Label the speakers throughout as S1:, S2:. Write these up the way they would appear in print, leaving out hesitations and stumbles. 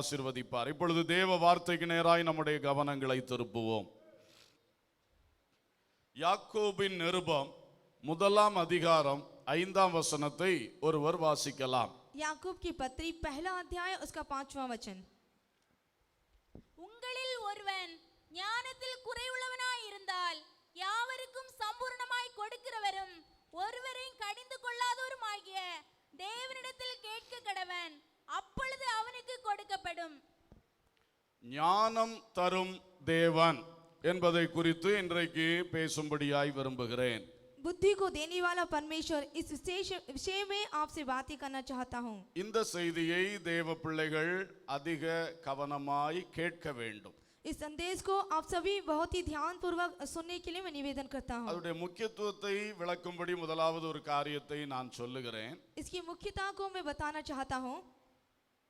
S1: ஆசீர்வதிப்பார். இப்பொழுது தேவ வார்த்தைக்கு நேராய் நம்முடைய கவனங்களை திருப்புவோம். யாக்கோபின் நிருபம் 1 அதிகாரம் 5 வசனத்தை ஒருவர் வாசிக்கலாம்.
S2: याकूब की पत्री 1 अध्याय उसका 5वां वचन.
S3: உங்களில் ஒருவன் ஞானத்தில் குறைவுள்ளவனாய் இருந்தால் யாவருக்கும் சம்பூர்ணமாய் கொடுக்கிறவரும் ஒருவரையும் கடிந்து கொள்ளாதவருமாகிய தேவனிடத்தில் கேட்க கடவன், அப்பொழுது அவனுக்கு கொடுக்கப்படும்.
S1: ஞானம் தரும் தேவன் என்பதை குறித்து இன்றைக்கு பேசும்படியாய் விரும்புகிறேன்.
S2: बुद्धि को देने वाला परमेश्वर, इस विषय में आपसे बातें करना चाहता हूँ.
S1: இந்த செய்தியை தேவ பிள்ளைகள் அதிக கவனமாய் கேட்க வேண்டும்.
S2: इस संदेश को आप सभी बहुत ही ध्यान पूर्वक सुनने के लिए मैं निवेदन करता हूँ.
S1: அதோட முக்கியத்துவத்தை விளக்கும்படி முதலாவது ஒரு காரியத்தை நான் சொல்லுகிறேன்.
S2: इसकी मुख्यता को मैं बताना चाहता हूँ.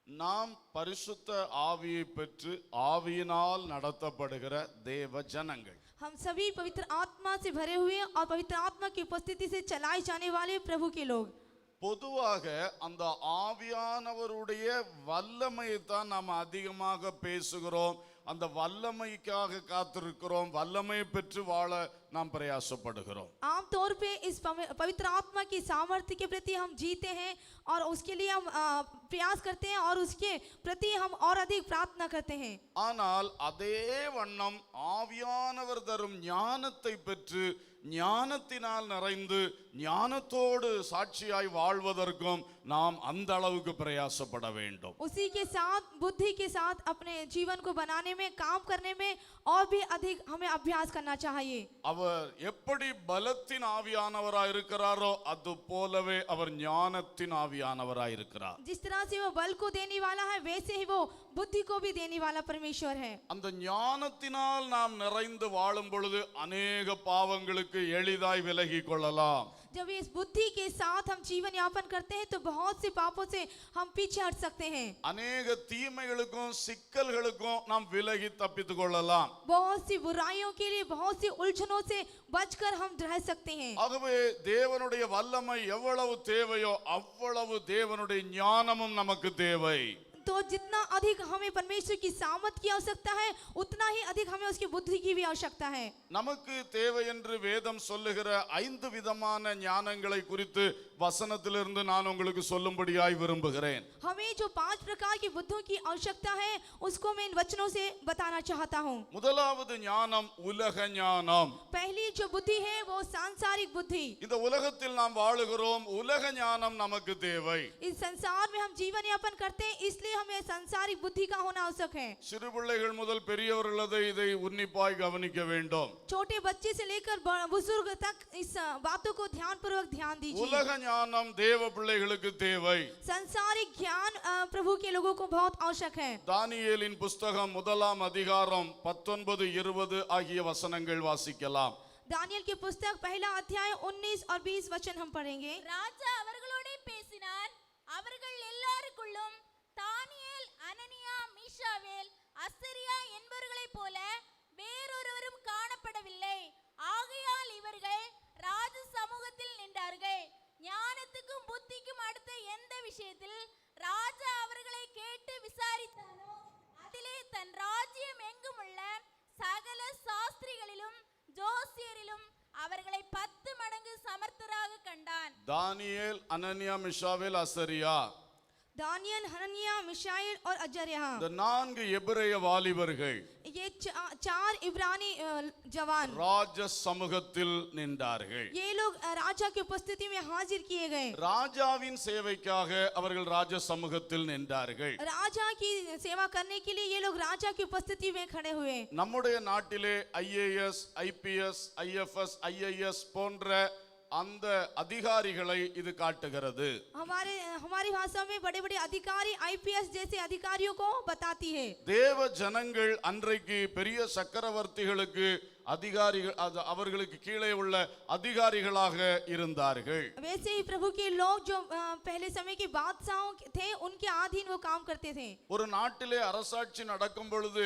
S1: நாம் பரிசுத்த ஆவியை பெற்று ஆவியினால் நடத்தப்படுகிற தேவ ஜனங்கள்.
S2: हम सभी पवित्र आत्मा से भरे हुए और पवित्र आत्मा की उपस्थिति से चलाए जाने वाले प्रभु के लोग.
S1: பொதுவாக அந்த ஆவியானவருடைய வல்லமையை தான் நாம் அதிகமாக பேசுகிறோம். அந்த வல்லமைக்காக காத்திருக்கிறோம். வல்லமையை பெற்று வாழ நாம் பிரயாசப்படுகிறோம்.
S2: आमतौर पे इस पवित्र आत्मा की सामर्थ्य के प्रति हम जीते हैं और उसके लिए हम प्रयास करते हैं और उसके प्रति हम और अधिक प्रार्थना करते हैं.
S1: ஆனால் அதே வண்ணம் ஆவியானவர் தரும் ஞானத்தை பெற்று ஞானத்தினால் நிறைந்து ஞானத்தோடு சாட்சியாய் வாழ்வதற்கும் நாம் அந்த அளவுக்கு பிரயாசப்பட வேண்டும்.
S2: उसी के साथ बुद्धि के साथ अपने जीवन को बनाने में, काम करने में और भी अधिक हमें अभ्यास करना चाहिए.
S1: அவர் எப்படி பலத்தின் ஆவியானவராய் இருக்கிறாரோ அது போலவே அவர் ஞானத்தின் ஆவியானவராய் இருக்கிறார்.
S2: जिस तरह से वो बल को देने वाला है वैसे ही वो बुद्धि को भी देने वाला परमेश्वर है.
S1: அந்த ஞானத்தினால் நாம் நிறைந்து வாழும் பொழுது अनेक பாவங்களுக்கு எளிதாய் விலகி கொள்ளலாம்.
S2: जब इस बुद्धि के साथ हम जीवन यापन करते हैं तो बहुत से पापों से हम पीछे हट सकते हैं.
S1: अनेक தீமைகளுக்கும் சிக்கல்களுக்கும் நாம் விலகி தப்பித்துக் கொள்ளலாம்.
S2: बहुत सी बुराइयों के लिए, बहुत सी उलझनों से बचकर हम रह सकते हैं.
S1: ஆகவே தேவனுடைய வல்லமை எவ்வளவு தேவையோ அவ்வளவு தேவனுடைய ஞானமும் நமக்கு தேவை.
S2: तो जितना अधिक हमें परमेश्वर की सामर्थ की आवश्यकता है उतना ही अधिक हमें उसकी बुद्धि की भी आवश्यकता है.
S1: நமக்கு தேவை என்று வேதம் சொல்லுகிற 5 விதமான ஞானங்களை குறித்து வசனத்திலிருந்து நான் உங்களுக்கு சொல்லும்படியாய் விரும்புகிறேன்.
S2: हमें जो 5 प्रकार की बुद्धियों की आवश्यकता है उसको मैं इन वचनों से बताना चाहता हूँ.
S1: முதலாவது ஞானம் உலக ஞானம்.
S2: पहली जो बुद्धि है वो सांसारिक बुद्धि.
S1: இந்த உலகத்தில் நாம் வாழுகிறோம். உலக ஞானம் நமக்கு தேவை.
S2: इस संसार में हम जीवन यापन करते हैं इसलिए हमें सांसारिक बुद्धि का होना आवश्यक है.
S1: சிறு பிள்ளைகள் முதல் பெரியவர்கள் இதை உன்னிப்பாய் கவனிக்க வேண்டும்.
S2: छोटे बच्चे से लेकर बुजुर्ग तक इस बातों को ध्यानपूर्वक ध्यान दीजिए.
S1: உலக ஞானம் தேவ பிள்ளைகளுக்கு தேவை.
S2: सांसारिक ज्ञान प्रभु के लोगों को बहुत आवश्यक है.
S1: தானியேலின் புஸ்தகம் 1 அதிகாரம் 19, 20 ஆகிய வசனங்கள் வாசிக்கலாம்.
S2: दानियल की पुस्तक 1 अध्याय 19 और 20 वचन हम पढ़ेंगे.
S3: ராஜா அவர்களோட பேசினார். அவர்கள் எல்லாருக்குள்ளும் தானியேல், அனனியா, மீஷாவேல், அசரியா என்பவர்களைப் போல வேறொருவரும் காணப்படவில்லை. ஆகையால் இவர்கள் ராஜ சமூகத்தில் நின்றார்கள். ஞானத்துக்கும் புத்திக்கும் அடுத்த எந்த விஷயத்தில் ராஜா அவர்களை கேட்டு விசாரித்தானோ அதிலே தன் ராஜ்யம் எங்கும் உள்ள சகல சாஸ்திரிகளிலும் ஜோசியரிலும் அவர்களை 10 மடங்கு சமர்த்தராக கண்டான்.
S1: தானியேல், அனனியா, மிஷாவேல், அசரியா,
S2: दानियल, हननिया, मिशाएल और अजर्या,
S1: இந்த 4 எபிரெய வாலிபர்கள்
S2: ये 4 इब्रानी जवान
S1: ராஜ சமூகத்தில் நின்றார்கள்.
S2: ये लोग राजा की उपस्थिति में हाजिर किए गए.
S1: ராஜாவின் சேவைக்காக அவர்கள் ராஜ சமூகத்தில் நின்றார்கள்.
S2: राजा की सेवा करने के लिए ये लोग राजा की उपस्थिति में खड़े हुए.
S1: நம்முடைய நாட்டிலே IAS, IPS, IFS, IAS போன்ற அந்த அதிகாரிகளை இது காட்டுகிறது.
S2: हमारी भाषा में बड़े बड़े अधिकारी IPS जैसे अधिकारियों को बताती है.
S1: தேவ ஜனங்கள் அன்றைக்கு பெரிய சக்கரவர்த்திகளுக்கு அதிகாரிகள், அவர்களுக்கு கீழே உள்ள அதிகாரிகளாக இருந்தார்கள்.
S2: वैसे ही प्रभु के लोग जो पहले समय के बादशाहों थे उनके अधीन वो काम करते थे.
S1: ஒரு நாட்டிலே அரசாட்சி நடக்கும் பொழுது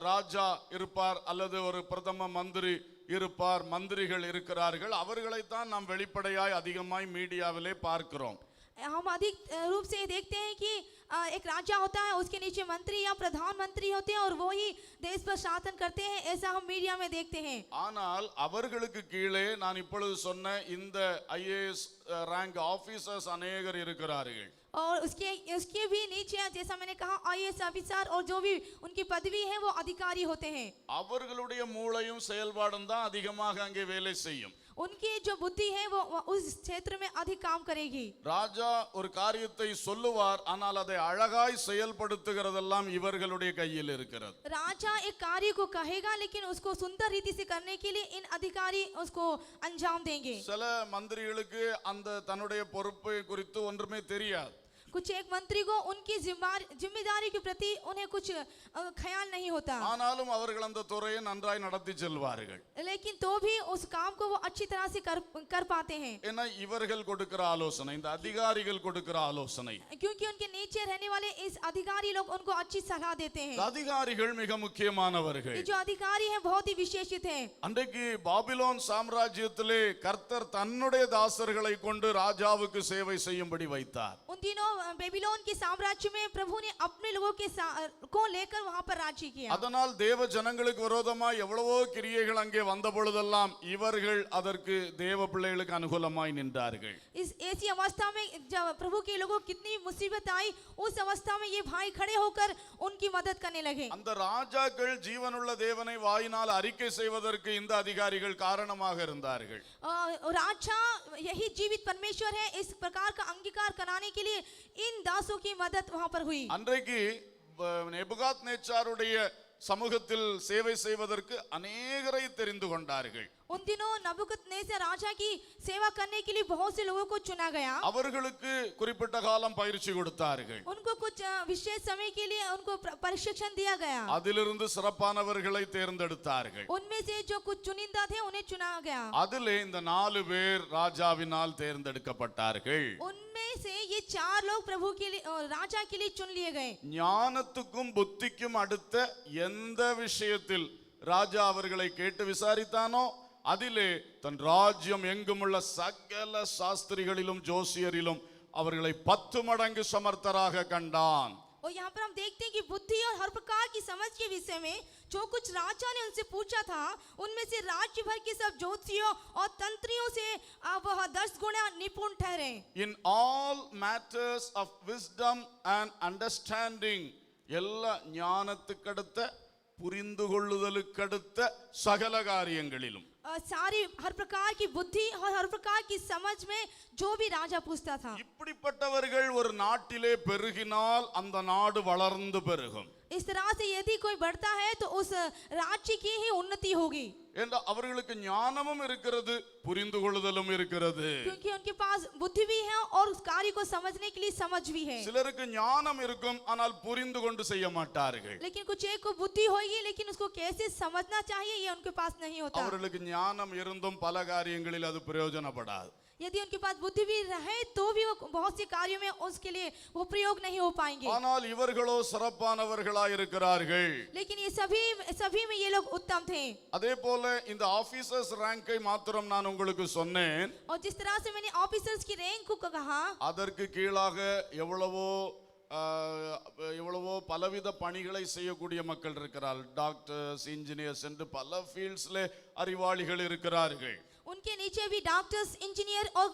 S1: ராஜா இருப்பார் அல்லது ஒரு பிரதம மந்திரி இருப்பார், மந்திரிகள் இருக்கிறார்கள். அவர்களைத்தான் நாம் வெளிப்படையாய் அதிகமாய் மீடியாவிலே பார்க்கிறோம்.
S2: हम अधिक रूप से देखते हैं कि एक राजा होता है, उसके नीचे मंत्री या प्रधानमंत्री होते हैं और वो ही देश पर शासन करते हैं, ऐसा हम मीडिया में देखते हैं।
S1: ஆனால் அவர்களுக்கு கீழே நான் இப்பொழுது சொன்ன இந்த ஐஏஎஸ் ரேங்க் ஆபீசர்ஸ் அநேகர் இருக்கிறார்கள்.
S2: और उसके भी नीचे जैसा मैंने कहा आईएएस ऑफिसर और जो भी उनकी पदवी है वो अधिकारी होते हैं।
S1: அவர்களுடைய மூளையும் செயல்பாடும் தான் அதிகமாக அங்கே வேலை செய்யும்.
S2: उनकी जो बुद्धि है वो उस क्षेत्र में अधिक काम करेगी।
S1: ராஜா ஒரு காரியத்தை சொல்லுவார், ஆனால் அதை அழகாய் செயல்படுத்துகிறதெல்லாம் இவர்களுடைய கையில் இருக்கிறது.
S2: राजा एक कार्य को कहेगा लेकिन उसको सुंदर रीति से करने के लिए इन अधिकारी उसको अंजाम देंगे।
S1: சில மந்திரிகளுக்கு அந்த தன்னுடைய பொறுப்பை குறித்து ஒன்றுமே தெரியாது.
S2: कुछ एक मंत्री को उनकी जिम्मेदारी के प्रति उन्हें कुछ ख्याल नहीं होता,
S1: ஆனாலும் அவர்கள் அந்த துறையை நன்றாய் நடத்தி செல்வார்கள்.
S2: लेकिन तो भी उस काम को वो अच्छी तरह से कर पाते हैं।
S1: ஏன்னா இவர்கள் கொடுக்கிற ஆலோசனை, இந்த அதிகாரிகள் கொடுக்கிற ஆலோசனை,
S2: क्योंकि उनके नीचे रहने वाले इस अधिकारी लोग उनको अच्छी सलाह देते हैं।
S1: அதிகாரிகள் மிக முக்கியமானவர்கள்.
S2: ये जो अधिकारी हैं बहुत ही विशेषित हैं।
S1: அன்றைக்கு பாபிலோன் சாம்ராஜ்யத்திலே கர்த்தர் தன்னுடைய தாசர்களை கொண்டு ராஜாவுக்கு சேவை செய்யும்படி வைத்தார்.
S2: उन दिनों बेबीलोन के साम्राज्य में प्रभु ने अपने लोगों को लेकर वहां पर राज्य किया।
S1: அதனால் தேவ ஜனங்களுக்கு விரோதமாய் எவ்வளவோ கிரியைகள் அங்கே வந்த பொழுதெல்லாம் இவர்கள் அதற்கு தேவ பிள்ளைகளுக்கு அனுகூலமாய் நின்றார்கள்.
S2: इस ऐसी अवस्था में जब प्रभु के लोगों को कितनी मुसीबत आई, उस अवस्था में ये भाई खड़े होकर उनकी मदद करने लगे।
S1: அந்த ராஜாக்கள் ஜீவனுள்ள தேவனை வாயினால் அறிக்கை செய்வதற்கு இந்த அதிகாரிகள் காரணமாக இருந்தார்கள்.
S2: राजा यही जीवित परमेश्वर है, इस प्रकार का अंगीकार कराने के लिए इन दासों की मदद वहां पर हुई।
S1: அன்றைக்கு நேபுகாத்நேச்சாருடைய சமூகத்தில் சேவை செய்வதற்கு அநேகரை தெரிந்து கொண்டார்கள்.
S2: उन दिनों नबूकदनेस्सर राजा की सेवा करने के लिए बहुत से लोगों को चुना गया।
S1: அவர்களுக்கு குறிப்பிட்ட காலம் பயிற்சி கொடுத்தார்கள்.
S2: उनको कुछ विशेष समय के लिए उनको प्रशिक्षण दिया गया।
S1: அதிலிருந்து சிறப்பானவர்களை தேர்ந்தெடுத்தார்கள்.
S2: उनमें से जो कुछ चुनिंदा थे उन्हें चुना गया।
S1: அதிலே இந்த 4 பேர் ராஜாவினால் தேர்ந்தெடுக்கப்பட்டார்கள்.
S2: उनमें से ये 4 लोग प्रभु के लिए राजा के लिए चुन लिए गए।
S1: ஞானத்துக்கும் புத்திக்கும் அடுத்த எந்த விஷயத்தில் ராஜா அவர்களை கேட்டு விசாரித்தானோ அதிலே தன் ராஜ்யம் எங்குமுள்ள சகல சாஸ்திரிகளிலும் ஜோசியரிலும் அவர்களை 10 மடங்கு சமர்த்தராக கண்டான்.
S2: और यहाँ पर हम देखते हैं कि बुद्धि और हर प्रकार की समझ के विषय में जो कुछ राजा ने उनसे पूछा था, उनमें से राज्य भर के सब ज्योतिषियों और तंत्रियों से वह 10 गुना निपुण ठहरे।
S1: In all matters of wisdom and understanding, எல்லா ஞானத்துக்கடுத்த புரிந்து கொள்ளுதலுக்கடுத்த சகல காரியங்களிலும்
S2: सारी हर प्रकार की बुद्धि और हर प्रकार की समझ में जो भी राजा पूछता था।
S1: இப்படிப்பட்டவர்கள் ஒரு நாட்டிலே பெருகினால் அந்த நாடு வளர்ந்து பெருகும்.
S2: इस तरह से यदि कोई बढ़ता है तो उस राज्य की ही उन्नति होगी।
S1: என்ற அவர்களுக்கு ஞானமும் இருக்கிறது, புரிந்து கொள்ளுதலும் இருக்கிறது.
S2: क्योंकि उनके पास बुद्धि भी है और उस कार्य को समझने के लिए समझ भी है।
S1: சிலருக்கு ஞானம் இருக்கும், ஆனால் புரிந்து கொண்டு செய்ய மாட்டார்கள்.
S2: लेकिन कुछ एक को बुद्धि होगी लेकिन उसको कैसे समझना चाहिए ये उनके पास नहीं होता।
S1: அவர்களுக்கு ஞானம் இருந்தும் பல காரியங்களில் அது பிரயோஜனப்படாது.
S2: यदि उनके पास बुद्धि भी रहे तो भी वो बहुत से कार्यों में उसके लिए वो प्रयोग नहीं हो पाएंगे।
S1: ஆனால் இவர்களோ சிறப்பானவர்களாய் இருக்கிறார்கள்.
S2: लेकिन ये सभी में ये लोग उत्तम थे।
S1: அதே போல இந்த ஆபீசர்ஸ் ரேங்கை மாத்திரம் நான் உங்களுக்கு சொன்னேன்.
S2: और जिस तरह से मैंने ऑफिसर्स की रैंक को कहा,
S1: அதற்கு கீழாக எவ்வளவோ பலவித பணிகளை செய்யக்கூடிய மக்கள் இருக்கிறார்கள். டாக்டர்ஸ், இன்ஜினியர்ஸ் என்று பல ஃபீல்ட்ஸ்ல அறிவாளிகள் இருக்கிறார்கள்.
S2: उनके नीचे भी डॉक्टर्स, इंजीनियर और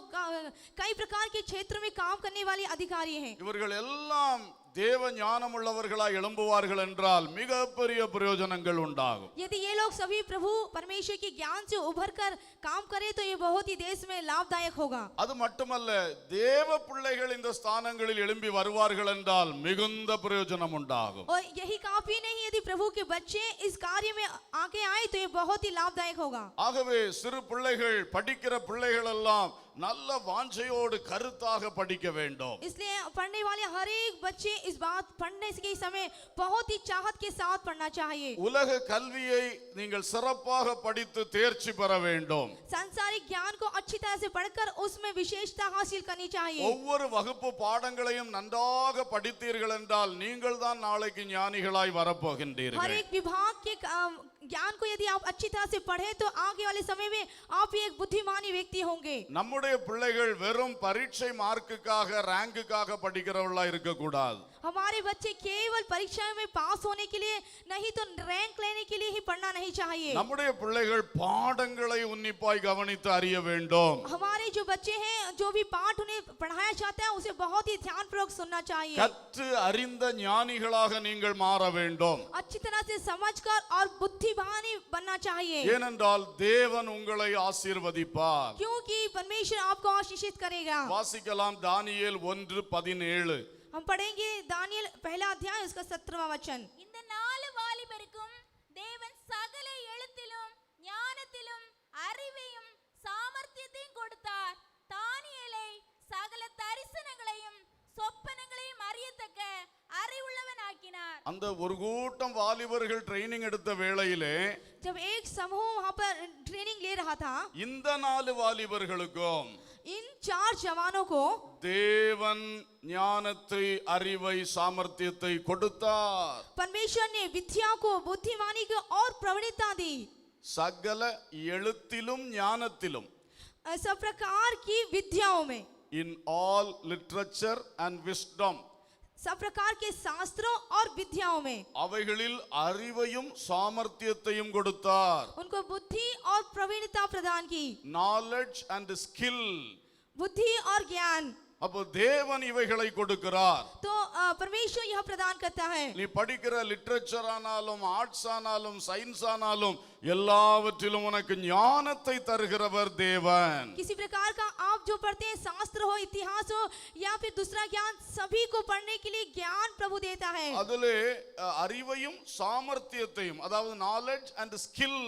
S2: कई प्रकार के क्षेत्र में काम करने वाले अधिकारी हैं।
S1: இவர்கள் எல்லாம் தேவ ஞானம் உள்ளவர்களாய் எழும்புவார்கள் என்றால் மிகப்பெரிய பிரயோஜனங்கள் உண்டாகும்.
S2: यदि ये लोग सभी प्रभु परमेश्वर के ज्ञान से उभर कर काम करें तो ये बहुत ही देश में लाभदायक होगा।
S1: அது மட்டுமல்ல, தேவ பிள்ளைகள் இந்த ஸ்தானங்களில் எழும்பி வருவார்கள் என்றால் மிகுந்த பிரயோஜனம் உண்டாகும்.
S2: और यही काफी नहीं, यदि प्रभु के बच्चे इस कार्य में आगे आए तो ये बहुत ही लाभदायक होगा।
S1: ஆகவே சிறு பிள்ளைகள், படிக்கிற பிள்ளைகள் எல்லாம் நல்ல வாஞ்சையோடு கருத்தாக படிக்க வேண்டும்.
S2: इसलिए पढ़ने वाले हर एक बच्चे इस बात पढ़ने के समय बहुत ही चाहत के साथ पढ़ना चाहिए।
S1: உலக கல்வியை நீங்கள் சிறப்பாக படித்து தேர்ச்சி பெற வேண்டும்.
S2: सांसारिक ज्ञान को अच्छी तरह से पढ़कर उसमें विशेषता हासिल करनी चाहिए।
S1: ஒவ்வொரு வகுப்பு பாடங்களையும் நன்றாக படித்தீர்கள் என்றால் நீங்கள் தான் நாளைக்கு ஞானிகளாய்
S2: हर
S1: வரப்போகின்றீர்கள்.
S2: एक विभाग के ज्ञान को यदि आप अच्छी तरह से पढ़े तो आगे वाले समय में आप भी एक बुद्धिमानी व्यक्ति होंगे।
S1: நம்முடைய பிள்ளைகள் வெறும் பரீட்சை மார்க்குக்காக ரேங்குக்காக படிக்கிறவங்களா இருக்க கூடாது.
S2: हमारे बच्चे केवल परीक्षा में पास होने के लिए नहीं तो रैंक लेने के लिए ही पढ़ना नहीं चाहिए।
S1: நம்முடைய பிள்ளைகள் பாடங்களை உன்னிப்பாய் கவனித்து அறிய வேண்டும்.
S2: हमारे जो बच्चे हैं जो भी पाठ उन्हें पढ़ाया जाता है उसे बहुत ही ध्यानपूर्वक सुनना चाहिए।
S1: கற்று அறிந்த ஞானிகளாக நீங்கள் மாற வேண்டும்.
S2: अच्छी तरह से समझकर और बुद्धिमानी बनना चाहिए।
S1: ஏனென்றால் தேவன் உங்களை ஆசீர்வதிப்பார்.
S2: क्योंकि परमेश्वर आपको आशीषित करेगा।
S1: வாசிக்கலாம் தானியேல் 1:17.
S2: हम पढ़ेंगे दानियेल पहला अध्याय उसका 17वां वचन।
S3: இந்த 4 வாலிபருக்கும் தேவன் சகல எழுத்திலும் ஞானத்திலும் அறிவையும் சாமர்த்தியத்தையும் கொடுத்தார். தானியேலை சகல தரிசனங்களையும் சொப்பனங்களையும் அறியத்தக்க அறிவுள்ளவன் ஆக்கினார்.
S1: அந்த ஒரு கூட்டம் வாலிபர்கள் ட்ரைனிங் எடுத்த வேளையிலே
S2: जब एक समूह वहां पर ट्रेनिंग ले रहा था,
S1: இந்த 4 வாலிபர்களுக்கும்
S2: इन 4 जवानों को
S1: தேவன் ஞானத்தை அறிவை சாமர்த்தியத்தை கொடுத்தார்.
S2: परमेश्वर ने विद्या को बुद्धिमानी को और प्रवीणता दी।
S1: சகல எழுத்திலும் ஞானத்திலும்,
S2: सब प्रकार की विद्याओं में,
S1: in all literature and wisdom,
S2: सब प्रकार के शास्त्रों और विद्याओं में
S1: அவைகளில் அறிவையும் சாமர்த்தியத்தையும் கொடுத்தார்.
S2: उनको बुद्धि और प्रवीणता प्रदान की।
S1: knowledge and skill.
S2: बुद्धि और ज्ञान।
S1: அப்போ தேவன் இவைகளை கொடுக்கிறார்.
S2: तो परमेश्वर यह प्रदान करता है।
S1: நீ படிக்கிற லிட்ரேச்சர் ஆனாலும் ஆர்ட்ஸ் ஆனாலும் சயின்ஸ் ஆனாலும் எல்லாவற்றிலும் உனக்கு ஞானத்தை தருகிறவர் தேவன்.
S2: किसी प्रकार का आप जो पढ़ते हैं शास्त्र हो इतिहास हो या फिर दूसरा ज्ञान सभी को पढ़ने के लिए ज्ञान प्रभु देता है।
S1: அதிலே அறிவையும் சாமர்த்தியத்தையும் அதாவது knowledge and skill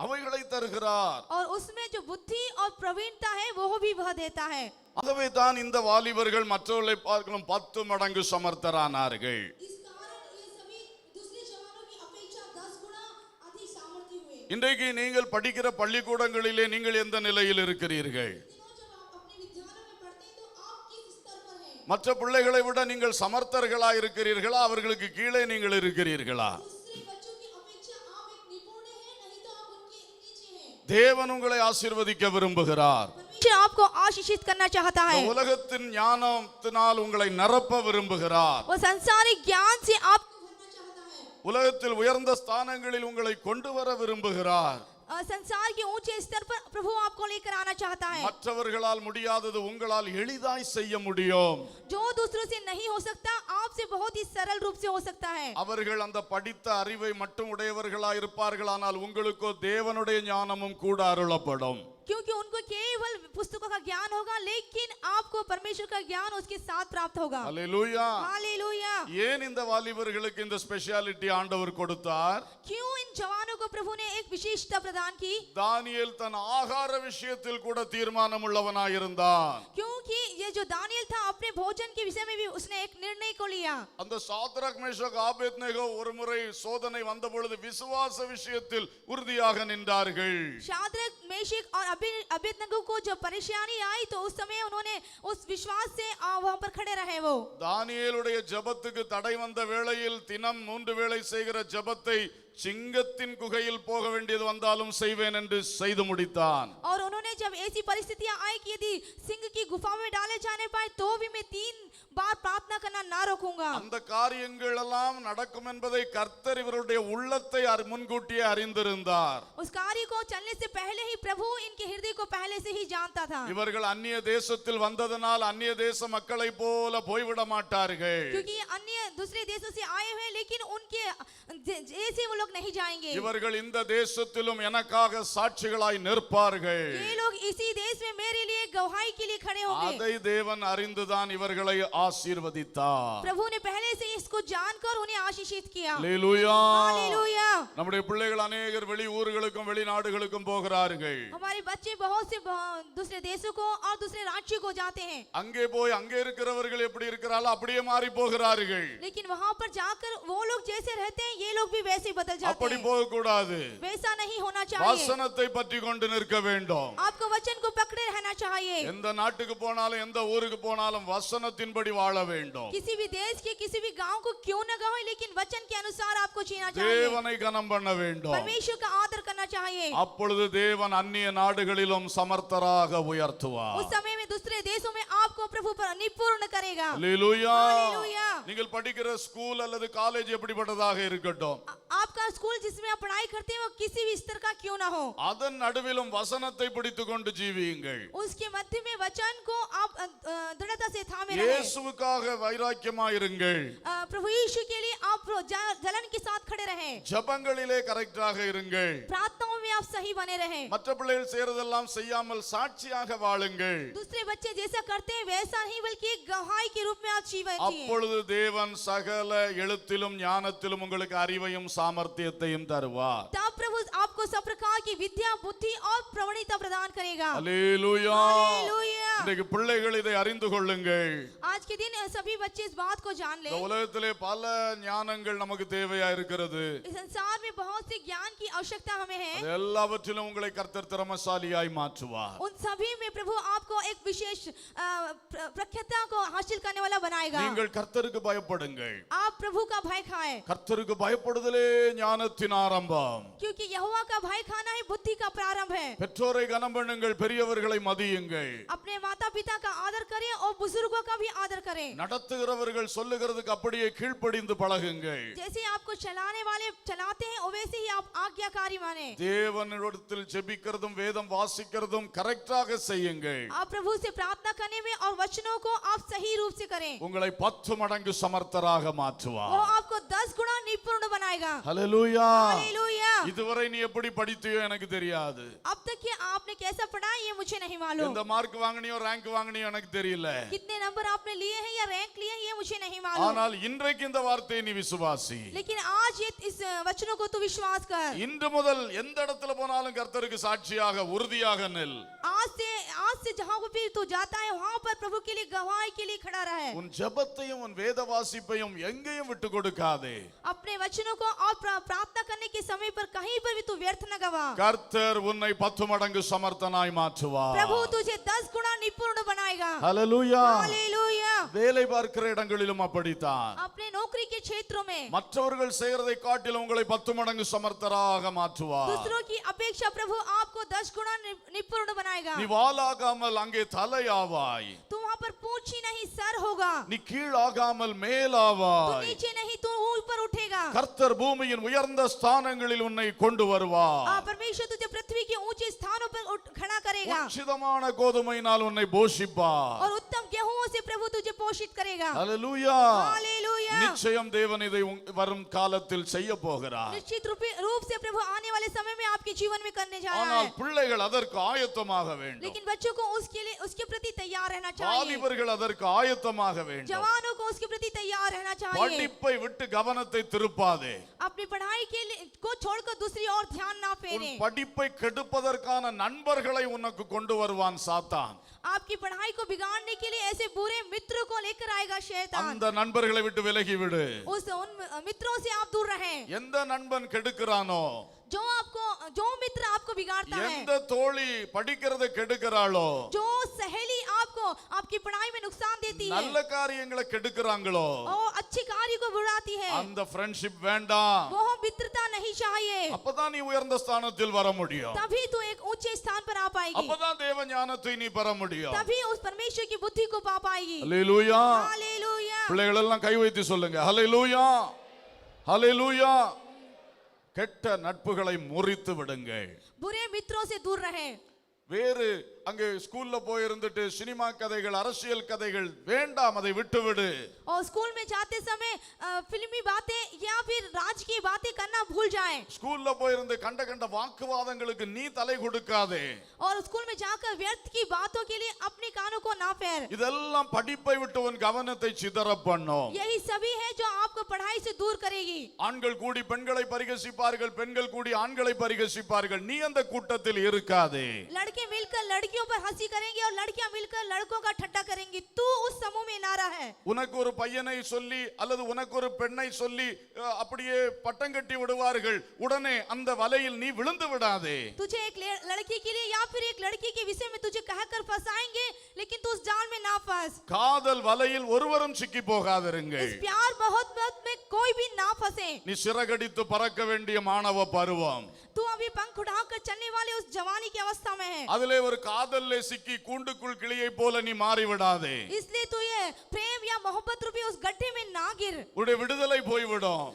S1: அவைகளை தருகிறார்.
S2: और उसमें जो बुद्धि और प्रवीणता है वो भी वह देता है।
S1: ஆகவே தான் இந்த வாலிபர்கள் மற்றவர்களை பார்க்கலாம் 10 மடங்கு சமர்த்தரானார்கள்.
S2: इस कारण ये सभी दूसरे जवानों की अपेक्षा 10 गुना अधिक सामर्थ्य हुए।
S1: இன்றைக்கு நீங்கள் படிக்கிற பள்ளிக்கூடங்களிலே நீங்கள் எந்த நிலையில் இருக்கிறீர்கள்?
S2: जब आप अपने विद्यालय में पढ़ते हैं तो आप किस स्तर पर हैं?
S1: மற்ற பிள்ளைகளை விட நீங்கள் சமர்த்தர்களா இருக்கிறீர்களா, அவர்களுக்கு கீழே நீங்கள் இருக்கிறீர்களா?
S2: दूसरे बच्चों की अपेक्षा आप एक निपुण हैं नहीं तो आप उनके नीचे हैं।
S1: தேவன் உங்களை ஆசீர்வதிக்க விரும்புகிறார்.
S2: परमेश्वर आपको आशीषित करना चाहता है।
S1: இந்த உலகத்தின் ஞானத்தினால் உங்களை நிரப்ப விரும்புகிறார்.
S2: वो संसारिक ज्ञान से आपको भरना चाहता है।
S1: உலகத்தில் உயர்ந்த ஸ்தானங்களில் உங்களை கொண்டு வர விரும்புகிறார்.
S2: संसार के ऊंचे स्तर पर प्रभु आपको लेकर आना चाहता है।
S1: மற்றவர்களால் முடியாதது உங்களால் எளிதாய் செய்ய முடியும்.
S2: जो दूसरों से नहीं हो सकता आपसे बहुत ही सरल रूप से हो सकता है।
S1: அவர்கள் அந்த படித்த அறிவை மட்டும் உடையவர்களாய் இருப்பார்களானால் உங்களுக்கோ தேவனுடைய ஞானமும் கூட அருளப்படும்.
S2: क्योंकि उनको केवल पुस्तकों का ज्ञान होगा लेकिन आपको परमेश्वर का ज्ञान उसके साथ प्राप्त होगा।
S1: அல்லேலூயா.
S2: हालेलुया।
S1: ஏன் இந்த வாலிபர்களுக்கு இந்த ஸ்பெஷாலிட்டி ஆண்டவர் கொடுத்தார்?
S2: क्यों इन जवानों को प्रभु ने एक विशेषता प्रदान की?
S1: தானியேல் தன் ஆகார விஷயத்தில் கூட தீர்மானம் உள்ளவனாய் இருந்தான்.
S2: क्योंकि ये जो दानियेल था अपने भोजन के विषय में भी उसने एक निर्णय को लिया।
S1: அந்த சாத்ராக் மேஷாக் ஆபேத்நேகோ ஒருமுறை சோதனை வந்த பொழுது விசுவாச விஷயத்தில் உறுதியாக நின்றார்கள்.
S2: शाद्रक मेशक और अबेदनगो को जब परेशानी आई तो उस समय उन्होंने उस विश्वास से वहां पर खड़े रहे। वो
S1: தானியேலுடைய ஜெபத்துக்கு தடை வந்த வேளையில் தினம் 3 வேளை செய்கிற ஜெபத்தை சிங்கத்தின் குகையில் போக வேண்டியது வந்தாலும் செய்வேன் என்று செய்து முடித்தான்.
S2: और उन्होंने जब ऐसी परिस्थितियां आई कि यदि सिंह की गुफा में डाले जाने पाए तो भी मैं 3 बार प्रार्थना करना ना रोकूंगा।
S1: அந்த காரியங்கள் எல்லாம் நடக்கும் என்பதை கர்த்தர் இவருடைய உள்ளத்தை முன்கூட்டியே அறிந்திருந்தார்.
S2: उस कार्य को चलने से पहले ही प्रभु इनके हृदय को पहले से ही जानता था।
S1: இவர்கள் அந்நிய தேசத்தில் வந்ததனால் அந்நிய தேச மக்களை போல போய்விட மாட்டார்கள்.
S2: क्योंकि अन्य दूसरे देशों से आए हुए लेकिन उनके जैसे वो लोग नहीं जाएंगे।
S1: இவர்கள் இந்த தேசத்திலும் எனக்காக சாட்சிகளாய் நிற்பார்கள்.
S2: ये लोग इसी देश में मेरे लिए गवाही के लिए खड़े होंगे।
S1: அதை தேவன் அறிந்துதான் இவர்களை ஆசீர்வதித்தார்.
S2: प्रभु ने पहले से इसको जानकर उन्हें आशीषित किया।
S1: அல்லேலூயா.
S2: हालेलुया।
S1: நம்முடைய பிள்ளைகள் अनेகர் வெளி ஊர்களுக்கும் வெளிநாடுகளுக்கும் போகிறார்கள்.
S2: हमारे बच्चे बहुत से दूसरे देशों को और दूसरे राज्यों को जाते हैं।
S1: அங்கே போய் அங்கே இருக்கிறவர்கள் எப்படி இருக்கிறார்களோ அப்படியே மாறி போகிறார்கள்.
S2: लेकिन वहां पर जाकर वो लोग जैसे रहते हैं ये लोग भी वैसे ही बदल जाते
S1: அப்படி
S2: हैं।
S1: போக கூடாது.
S2: वैसा नहीं होना चाहिए।
S1: வசனத்தை பற்றி கொண்டு நிற்க வேண்டும்.
S2: आपको वचन को पकड़े रहना चाहिए।
S1: எந்த நாட்டுக்கு போனாலும் எந்த ஊருக்கு போனாலும் வசனத்தின்படி வாழ வேண்டும்.
S2: किसी भी देश के किसी भी गांव को क्यों न गाओ, लेकिन वचन के अनुसार आपको जीना चाहिए।
S1: தேவனை கனம் பண்ண வேண்டும்.
S2: परमेश्वर का आदर करना चाहिए।
S1: அப்பொழுது தேவன் அந்நிய நாடுகளிலும் சமர்த்தராக உயர்த்துவார்.
S2: उस समय में दूसरे देशों में आपको प्रभु पर निपुण करेगा।
S1: அல்லேலூயா.
S2: हालेलुया।
S1: நீங்கள் படிக்கிற ஸ்கூல் அல்லது காலேஜ் எப்படிப்பட்டதாக இருக்கட்டும்,
S2: आपका स्कूल जिसमें आप पढ़ाई करते हैं वो किसी भी स्तर का क्यों ना हो,
S1: அதன் நடுவிலும் வசனத்தை பிடித்துக்கொண்டு ஜீவியுங்கள்.
S2: उसके मध्य में वचन को आप दृढ़ता से थामे रहे।
S1: இயேசுவுக்காக வைராக்கியமாயிருங்கள்.
S2: प्रभु यीशु के लिए आप जलन के साथ खड़े रहे।
S1: ஜெபங்களிலே கரெக்டாக இருங்கள்.
S2: प्रार्थनाओं में आप सही बने रहे।
S1: மற்ற பிள்ளைகள் செய்யறதெல்லாம் செய்யாமல் சாட்சியாக வாழுங்கள்.
S2: दूसरे बच्चे जैसा करते हैं वैसा नहीं, बल्कि एक गवाही के रूप में आप जीवन जिए।
S1: அப்பொழுது தேவன் சகல எழுத்திலும் ஞானத்திலும் உங்களுக்கு அறிவையும் சாமர்த்தியத்தையும் தருவார்.
S2: तब प्रभु आपको सब प्रकार की विद्या, बुद्धि और प्रवणता प्रदान करेगा।
S1: அல்லேலூயா.
S2: हालेलुया।
S1: இன்றைக்கு பிள்ளைகள் இதை அறிந்து கொள்ளுங்கள்.
S2: आज के दिन सभी बच्चे इस बात को जान ले।
S1: இந்த உலகத்திலே பல ஞானங்கள் நமக்கு தேவையா இருக்கிறது.
S2: इस संसार में बहुत से ज्ञान की आवश्यकता हमें है।
S1: அது எல்லாவற்றிலும் உங்களை கர்த்தர் திறமசாலியாய் மாற்றுவார்.
S2: उन सभी में प्रभु आपको एक विशेष प्रख्याता को हासिल करने वाला बनाएगा।
S1: நீங்கள் கர்த்தருக்கு பயப்படுங்கள்.
S2: आप प्रभु का भय खाएं,
S1: கர்த்தருக்கு பயப்படுதலே ஞானத்தின் ஆரம்பம்.
S2: क्योंकि यहोवा का भय खाना ही बुद्धि का प्रारंभ है।
S1: பெற்றோரை கனம் பண்ணுங்கள், பெரியவர்களை மதியுங்கள்.
S2: अपने माता पिता का आदर करें और बुजुर्गों का भी आदर करें।
S1: நடத்துகிறவர்கள் சொல்லுகிறதுக்கு அப்படியே கீழ்ப்படிந்து பழகுங்கள்.
S2: जैसे आपको चलाने वाले चलाते हैं वैसे ही आप आज्ञाकारी माने।
S1: தேவனிடத்தில் ஜெபிக்கிறதும் வேதம் வாசிக்கிறதும் கரெக்டாக செய்யுங்கள்.
S2: आप प्रभु से प्रार्थना करने में और वचनों को आप सही रूप से करें।
S1: உங்களை 10 மடங்கு சமர்த்தராக
S2: वो
S1: மாற்றுவார்.
S2: आपको 10 गुना निपुण बनाएगा।
S1: ஹல்லேலூயா.
S2: हालेलुया।
S1: இதுவரை நீ எப்படி படித்தியோ எனக்கு தெரியாது.
S2: अब तक कि आपने कैसा पढ़ा ये मुझे नहीं मालूम।
S1: எந்த மார்க் வாங்குனியோ ரேங்க் வாங்குனியோ எனக்கு தெரியல.
S2: कितने नंबर आपने लिए हैं या रैंक लिए हैं ये मुझे नहीं मालूम।
S1: ஆனால் இன்றைக்கு இந்த வார்த்தையை நீ விசுவாசி.
S2: लेकिन आज ये इस वचनों को तू विश्वास कर।
S1: இன்று முதல் எந்த இடத்துல போனாலும் கர்த்தருக்கு சாட்சியாக உறுதியாக நில்.
S2: आज से जहां भी तू जाता है वहां पर प्रभु के लिए गवाही के लिए खड़ा रहे।
S1: உன் ஜெபத்தையும் உன் வேத வாசிப்பையும் எங்கேயும் விட்டு கொடுக்காதே.
S2: अपने वचनों को और प्रार्थना करने के समय पर कहीं पर भी तू व्यर्थ न गवा।
S1: கர்த்தர் உன்னை 10 மடங்கு சமர்த்தனாய் மாற்றுவார்.
S2: प्रभु तुझे 10 गुना निपुण बनाएगा।
S1: ஹல்லேலூயா.
S2: हालेलुया।
S1: வேலை பார்க்கிற இடங்களிலும் அப்படித்தான்.
S2: अपने नौकरी के क्षेत्रों में
S1: மற்றவர்கள் செய்யறதை காட்டிலும் உங்களை 10 மடங்கு சமர்த்தராக மாற்றுவார்.
S2: दूसरों की अपेक्षा प्रभु आपको 10 गुना निपुण बनाएगा।
S1: நீ வாலாகாமல் அங்கே தலையாவாய்.
S2: तू वहां पर पूंछ ही नहीं सर होगा।
S1: நீ கீழாகாமல்
S2: तू
S1: மேலாவாய்.
S2: नीचे नहीं तू ऊपर उठेगा।
S1: கர்த்தர் பூமியின் உயர்ந்த ஸ்தானங்களில் உன்னை கொண்டு வருவார்.
S2: परमेश्वर तुझे पृथ्वी के ऊंचे स्थानों पर खड़ा करेगा
S1: உச்சிதமான கோதுமையினால் உன்னை போஷிப்பார்.
S2: और उत्तम गेहूं से प्रभु तुझे पोषित करेगा।
S1: ஹல்லேலூயா.
S2: हालेलुया।
S1: நிச்சயம் தேவன் இதை வரும் காலத்தில் செய்ய போகிறார்.
S2: निश्चित रूप से प्रभु आने वाले समय में आपके जीवन में करने जा रहा
S1: ஆனால்
S2: है।
S1: பிள்ளைகள் அதற்கு ஆயத்தமாக வேண்டும்.
S2: लेकिन बच्चों को उसके प्रति तैयार रहना चाहिए।
S1: வாலிபர்கள் அதற்கு ஆயத்தமாக வேண்டும்.
S2: जवानों को उसके प्रति तैयार रहना चाहिए।
S1: படிப்பை விட்டு கவனத்தை திருப்பாதே.
S2: अपनी पढ़ाई को छोड़कर दूसरी ओर ध्यान ना
S1: உன்
S2: फेरे।
S1: படிப்பை கெடுப்பதற்கான நண்பர்களை உனக்கு கொண்டு வருவான் சாத்தான்.
S2: आपकी पढ़ाई को बिगाड़ने के लिए ऐसे बुरे मित्र को लेकर आएगा शैतान।
S1: அந்த नண்பர்களை விட்டு விலகி விடு.
S2: उन मित्रों से आप दूर रहें।
S1: எந்த நண்பன் கெடுக்கிறானோ,
S2: जो मित्र आपको बिगाड़ता है,
S1: எந்த தோழி படிக்கிறதை கெடுக்கிறாளோ,
S2: जो सहेली आपको आपकी पढ़ाई में नुकसान देती है
S1: நல்ல காரியங்களை கெடுக்கிறாங்களோ,
S2: और अच्छे कार्य को बुराती है,
S1: அந்த ஃப்ரெண்ட்ஷிப் வேண்டாம்.
S2: वो मित्रता नहीं चाहिए।
S1: அப்பதான் நீ உயர்ந்த ஸ்தானத்தில் வர முடியும்.
S2: तभी तू एक ऊंचे स्थान पर आ पाएगी।
S1: அப்பதான் தேவ ஞானத்தை நீ பெற முடியும்.
S2: तभी उस परमेश्वर की बुद्धि को पा पाएगी।
S1: அல்லேலூயா.
S2: हालेलुया।
S1: பிள்ளைகள் எல்லாம் கை வைத்து சொல்லுங்க ஹல்லேலூயா. ஹல்லேலூயா. கெட்ட நட்புகளை முறித்து விடுங்கள்.
S2: बुरे मित्रों से दूर रहें।
S1: வேறு அங்கே ஸ்கூல்ல போய் இருந்துட்டு சினிமா கதைகள் அரசியல் கதைகள் வேண்டாம், அதை விட்டுவிடு.
S2: और स्कूल में जाते समय फिल्मी बातें या फिर राज की बातें करना भूल जाएं।
S1: ஸ்கூல்ல போய் இருந்து கண்ட கண்ட வாக்குவாதங்களுக்கு நீ தலை கொடுக்காதே.
S2: और स्कूल में जाकर व्यर्थ की बातों के लिए अपने कानों को ना फेर।
S1: இதெல்லாம் படிப்பை விட்டு உன் கவனத்தை சிதற பண்ணும்.
S2: यही सभी है जो आपको पढ़ाई से दूर करेगी।
S1: ஆண்கள் கூடி பெண்களை பரிகசிப்பார்கள், பெண்கள் கூடி ஆண்களை பரிகசிப்பார்கள். நீ அந்த கூட்டத்தில் இருக்காதே.
S2: लड़के मिलकर लड़की के ऊपर हंसी करेंगी और लड़कियां मिलकर लड़कों का ठट्टा करेंगी, तू उस समूह में ना रहे।
S1: உனக்கு ஒரு பையனை சொல்லி அல்லது உனக்கு ஒரு பெண்ணை சொல்லி அப்படியே பட்டம் கட்டி விடுவார்கள், உடனே அந்த வலையில் நீ விழுந்து விடாதே.
S2: तुझे एक लड़की के लिए या फिर एक लड़की के विषय में तुझे कहकर फंसाएंगे, लेकिन तू उस जाल में ना फंस।
S1: காதல் வலையில் ஒருவரும் சிக்கி போகாதிருங்கள்.
S2: इस प्यार मोहब्बत में कोई भी ना फंसे।
S1: நீ சிறகடித்து பறக்க வேண்டிய மாணவ பருவம்,
S2: तू अभी पंख उठाकर चलने वाले उस जवानी की अवस्था में है।
S1: அதிலே ஒரு காதல்ல சிக்கி கூண்டுக்குள் கிளியை போல நீ மாறி விடாதே.
S2: इसलिए तू ये प्रेम या मोहब्बत रूपी उस गड्ढे में ना गिर।
S1: உன்னுடைய விடுதலை போய்விடும்,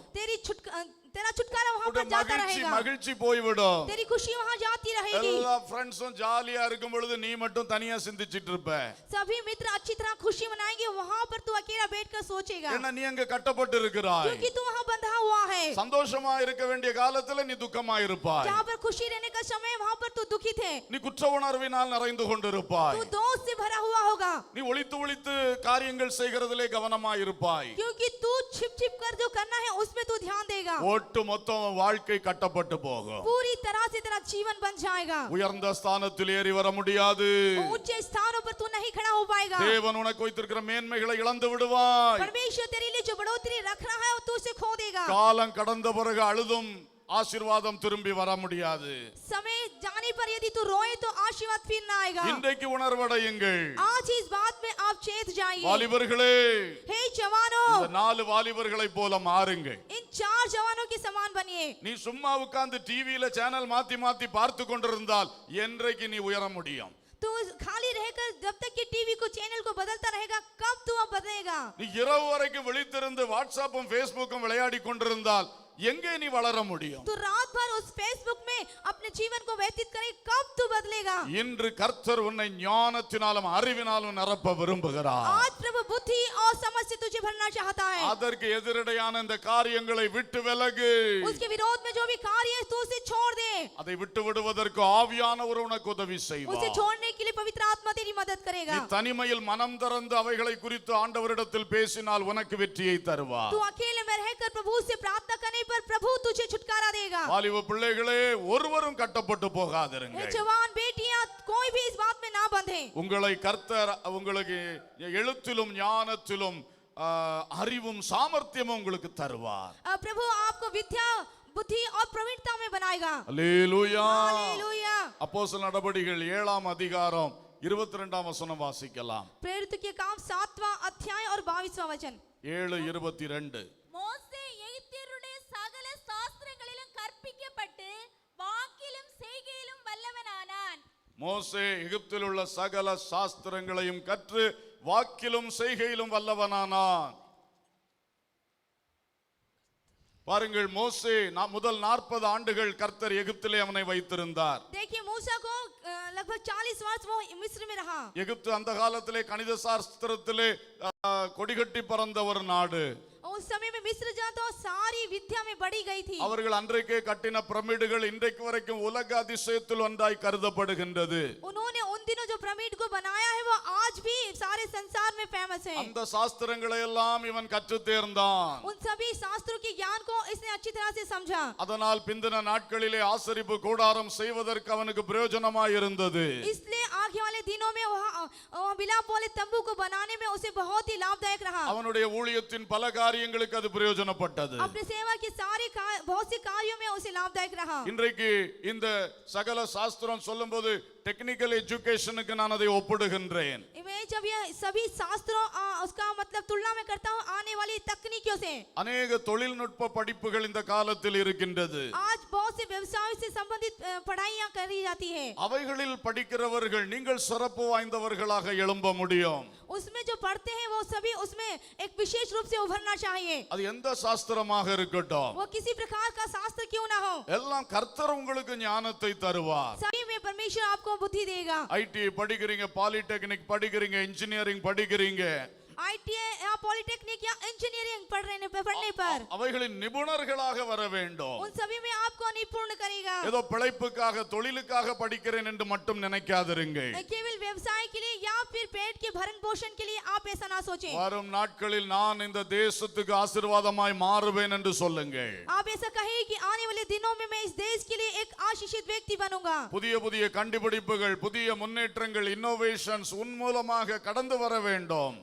S2: तेरा छुटकारा वहां पर जाता रहेगा,
S1: மகிழ்ச்சி போய்விடும்,
S2: तेरी खुशी वहां जाती रहेगी।
S1: எல்லா ஃப்ரெண்ட்ஸும் ஜாலியா இருக்கும் பொழுது நீ மட்டும் தனியா சிந்திச்சிட்டு இருப்ப.
S2: सभी मित्र अच्छी तरह खुशी मनाएंगे, वहां पर तू अकेला बैठकर सोचेगा,
S1: ஏன்னா நீ அங்க கட்டப்பட்டு இருக்கிறாய்.
S2: क्योंकि तू वहां बंधा हुआ है।
S1: சந்தோஷமா இருக்க வேண்டிய காலத்துல நீ துக்கமா இருப்பாய்.
S2: जहां पर खुशी रहने का समय वहां पर तू दुखी थे,
S1: நீ குற்ற உணர்வினால் நிறைந்து கொண்டிருப்பாய்.
S2: तू दोष से भरा हुआ होगा,
S1: நீ ஒளித்து ஒளித்து காரியங்கள் செய்கிறதிலே கவனமா இருப்பாய்.
S2: क्योंकि तू छिप छिप कर जो करना है उसमें तू ध्यान देगा।
S1: ஒட்டு மொத்தம் வாழ்க்கை கட்டப்பட்டு போகும்.
S2: पूरी तरह से तेरा जीवन बन जाएगा,
S1: உயர்ந்த ஸ்தானத்தில் ஏறி வர முடியாது.
S2: ऊंचे स्थानों पर तू नहीं खड़ा हो पाएगा।
S1: தேவன் உனக்கு வைத்திருக்கிற மேன்மைகளை இழந்து விடுவாய்.
S2: परमेश्वर तेरे लिए जो बढ़ोतरी रख रहा है वो तू उसे खो देगा।
S1: காலம் கடந்த பிறகு அழுதும் ஆசீர்வாதம் திரும்பி வர முடியாது.
S2: समय जाने पर यदि तू रोए तो आशीर्वाद फिर ना आएगा।
S1: இன்றைக்கு உணர்வடையுங்கள்.
S2: आज इस बात में आप चेत जाइए।
S1: வாலிபர்களே,
S2: हे जवानों,
S1: இந்த 4 வாலிபர்களை போல மாறுங்கள்.
S2: इन 4 जवानों के समान बनिए।
S1: நீ சும்மா உட்கார்ந்து டிவியில சேனல் மாத்தி மாத்தி பார்த்து கொண்டிருந்தால் என்றைக்கு நீ உயர முடியும்?
S2: तू खाली रहकर जब तक कि टीवी को चैनल को बदलता रहेगा, कब तू अब बदलेगा?
S1: நீ இரவு வரைக்கும் விழித்திருந்து வாட்ஸ்அப்பும் ஃபேஸ்புக்கும் விளையாடி கொண்டிருந்தால் எங்கே நீ வளர முடியும்?
S2: तू रात भर उस फेसबुक में अपने जीवन को व्यतीत करे, कब तू बदलेगा?
S1: இன்று கர்த்தர் உன்னை ஞானத்தினாலும் அறிவினாலும் நிரப்ப விரும்புகிறார்.
S2: आज प्रभु बुद्धि और समझ से तुझे भरना चाहता है।
S1: அதற்கு எதிரடையான இந்த காரியங்களை விட்டு விலகு.
S2: उसके विरोध में जो भी कार्य है तू उसे छोड़ दे।
S1: அதை விட்டு விடுவதற்கு ஆவியானவர் உனக்கு உதவி
S2: उसे
S1: செய்வார்.
S2: छोड़ने के लिए पवित्र आत्मा तेरी मदद
S1: நீ
S2: करेगा।
S1: தனிமையில் மனம் திறந்து அவைகளை குறித்து ஆண்டவரிடத்தில் பேசினால் உனக்கு வெற்றியை தருவார்.
S2: तू अकेले में रहकर प्रभु से प्रार्थना करने पर प्रभु तुझे छुटकारा देगा।
S1: வாலிப பிள்ளைகளே, ஒருவரும் கட்டப்பட்டு
S2: हे
S1: போகாதிருங்கள்.
S2: जवान बेटियां, कोई भी इस बात में ना बंधे।
S1: உங்களை கர்த்தர் உங்களுக்கு எழுத்திலும் ஞானத்திலும் அறிவும் சாமர்த்தியமும் உங்களுக்கு தருவார்.
S2: प्रभु आपको विद्या, बुद्धि और प्रवीणता में बनाएगा।
S1: அல்லேலூயா.
S2: हालेलुया।
S1: அப்போஸ்தலர் நடபடிகள் 7ஆம் அதிகாரம் 22ஆம் வசனம் வாசிக்கலாம்.
S2: प्रेरित के काम 7वां अध्याय और 22वां वचन।
S1: 7:22.
S3: மோசே எகிப்தியருடைய சகல சாஸ்திரங்களிலும் கற்பிக்கப்பட்டு வாக்கிலும் செய்கையிலும் வல்லவனானான்.
S1: மோசே எகிப்தில் உள்ள சகல சாஸ்திரங்களையும் கற்று வாக்கிலும் செய்கையிலும் வல்லவனானான். பாருங்கள், மோசே முதல் 40 ஆண்டுகள் கர்த்தர் எகிப்திலே அவனை வைத்திருந்தார்.
S2: देखिए मूसा को लगभग 40 वर्ष वो मिस्र में रहा।
S1: எகிப்து அந்த காலத்திலே கணித சாஸ்திரத்திலே கொடிகட்டி பறந்த ஒரு நாடு.
S2: उस समय में मिस्र जहाँ तो सारी विद्या में बढ़ी गई थी।
S1: அவர்கள் அன்றைக்கே கட்டின பிரமிடுகள் இன்றைக்கு வரைக்கும் உலக அதிசயத்தில் ஒன்றாய் கருதப்படுகின்றது.
S2: उन्होंने उन दिनों जो पिरामिड को बनाया है वो आज भी सारे संसार में फेमस है।
S1: அந்த சாஸ்திரங்களை எல்லாம் இவன் கற்று தேர்ந்தான்.
S2: उन सभी शास्त्रों के ज्ञान को इसने अच्छी तरह से समझा।
S1: அதனால் பிந்தின நாட்களிலே ஆசரிப்பு கூடாரம் செய்வதற்கு அவனுக்கு பிரயோஜனமாய் இருந்தது.
S2: इसलिए आगे वाले दिनों में वहाँ बिलाप वाले तंबू को बनाने में उसे बहुत ही लाभदायक रहा।
S1: அவனுடைய ஊழியத்தின் பல காரியங்களுக்கு அது பிரயோஜனப்பட்டது.
S2: अपने सेवा के सारे बहुत से कार्यों में उसे लाभदायक रहा।
S1: இன்றைக்கு இந்த சகல சாஸ்திரம் சொல்லும்போது டெக்னிக்கல் எஜுகேஷனுக்கு நான் அதை ஒப்பிடுகின்றேன்.
S2: मैं जब ये सभी शास्त्रों उसका मतलब तुलना में करता हूँ आने वाली तकनीकियों से।
S1: अनेक தொழில்நுட்ப படிப்புகள் இந்த காலத்தில் இருக்கின்றது.
S2: आज बहुत से व्यवसायों से संबंधित पढ़ाइयाँ करी जाती है।
S1: அவைகளில் படிக்கிறவர்கள் நீங்கள் சிறப்பு வாய்ந்தவர்களாக எழும்ப முடியும்.
S2: उसमें जो पढ़ते हैं वो सभी उसमें एक विशेष रूप से उभरना चाहिए।
S1: அது எந்த சாஸ்திரமாக இருக்கட்டும்,
S2: वो किसी प्रकार का शास्त्र क्यों ना हो,
S1: எல்லாம் கர்த்தர் உங்களுக்கு ஞானத்தை தருவார்.
S2: सभी में परमेश्वर आपको बुद्धि देगा।
S1: ஐடி படிக்கிறீங்க, பாலிடெக்னிக் படிக்கிறீங்க, இன்ஜினியரிங் படிக்கிறீங்க,
S2: ITI या पॉलिटेक्निक या इंजीनियरिंग पढ़ने पर
S1: அவைகளின் நிபுணர்களாக வர வேண்டும்.
S2: उन सभी में आपको निपुण करेगा.
S1: ஏதோ பிழைப்புக்காக தொழிலுக்காக படிக்கிறேன் என்று மட்டும் நினைக்காதிருங்கள்.
S2: केवल व्यवसाय के लिए या फिर पेट के भरण पोषण के लिए आप ऐसा ना सोचें.
S1: வரும் நாட்களில் நான் இந்த தேசத்துக்கு ஆசீர்வாதமாய் மாறுவேன் என்று சொல்லுங்கள்.
S2: आप ऐसा कहें कि आने वाले दिनों में मैं इस देश के लिए एक आशीषित व्यक्ति बनूंगा.
S1: புதிய புதிய கண்டுபிடிப்புகள், புதிய முன்னேற்றங்கள், இன்னோவேஷன்ஸ் உன் மூலமாக கடந்து வர வேண்டும்.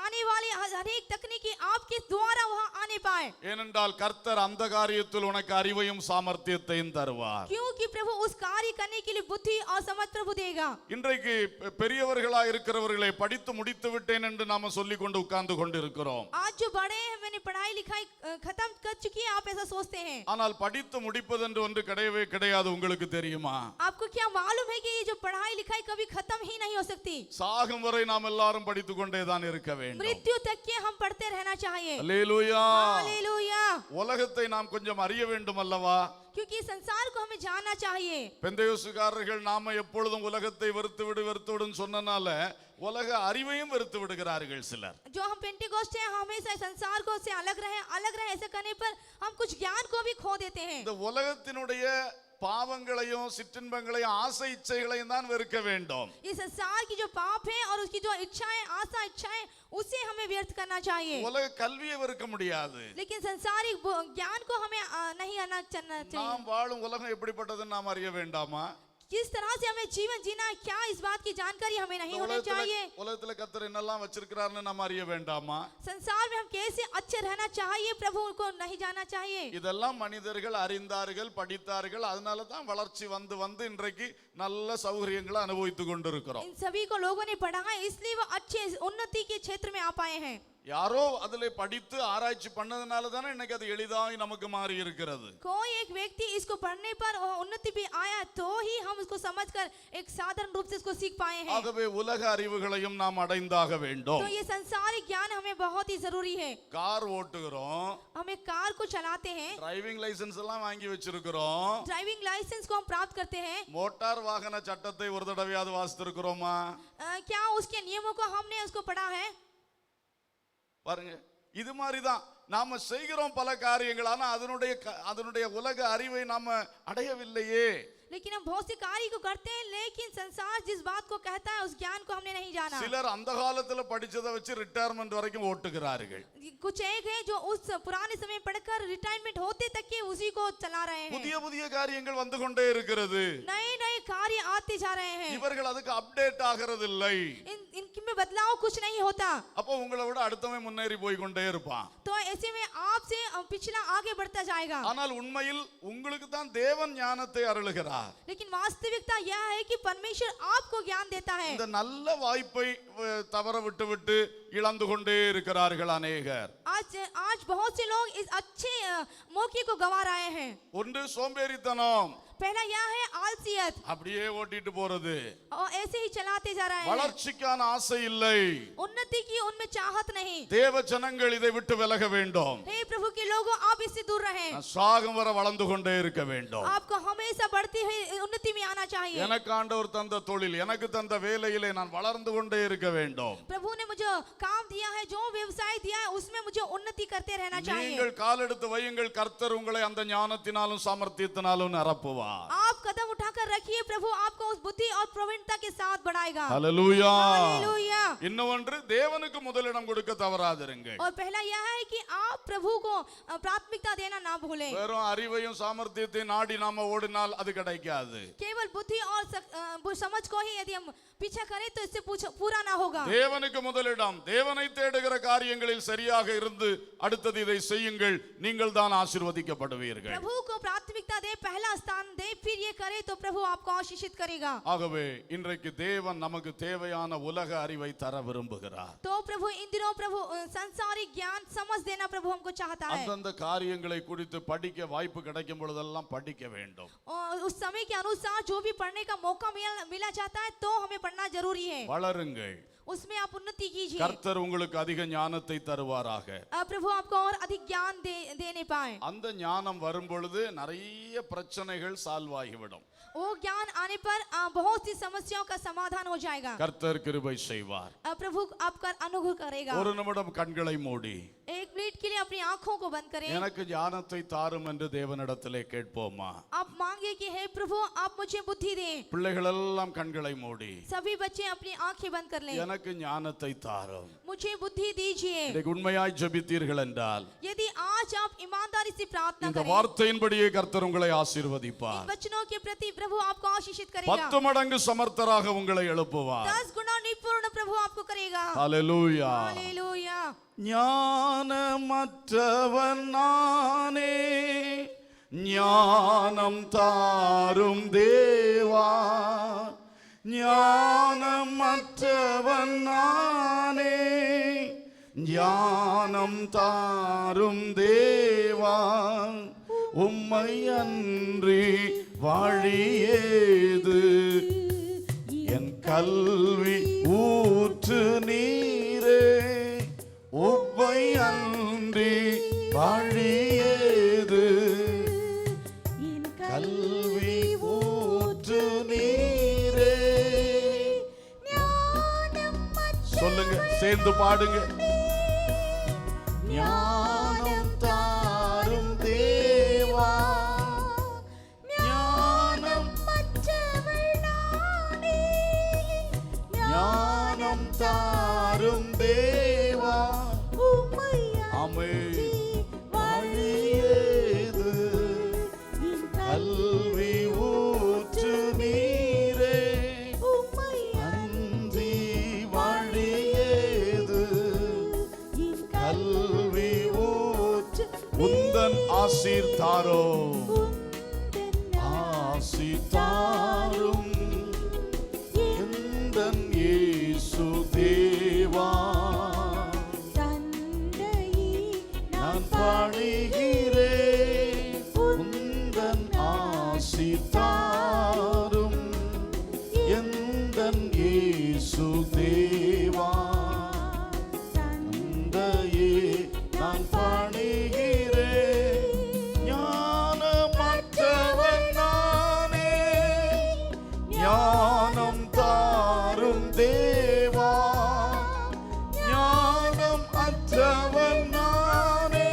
S2: आने वाली अनेक तकनीकी आपके द्वारा वहां आने पाए.
S1: ஏனென்றால் கர்த்தர் அந்த காரியத்தில் உனக்கு அறிவையும் சாமர்த்தியத்தையும் தருவார்.
S2: क्योंकि प्रभु उस कार्य करने के लिए बुद्धि और समझ प्रभु देगा.
S1: இன்றைக்கு பெரியவர்களாய் இருக்கிறவர்களை படித்து முடித்து விட்டேன் என்று நாம சொல்லிக் கொண்டு உட்கார்ந்து கொண்டிருக்கிறோம்.
S2: आज जो बड़े हैं मैंने पढ़ाई लिखाई खत्म कर चुकी है आप ऐसा सोचते हैं.
S1: ஆனால் படித்து முடிப்பதென்று ஒன்று கிடையவே கிடையாது. உங்களுக்கு தெரியுமா?
S2: आपको क्या मालूम है कि ये जो पढ़ाई लिखाई कभी खत्म ही नहीं हो सकती.
S1: சாகும் வரை நாம் எல்லாரும் படித்துக் கொண்டே தான் இருக்க வேண்டும்.
S2: मृत्यु तक के हम पढ़ते रहना चाहिए.
S1: அல்லேலூயா.
S2: हालेलुया.
S1: உலகத்தை நாம் கொஞ்சம் அறிய வேண்டும் அல்லவா?
S2: क्योंकि संसार को हमें जानना चाहिए.
S1: பெந்தேயோசுக்காரர்கள் நாம எப்பொழுதும் உலகத்தை வெறுத்து விடுன்னு சொன்னனால உலக அறிவையும் வெறுத்து விடுகிறார்கள் சிலர்.
S2: जो हम पेंटिकोस्ट हैं हमेशा संसार को से अलग रहे ऐसा करने पर हम कुछ ज्ञान को भी खो देते हैं.
S1: இந்த உலகத்தினுடைய பாவங்களையும் சிற்றின்பங்களையும் ஆசை இச்சைகளையும் தான் வெறுக்க வேண்டும்.
S2: ये संसार की जो पाप है और उसकी जो इच्छाएं आशा इच्छाएं उसे हमें व्यर्थ करना चाहिए.
S1: உலக கல்வியை வெறுக்க முடியாது.
S2: लेकिन संसारिक ज्ञान को हमें नहीं आना चाहिए.
S1: நாம் வாழும் உலகம் எப்படிப்பட்டதுன்னு நாம் அறிய வேண்டாமா?
S2: किस तरह से हमें जीवन जीना है क्या इस बात की जानकारी हमें नहीं होनी चाहिए.
S1: உலகத்துல கர்த்தர் என்னெல்லாம் வச்சிருக்கிறார்னு நாம் அறிய வேண்டாமா?
S2: संसार में हम कैसे अच्छे रहना चाहिए प्रभु को नहीं जाना चाहिए.
S1: இதெல்லாம் மனிதர்கள் அறிந்தார்கள், படித்தார்கள். அதனால தான் வளர்ச்சி வந்து இன்றைக்கு நல்ல சௌகரியங்களை அனுபவித்துக் கொண்டிருக்கிறோம்.
S2: इन सभी को लोगों ने पढ़ा है इसलिए वो अच्छे उन्नति के क्षेत्र में आ पाए हैं.
S1: யாரோ அதிலே படித்து ஆராய்ச்சி பண்ணதுனால தானே இன்னைக்கு அது எளிதாய் நமக்கு மாறி இருக்கிறது.
S2: कोई एक व्यक्ति इसको पढ़ने पर उन्नति भी आया तो ही हम उसको समझकर एक साधारण रूप से इसको सीख पाए हैं.
S1: ஆகவே உலக அறிவுகளையும் நாம் அடைந்தாக வேண்டும்.
S2: तो ये संसारिक ज्ञान हमें बहुत ही जरूरी है.
S1: கார் ஓட்டுகிறோம்,
S2: हमें कार को चलाते हैं,
S1: டிரைவிங் லைசென்ஸ் எல்லாம் வாங்கி வச்சிருக்கிறோம்.
S2: ड्राइविंग लाइसेंस को हम प्राप्त करते हैं.
S1: மோட்டார் வாகன சட்டத்தை ஒரு தடவையாவது வாசித்திருக்கிறோமா?
S2: क्या उसके नियमों को हमने उसको पढ़ा है?
S1: பாருங்க, இது மாதிரி தான் நாம செய்கிறோம் பல காரியங்கள். ஆனா அதனுடைய உலக அறிவை நாம அடையவில்லையே.
S2: लेकिन हम बहुत से कार्य को करते हैं लेकिन संसार जिस बात को कहता है उस ज्ञान को हमने नहीं जाना.
S1: சிலர் அந்த காலத்துல படிச்சதை வச்சு ரிட்டையர்மென்ட் வரைக்கும் ஓட்டுகிறார்கள்.
S2: कुछ एक है जो उस पुराने समय पढ़कर रिटायरमेंट होते तक के उसी को चला रहे हैं.
S1: புதிய புதிய காரியங்கள் வந்து கொண்டே இருக்கிறது.
S2: नए नए कार्य आते जा रहे हैं.
S1: இவர்கள் அதுக்கு அப்டேட் ஆகிறது இல்லை.
S2: इनमें बदलाव कुछ नहीं होता.
S1: அப்போ உங்களை விட அடுத்தவன் முன்னேறி போய் கொண்டே இருப்பான்.
S2: तो ऐसे में आपसे पिछला आगे बढ़ता जाएगा.
S1: ஆனால் உண்மையில் உங்களுக்கு தான் தேவன் ஞானத்தை அருளுகிறார்.
S2: लेकिन वास्तविकता यह है कि परमेश्वर आपको ज्ञान देता है.
S1: இந்த நல்ல வாய்ப்பை தவற விட்டு இழந்து கொண்டே இருக்கிறார்கள் அநேகர்.
S2: आज बहुत से लोग इस अच्छे मौके को गंवा रहे हैं.
S1: ஒன்று சோம்பேறித்தனம்,
S2: पहला यह है आलसियत,
S1: அப்படியே ஓட்டிட்டு போறது.
S2: और ऐसे ही चलाते जा रहे हैं.
S1: வளர்ச்சிக்கான ஆசை இல்லை.
S2: उन्नति की उनमें चाहत नहीं.
S1: தேவ ஜனங்கள் இதை விட்டு விலக வேண்டும்.
S2: हे प्रभु के लोगों आप इससे दूर रहें.
S1: சாகும் வரை வளர்ந்து கொண்டே இருக்க வேண்டும்.
S2: आपको हमेशा बढ़ती हुई उन्नति में आना चाहिए.
S1: எனக்கு ஆண்டவர் தந்த தொழில், எனக்கு தந்த வேலையிலே நான் வளர்ந்து கொண்டே இருக்க வேண்டும்.
S2: प्रभु ने मुझे काम दिया है, जो व्यवसाय दिया है उसमें मुझे उन्नति करते रहना चाहिए.
S1: நீங்கள் கால் எடுத்து வையுங்கள், கர்த்தர் உங்களை அந்த ஞானத்தினாலும் சாமர்த்தியத்தினாலும் நிரப்புவார்.
S2: आप कदम उठाकर रखिए, प्रभु आपको उस बुद्धि और प्रवीणता के साथ बढ़ाएगा.
S1: ஹல்லேலூயா.
S2: हालेलुया.
S1: இன்னொன்று, தேவனுக்கு முதலிடம் கொடுக்க தவறாதிருங்கள்.
S2: और पहला यह है कि आप प्रभु को प्राथमिकता देना ना भूलें.
S1: வெறும் அறிவையும் சாமர்த்தியத்தையும் நாடி நாம ஓடினால் அது கிடைக்காது.
S2: केवल बुद्धि और समझ को ही यदि हम पीछा करें तो इससे पूरा ना होगा.
S1: தேவனுக்கு முதலிடம். தேவனை தேடுகிற காரியங்களில் சரியாக இருந்து அடுத்தது இதை செய்யுங்கள், நீங்கள் தான் ஆசீர்வதிக்கப்படுவீர்கள்.
S2: प्रभु को प्राथमिकता दे, पहला स्थान दे, फिर ये करे तो प्रभु आपको आशीषित करेगा.
S1: ஆகவே இன்றைக்கு தேவன் நமக்கு தேவையான உலக அறிவை தர விரும்புகிறார்.
S2: तो प्रभु इन दिनों प्रभु संसारिक ज्ञान समझ देना प्रभु हमको चाहता है.
S1: அந்தந்த காரியங்களை குறித்து படிக்க வாய்ப்பு கிடைக்கும் பொழுதெல்லாம் படிக்க வேண்டும்.
S2: और उस समय के अनुसार जो भी पढ़ने का मौका मिला जाता है तो हमें पढ़ना जरूरी है.
S1: வளருங்கள்.
S2: उसमें आप उन्नति कीजिए.
S1: கர்த்தர் உங்களுக்கு அதிக ஞானத்தை தருவாராக.
S2: प्रभु आपको और अधिक ज्ञान देने पाए.
S1: அந்த ஞானம் வரும் பொழுது நிறைய பிரச்சனைகள் சால்வ் ஆகிவிடும்.
S2: वो ज्ञान आने पर बहुत सी समस्याओं का समाधान हो जाएगा।
S1: கர்த்தர் கிருபை செய்வார்.
S2: प्रभु आपका अनुग्रह करेगा।
S1: ஒரு நிமிடம் கண்களை மூடி
S2: एक मिनट के लिए अपनी आंखों को बंद करें।
S1: எனக்கு ஞானத்தை தாரும் என்று தேவனிடத்திலே கேட்போமா?
S2: आप मांगे कि हे प्रभु आप मुझे बुद्धि दें।
S1: பிள்ளைகள் எல்லாம் கண்களை மூடி
S2: सभी बच्चे अपनी आंखें बंद कर लें।
S1: எனக்கு ஞானத்தை தாரும்.
S2: मुझे बुद्धि दीजिए।
S1: இன்றைக்கு உண்மையாய் ஜெபித்தீர்கள் என்றால்
S2: यदि आज आप ईमानदारी से प्रार्थना
S1: இந்த
S2: करें,
S1: வார்த்தையின்படியே கர்த்தர் உங்களை ஆசீர்வதிப்பார்.
S2: इन वचनों के प्रति प्रभु आपको आशीषित करेगा।
S1: 10 மடங்கு சமர்த்தராக உங்களை எழுப்புவார்.
S2: 10 गुना निपुण प्रभु आपको करेगा।
S1: ஹalleluya.
S2: हालेलुया।
S1: ஞானமற்றவன் நானே, ஞானம் தாரும் தேவா. ஞானமற்றவன் நானே, ஞானம் தாரும் தேவா. உம்மை அன்றி வழியேது, என் கல்வி ஊற்று நீரே. உம்மை அன்றி வழியேது, கல்வி ஊற்று நீரே. சொல்லுங்க, சேர்ந்து பாடுங்க. ஞானம் தாரும் தேவா. ஞானம் ஞானம் தாரும் தேவா. ஆமென். வழியேது, கல்வி ஊற்று நீரே. அன்றி வழியேது, கல்வி ஊற்று. உந்தன் ஆசீர் தாரோ, ஆசீர் தாரும் எந்தன் இயேசு தேவா. நான் பாடுகிறேன் உந்தன் ஆசீர் தாரும் எந்தன் இயேசு தேவா. தந்தையே நான் பாடுகிறேன். ஞானமற்றவன் நானே, ஞானம் தாரும் தேவா. ஞானம் அற்றவன் நானே,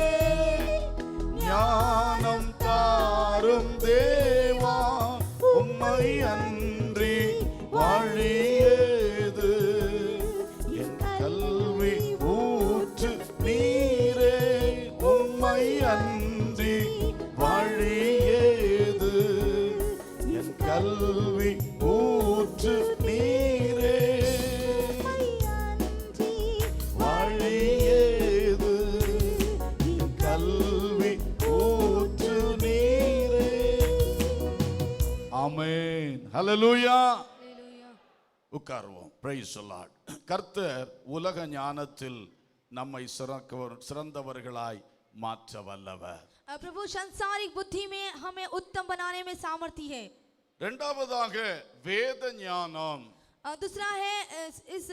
S1: ஞானம் தாரும் தேவா. உம்மை அன்றி வழியேது, என் கல்வி ஊற்று நீரே. உம்மை அன்றி வழியேது, என் கல்வி ஊற்று நீரே. வழியேது, என் கல்வி ஊற்று நீரே. ஆமென். ஹalleluya. உட்காருவோம். Praise the Lord. கர்த்தர் உலக ஞானத்தில் நம்மை சிறந்தவர்களாய் மாற்ற வல்லவர்.
S2: प्रभु संसारिक बुद्धि में हमें उत्तम बनाने में सामर्थ्य है।
S1: இரண்டாவதாக வேத ஞானம்.
S2: दूसरा है इस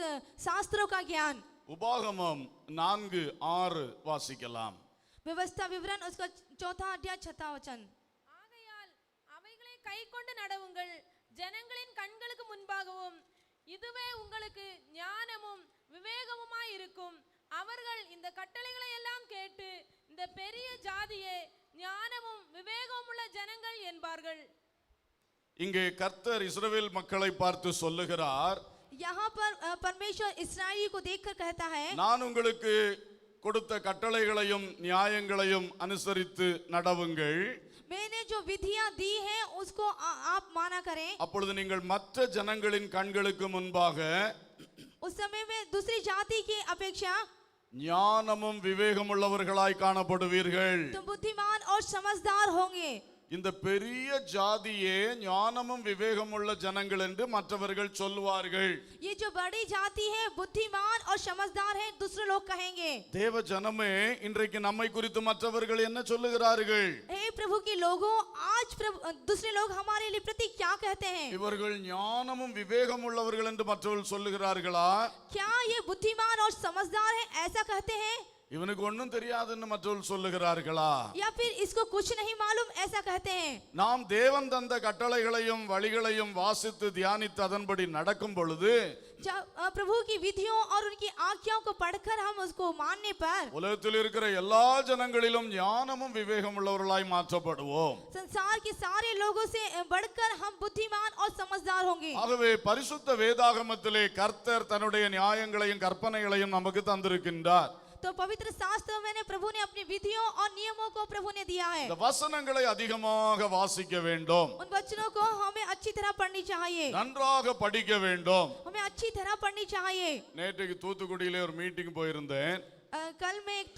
S2: शास्त्रों का ज्ञान।
S1: உபாகமம் 4:6 வாசிக்கலாம்.
S2: व्यवस्था विवरण उसका 4 अध्याय 6 वचन।
S3: ஆகையால் அவைகளை கைக்கொண்டு நடவுங்கள், ஜனங்களின் கண்களுக்கு முன்பாகவும். இதுவே உங்களுக்கு ஞானமும் விவேகமுமாய் இருக்கும். அவர்கள் இந்த கட்டளைகளை எல்லாம் கேட்டு, இந்த பெரிய ஜாதியே ஞானமும் விவேகமும் உள்ள ஜனங்கள் என்பார்கள்.
S1: இங்கே கர்த்தர் இஸ்ரவேல் மக்களை பார்த்து சொல்லுகிறார்,
S2: यहाँ पर परमेश्वर इस्राएली को देखकर कहता है,
S1: நான் உங்களுக்கு கொடுத்த கட்டளைகளையும் நியாயங்களையும் அனுசரித்து நடவுங்கள்.
S2: मैंने जो विधियां दी हैं उसको आप माना करें।
S1: அப்பொழுது நீங்கள் மற்ற ஜனங்களின் கண்களுக்கு முன்பாக
S2: उस समय में दूसरी जाति की अपेक्षा
S1: ஞானமும் விவேகமுள்ளவர்களாய் காணப்படுவீர்கள்.
S2: तुम बुद्धिमान और समझदार होंगे.
S1: இந்த பெரிய ஜாதியே ஞானமும் விவேகமுள்ள ஜனங்கள் என்று மற்றவர்கள் சொல்வார்கள்.
S2: ये जो बड़ी जाति है बुद्धिमान और समझदार है, दूसरे लोग कहेंगे.
S1: தேவ ஜனமே, இன்றைக்கு நம்மை குறித்து மற்றவர்கள் என்ன சொல்லுகிறார்கள்?
S2: हे प्रभु के लोगों, आज दूसरे लोग हमारे लिए प्रति क्या कहते हैं?
S1: இவர்கள் ஞானமும் விவேகமுள்ளவர்கள் என்று மற்றவர்கள் சொல்லுகிறார்களா?
S2: क्या ये बुद्धिमान और समझदार है ऐसा कहते हैं?
S1: இவனுக்கு ஒண்ணும் தெரியாதுன்னு மற்றவர்கள் சொல்லுகிறார்களா?
S2: या फिर इसको कुछ नहीं मालूम ऐसा कहते हैं?
S1: நாம் தேவன் தந்த கட்டளைகளையும் வழிகளையும் வாசித்து தியானித்து அதன்படி நடக்கும் பொழுது
S2: जब प्रभु की विधियों और उनकी आज्ञाओं को पढ़कर हम उसको मानने पर
S1: உலகத்தில் இருக்கிற எல்லா ஜனங்களிலும் ஞானமும் விவேகம் உள்ளவர்களாய் மாற்றப்படுவோம்.
S2: संसार के सारे लोगों से बढ़कर हम बुद्धिमान और समझदार होंगे.
S1: ஆகவே பரிசுத்த வேதாகமத்திலே கர்த்தர் தன்னுடைய நியாயங்களையும் கற்பனைகளையும் நமக்கு தந்திருக்கின்றார்.
S2: तो पवित्र शास्त्र में प्रभु ने अपनी विधियों और नियमों को प्रभु ने दिया है.
S1: இந்த வசனங்களை அதிகமாக வாசிக்க வேண்டும்,
S2: उन वचनों को हमें अच्छी तरह पढ़नी चाहिए,
S1: நன்றாக படிக்க வேண்டும்.
S2: हमें अच्छी तरह पढ़नी चाहिए.
S1: நேற்றைக்கு தூத்துக்குடியிலே ஒரு மீட்டிங் போயிருந்தேன்.
S2: कल मैं एक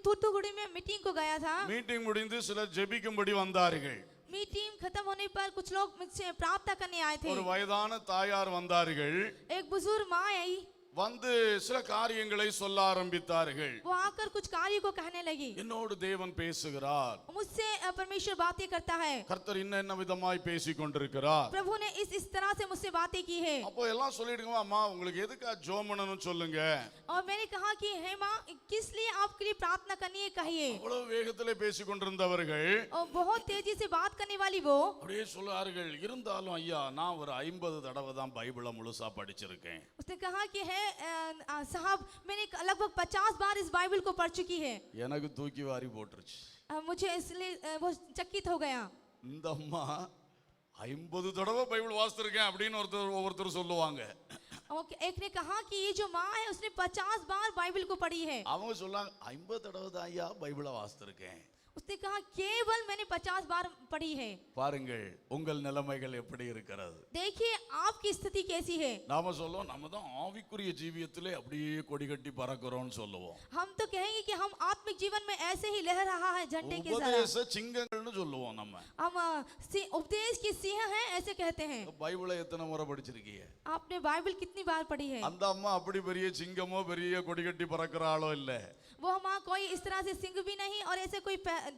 S2: तूतुकुड़ी में मीटिंग को गया था.
S1: மீட்டிங் முடிந்து சிலர் ஜெபிக்கும்படி வந்தார்கள்.
S2: मीटिंग खत्म होने पर कुछ लोग मुझसे प्रार्थना करने आए थे.
S1: ஒரு வயதான தாயார் வந்தார்கள்.
S2: एक बुजुर्ग माँ आई,
S1: வந்து சில காரியங்களை சொல்ல ஆரம்பித்தார்கள்.
S2: वो आकर कुछ कार्य को कहने लगी.
S1: என்னோடு தேவன் பேசுகிறார்,
S2: मुझसे परमेश्वर बातें करता है,
S1: கர்த்தர் இன்ன விதமாய் பேசிக் கொண்டிருக்கிறார்.
S2: प्रभु ने इस तरह से मुझसे बातें की है.
S1: அப்போ எல்லாம் சொல்லிடுங்க, அம்மா உங்களுக்கு எதுக்கா ஜெபம் பண்ணனும் சொல்லுங்க.
S2: और मैंने कहा कि हे माँ, किस लिए आपके लिए प्रार्थना करनी है कहिए.
S1: அவ்வளவு வேகத்திலே பேசிக் கொண்டிருந்தவர்கள்
S2: और बहुत तेजी से बात करने वाली वो
S1: அப்படியே சொல்றார்கள், இருந்தாலும் ஐயா நான் ஒரு 50 தடவை தான் பைபிளை முழுசா படிச்சிருக்கேன்.
S2: उसने कहा कि है साहब, मैंने लगभग 50 बार इस बाइबल को पढ़ चुकी है.
S1: எனக்கு தூக்கி வாரி போட்டுருச்சு.
S2: मुझे इसलिए वो चकित हो गया.
S1: இந்த அம்மா 50 தடவை பைபிள் வாசிச்சிருக்கேன் அப்படின்னு ஒவ்வொருத்தர் சொல்லுவாங்க.
S2: एक ने कहा कि ये जो माँ है उसने 50 बार बाइबल को पढ़ी है.
S1: அவங்க சொல்லாங்க 50 தடவை தான் ஐயா பைபிளை வாசிச்சிருக்கேன்.
S2: उसने कहा केवल मैंने 50 बार पढ़ी है.
S1: பாருங்கள் உங்கள் நிலைமைகள் எப்படி இருக்கிறது.
S2: देखिए आपकी स्थिति कैसी है.
S1: நாம சொல்லுவோம் நம்ம தான் ஆவிக்குரிய ஜீவியத்திலே அப்படியே கொடி கட்டி பறக்கிறோம்னு சொல்லுவோம்.
S2: हम तो कहेंगे कि हम आत्मिक जीवन में ऐसे ही लहर रहा है झंडे के तरह.
S1: உபதேச சிங்கங்கள்னு சொல்லுவோம் நம்ம.
S2: हम उपदेश के सिंह हैं ऐसे कहते हैं.
S1: பைபிளை எத்தனை முறை படிச்சிருக்கீங்க?
S2: आपने बाइबल कितनी बार पढ़ी है.
S1: அந்த அம்மா அப்படி பெரிய சிங்கமோ பெரிய கொடி கட்டி பறக்கிற ஆளோ இல்ல.
S2: वो माँ कोई इस तरह से सिंह भी नहीं और ऐसे कोई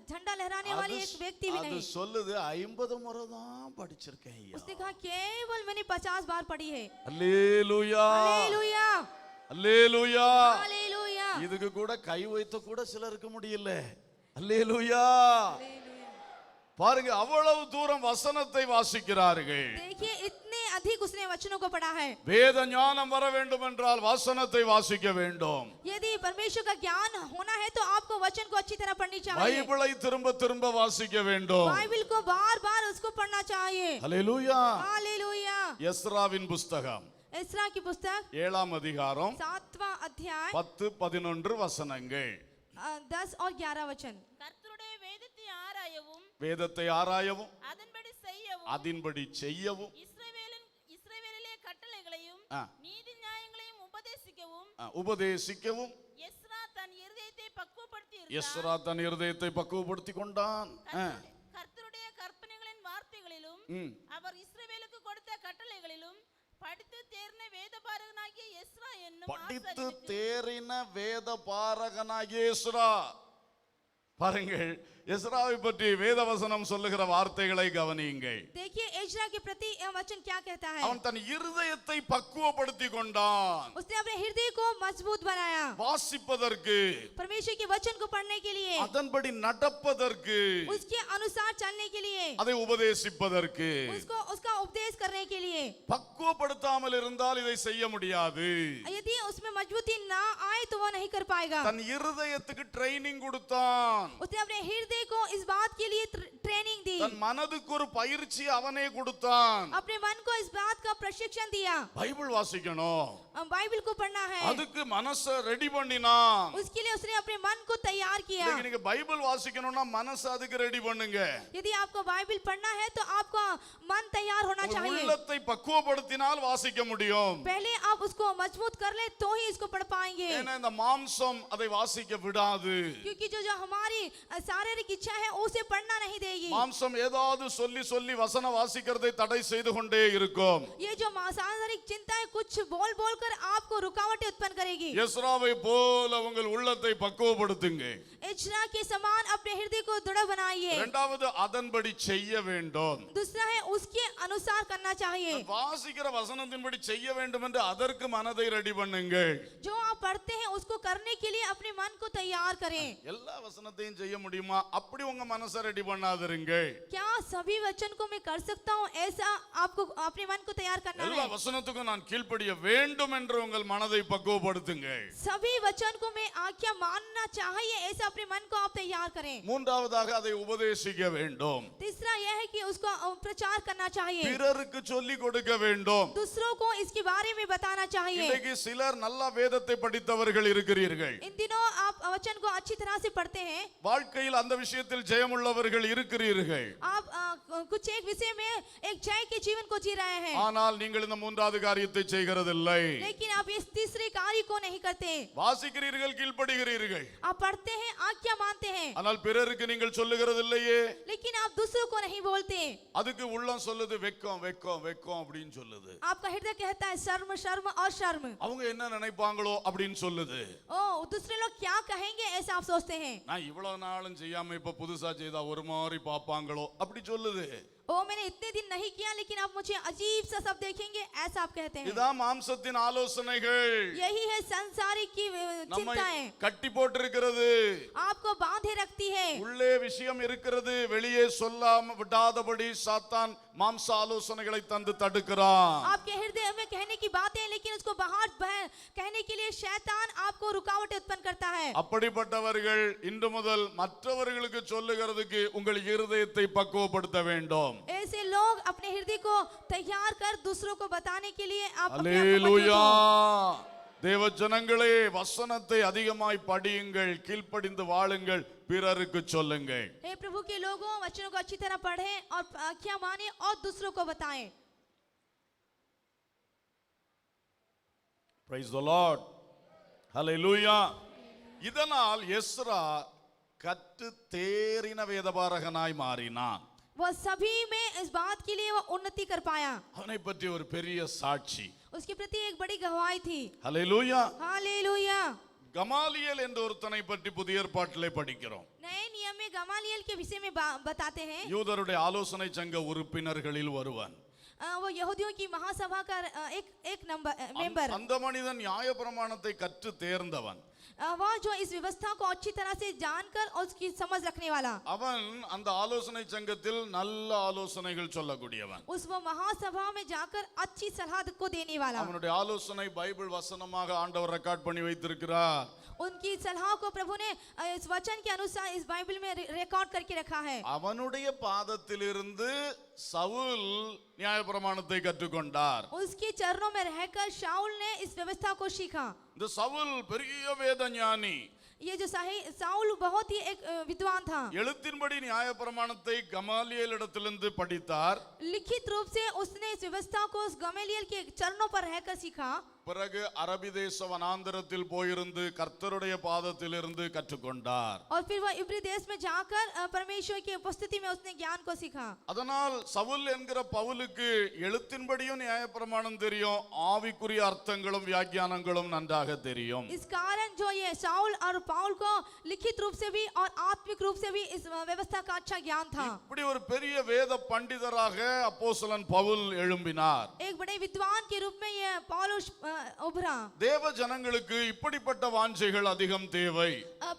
S2: झंडा लहराने वाली एक व्यक्ति भी
S1: அது
S2: नहीं.
S1: சொல்லுது 50 முறை தான் படிச்சிருக்கேன் ஐயா.
S2: उसने कहा केवल मैंने 50 बार पढ़ी है.
S1: அல்லேலூயா
S2: हालेलुया,
S1: அல்லேலூயா.
S2: हालेलुया.
S1: இதுக்கு கூட கை வைத்து கூட சிலருக்கு முடியல. அல்லேலூயா. பாருங்க அவ்வளவு தூரம் வசனத்தை வாசிக்கிறார்கள்.
S2: देखिए इतने अधिक उसने वचनों को पढ़ा है.
S1: வேத ஞானம் வர வேண்டும் என்றால் வசனத்தை வாசிக்க வேண்டும்.
S2: यदि परमेश्वर का ज्ञान होना है तो आपको वचन को अच्छी तरह पढ़नी चाहिए.
S1: பைபிளை திரும்ப திரும்ப வாசிக்க வேண்டும்.
S2: बाइबल को बार बार उसको पढ़ना चाहिए.
S1: அல்லேலூயா.
S2: हालेलुया.
S1: எஸ்ராவின் புஸ்தகம்
S2: एस्रा की पुस्तक
S1: 7ஆம் அதிகாரம்
S2: 7वां अध्याय
S1: 10-11 வசனங்கள்.
S2: 10 और 11 वचन.
S3: கர்த்தருடைய வேதத்தை ஆராயவும்
S1: வேதத்தை ஆராயவும்
S3: அதன்படி செய்யவும்
S1: அதின்படி செய்யவும்
S3: இஸ்ரவேலிலே கட்டளைகளையும்
S1: ஆ.
S3: நீதி நியாயங்களையும் உபதேசிக்கவும்
S1: உபதேசிக்கவும்
S3: எஸ்ரா தன் இருதயத்தை பக்குவப்படுத்தி
S1: எஸ்ரா தன் இருதயத்தை பக்குவப்படுத்தி கொண்டான்.
S3: கர்த்தருடைய கற்பனைகளின் வார்த்தைகளிலும்
S1: ம்.
S3: அவர் இஸ்ரவேலுக்கு கொடுத்த கட்டளைகளிலும் படித்து தேர்ந்த வேதபாரகனாகிய எஸ்ரா என்னும்
S1: படித்து
S3: ஆசாரியனுக்கு
S1: தேறின வேத பாரகனாகிய எஸ்ரா. பாருங்கள் எஸ்ராவை பற்றி வேதவசனம் சொல்லுகிற வார்த்தைகளை கவனியுங்கள்.
S2: देखिए एज्रा के प्रति यह वचन क्या कहता है.
S1: அவன் தன் இருதயத்தை பக்குவப்படுத்தி கொண்டான்.
S2: उसने अपने हृदय को मजबूत बनाया
S1: வாசிப்பதற்கு,
S2: परमेश्वर के वचन को पढ़ने के लिए,
S1: அதன்படி நடப்பதற்கு,
S2: उसके अनुसार चलने के लिए,
S1: அதை உபதேசிப்பதற்கு.
S2: उसका उपदेश करने के लिए.
S1: பக்குவப்படுத்தாமல் இருந்தால் இதை செய்ய முடியாது.
S2: यदि उसमें मजबूती ना आए तो वो नहीं कर पाएगा.
S1: தன் இருதயத்துக்கு ட்ரைனிங் கொடுத்தான்.
S2: उसने अपने हृदय को इस बात के लिए ट्रेनिंग दी.
S1: தன் மனதுக்கு ஒரு பயிற்சி அவனே கொடுத்தான்.
S2: अपने मन को इस बात का प्रशिक्षण दिया.
S1: பைபிள் வாசிக்கணும்,
S2: बाइबल को पढ़ना है.
S1: அதுக்கு மனசை ரெடி பண்ணினான்.
S2: उसके लिए उसने अपने मन को तैयार किया.
S1: இன்னைக்கு நீங்க பைபிள் வாசிக்கணும்னா மனசை அதுக்கு ரெடி பண்ணுங்க.
S2: यदि आपको बाइबल पढ़ना है तो आपका मन तैयार होना
S1: உங்க
S2: चाहिए.
S1: உள்ளத்தை பக்குவப்படுத்தினால் வாசிக்க முடியும்.
S2: पहले आप उसको मजबूत कर ले तो ही इसको पढ़ पाएंगे.
S1: ஏன்னா இந்த மாம்சம் அதை வாசிக்க விடாது.
S2: क्योंकि जो हमारी शारीरिक इच्छा है उसे पढ़ना नहीं देगी. मिलेगी।
S1: மாம்சம் ஏதாவது சொல்லி சொல்லி வசனம் வாசிக்கிறதை தடை செய்து கொண்டே இருக்கும்.
S2: ये जो सांसारिक चिंताएं कुछ बोल बोल कर आपको रुकावटें उत्पन्न करेगी।
S1: எஸ்ராவை போல உங்கள் உள்ளத்தை பக்குவப்படுத்துங்க.
S2: एज्रा के समान अपने हृदय को दृढ़ बनाइए।
S1: இரண்டாவது அதன்படி செய்ய வேண்டும்.
S2: दूसरा है उसके अनुसार करना चाहिए।
S1: வாசிக்கிற வசனத்தின்படி செய்ய வேண்டும் என்று அதற்கு மனதை ரெடி பண்ணுங்கள்.
S2: जो आप पढ़ते हैं उसको करने के लिए अपने मन को तैयार करें।
S1: எல்லா வசனத்தையும் செய்ய முடியுமா? அப்படி உங்க மனசை ரெடி பண்ணாதீங்க.
S2: क्या सभी वचन को मैं कर सकता हूँ? ऐसा आपको अपने मन को तैयार करना
S1: எல்லா
S2: है।
S1: வசனத்துக்கும் நான் கீழ்ப்படிய வேண்டும் என்று உங்கள் மனதை பக்குவப்படுத்துங்க.
S2: सभी वचन को मैं आज्ञा मानना चाहिए, ऐसा अपने मन को आप तैयार करें।
S1: மூன்றாவதாக அதை உபதேசிக்க வேண்டும்.
S2: तीसरा यह है कि उसको प्रचार करना चाहिए।
S1: பிறருக்கு சொல்லி கொடுக்க வேண்டும்.
S2: दूसरों को इसके बारे में बताना चाहिए।
S1: இன்னைக்கு சிலர் நல்ல வேதத்தை படித்தவர்கள் இருக்கிறீர்கள்.
S2: इन दिनों आप वचन को अच्छी तरह से पढ़ते हैं।
S1: வாழ்க்கையில் அந்த விஷயத்தில் ஜெயமுள்ளவர்கள் இருக்கிறீர்கள்.
S2: आप कुछ एक विषय में एक जय के जीवन को जी रहे हैं,
S1: ஆனால் நீங்கள் இந்த மூன்றாவது காரியத்தை செய்கிறதில்லை.
S2: लेकिन आप इस तीसरे कार्य को नहीं करते।
S1: வாசிக்கிறீர்கள், கீழ்ப்படுகிறீர்கள்,
S2: आप पढ़ते हैं, आज्ञा मानते हैं,
S1: ஆனால் பிறருக்கு நீங்கள் சொல்லுகிறதில்லையே.
S2: लेकिन आप दूसरों को नहीं बोलते।
S1: அதுக்கு உள்ளம் சொல்லுது வெக்கம் வெக்கம் வெக்கம் அப்படின்னு சொல்லுது.
S2: आपका हृदय कहता है शर्म शर्म और शर्म।
S1: அவங்க என்ன நினைப்பாங்களோ அப்படின்னு சொல்லுது.
S2: ओ दूसरे लोग क्या कहेंगे ऐसा आप सोचते हैं।
S1: நான் இவ்வளவு நாளும் செய்யாம இப்ப புதுசா செய்தா ஒரு மாதிரி பாப்பாங்களோ அப்படி சொல்லுது.
S2: ओ मैंने इतने दिन नहीं किया लेकिन आप मुझे अजीब सा सब देखेंगे, ऐसा आप कहते हैं।
S1: இதான் மாம்சத்தின் ஆலோசனைகள்.
S2: यही है संसारिक की
S1: நம்மை
S2: चिंताएं,
S1: கட்டி போட்டிருக்கிறது.
S2: आपको बांधे रखती है।
S1: உள்ளே விஷயம் இருக்கிறது, வெளியே சொல்லாம விடாதபடி சாத்தான் மாம்ச ஆலோசனைகளை தந்து தடுக்கிறான்.
S2: आपके हृदय में कहने की बातें हैं, लेकिन उसको बाहर कहने के लिए शैतान आपको रुकावटें उत्पन्न करता है।
S1: அப்படிப்பட்டவர்கள் இன்று முதல் மற்றவர்களுக்கு சொல்லுகிறதுக்கு உங்கள் இருதயத்தை பக்குவப்படுத்த வேண்டும்.
S2: ऐसे लोग अपने हृदय को तैयार कर दूसरों को बताने के लिए आप अपने आप को
S1: அல்லேலூயா.
S2: मजबूत हो।
S1: தேவ ஜனங்களே, வசனத்தை அதிகமாய் படியுங்கள், கீழ்ப்படிந்து வாழுங்கள், பிறருக்கு சொல்லுங்கள்.
S2: हे प्रभु के लोगों, वचनों को अच्छी तरह पढ़ें और आज्ञा मानें और दूसरों को बताएं।
S1: Praise the Lord. Hallelujah. இதனால் எஸ்ரா கற்று தேறின வேதபாரகனாய் மாறினான்.
S2: वो सभी में इस बात के लिए वो उन्नति कर पाया।
S1: அவனை பற்றி ஒரு பெரிய சாட்சி.
S2: उसके प्रति एक बड़ी गवाही थी।
S1: ஹல்லேலூயா.
S2: हालेलुया।
S1: கமாலியேல் என்ற ஒருத்தனை பற்றி புதிய ஏற்பாட்டிலே படிக்கிறோம்.
S2: नए नियम में गमालियल के विषय में बताते हैं।
S1: யூதருடைய ஆலோசனை சங்க உறுப்பினர்களில் ஒருவன்.
S2: वो यहूदियों की महासभा का एक नंबर मेंबर।
S1: அந்த மனிதன் நியாயப்பிரமாணத்தை கற்று தேர்ந்தவன்.
S2: वो जो इस व्यवस्था को अच्छी तरह से जानकर और उसकी समझ रखने वाला।
S1: அவன் அந்த ஆலோசனை சங்கத்தில் நல்ல ஆலோசனைகள் சொல்லக்கூடியவன்.
S2: उस वो महासभा में जाकर अच्छी सलाह को देने वाला।
S1: அவனுடைய ஆலோசனை பைபிள் வசனமாக ஆண்டவர் ரெக்கார்ட் பண்ணி வைத்திருக்கிறார்.
S2: उनकी सलाह को प्रभु ने इस वचन के अनुसार इस बाइबल में रिकॉर्ड करके रखा है।
S1: அவனுடைய பாதத்திலிருந்து சவுல் நியாயப்பிரமாணத்தை கற்றுக்கொண்டார்.
S2: उसके चरणों में रहकर शाऊल ने इस व्यवस्था को सीखा।
S1: இந்த சவுல் பெரிய வேத ஞானி.
S2: ये जो साउल बहुत ही एक विद्वान था।
S1: எழுத்தின்படி நியாயப்பிரமாணத்தை கமாலியேலிடத்திலிருந்து படித்தார்.
S2: लिखित रूप से उसने इस व्यवस्था को उस गमालियल के चरणों पर रहकर सीखा।
S1: பிறகு அரபி தேச வனாந்தரத்தில் போயிருந்து கர்த்தருடைய பாதத்திலிருந்து கற்றுக்கொண்டார்.
S2: और फिर वह इब्री देश में जाकर परमेश्वर की उपस्थिति में उसने ज्ञान को सीखा।
S1: அதனால் சவுல் என்கிற பவுலுக்கு எழுத்தின்படியும் நியாயப்பிரமாணம் தெரியும், ஆவிக்குரிய அர்த்தங்களும் வியாக்கியானங்களும் நன்றாக தெரியும்.
S2: इस कारण जो ये साउल और पाउल को लिखित रूप से भी और आत्मिक रूप से भी इस व्यवस्था का अच्छा ज्ञान था।
S1: இப்படி ஒரு பெரிய வேத பண்டிதராக அப்போஸ்தலன் பவுல் எழும்பினார்.
S2: एक बड़े विद्वान के रूप में ये पौलुस उभरा।
S1: தேவ ஜனங்களுக்கு இப்படிப்பட்ட வாஞ்சைகள் அதிகம் தேவை.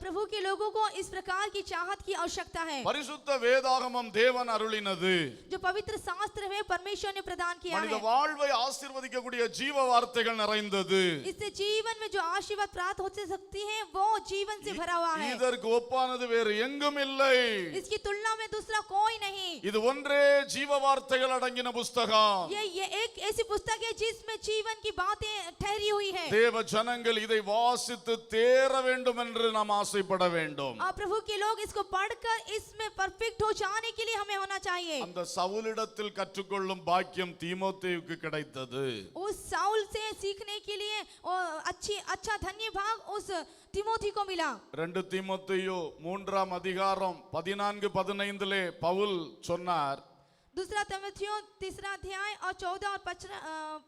S2: प्रभु के लोगों को इस प्रकार की चाहत की आवश्यकता है।
S1: பரிசுத்த வேதாகமம் தேவன் அருளினது.
S2: जो पवित्र शास्त्र है परमेश्वर ने प्रदान किया
S1: மனித
S2: है।
S1: வாழ்வை ஆசீர்வதிக்கக்கூடிய ஜீவ வார்த்தைகள் நிறைந்தது.
S2: इससे जीवन में जो आशीर्वाद प्राप्त हो सकती है वो जीवन से भरा हुआ है।
S1: இதற்கு ஒப்பானது வேறு எங்கும் இல்லை.
S2: इसकी तुलना में दूसरा कोई नहीं।
S1: இது ஒன்றே ஜீவ வார்த்தைகள் அடங்கின புஸ்தகம்.
S2: ये एक ऐसी पुस्तक है जिसमें जीवन की बातें ठहरी हुई है।
S1: தேவ ஜனங்கள் இதை வாசித்து தேற வேண்டும் என்று நாம் ஆசைப்பட வேண்டும்.
S2: प्रभु के लोग इसको पढ़कर इसमें परफेक्ट हो जाने के लिए हमें होना चाहिए।
S1: அந்த சவுலிடத்தில் கற்றுக்கொள்ளும் பாக்கியம் தீமோத்தேயுக்கு கிடைத்தது.
S2: उस साउल से सीखने के लिए और अच्छा धन्य भाग उस तिमोथी को मिला।
S1: 2 தீமோத்தேயு 3ஆம் அதிகாரம் 14-15 பவுல் சொன்னார்,
S2: दूसरा तिमोथियो 3 अध्याय और 14 और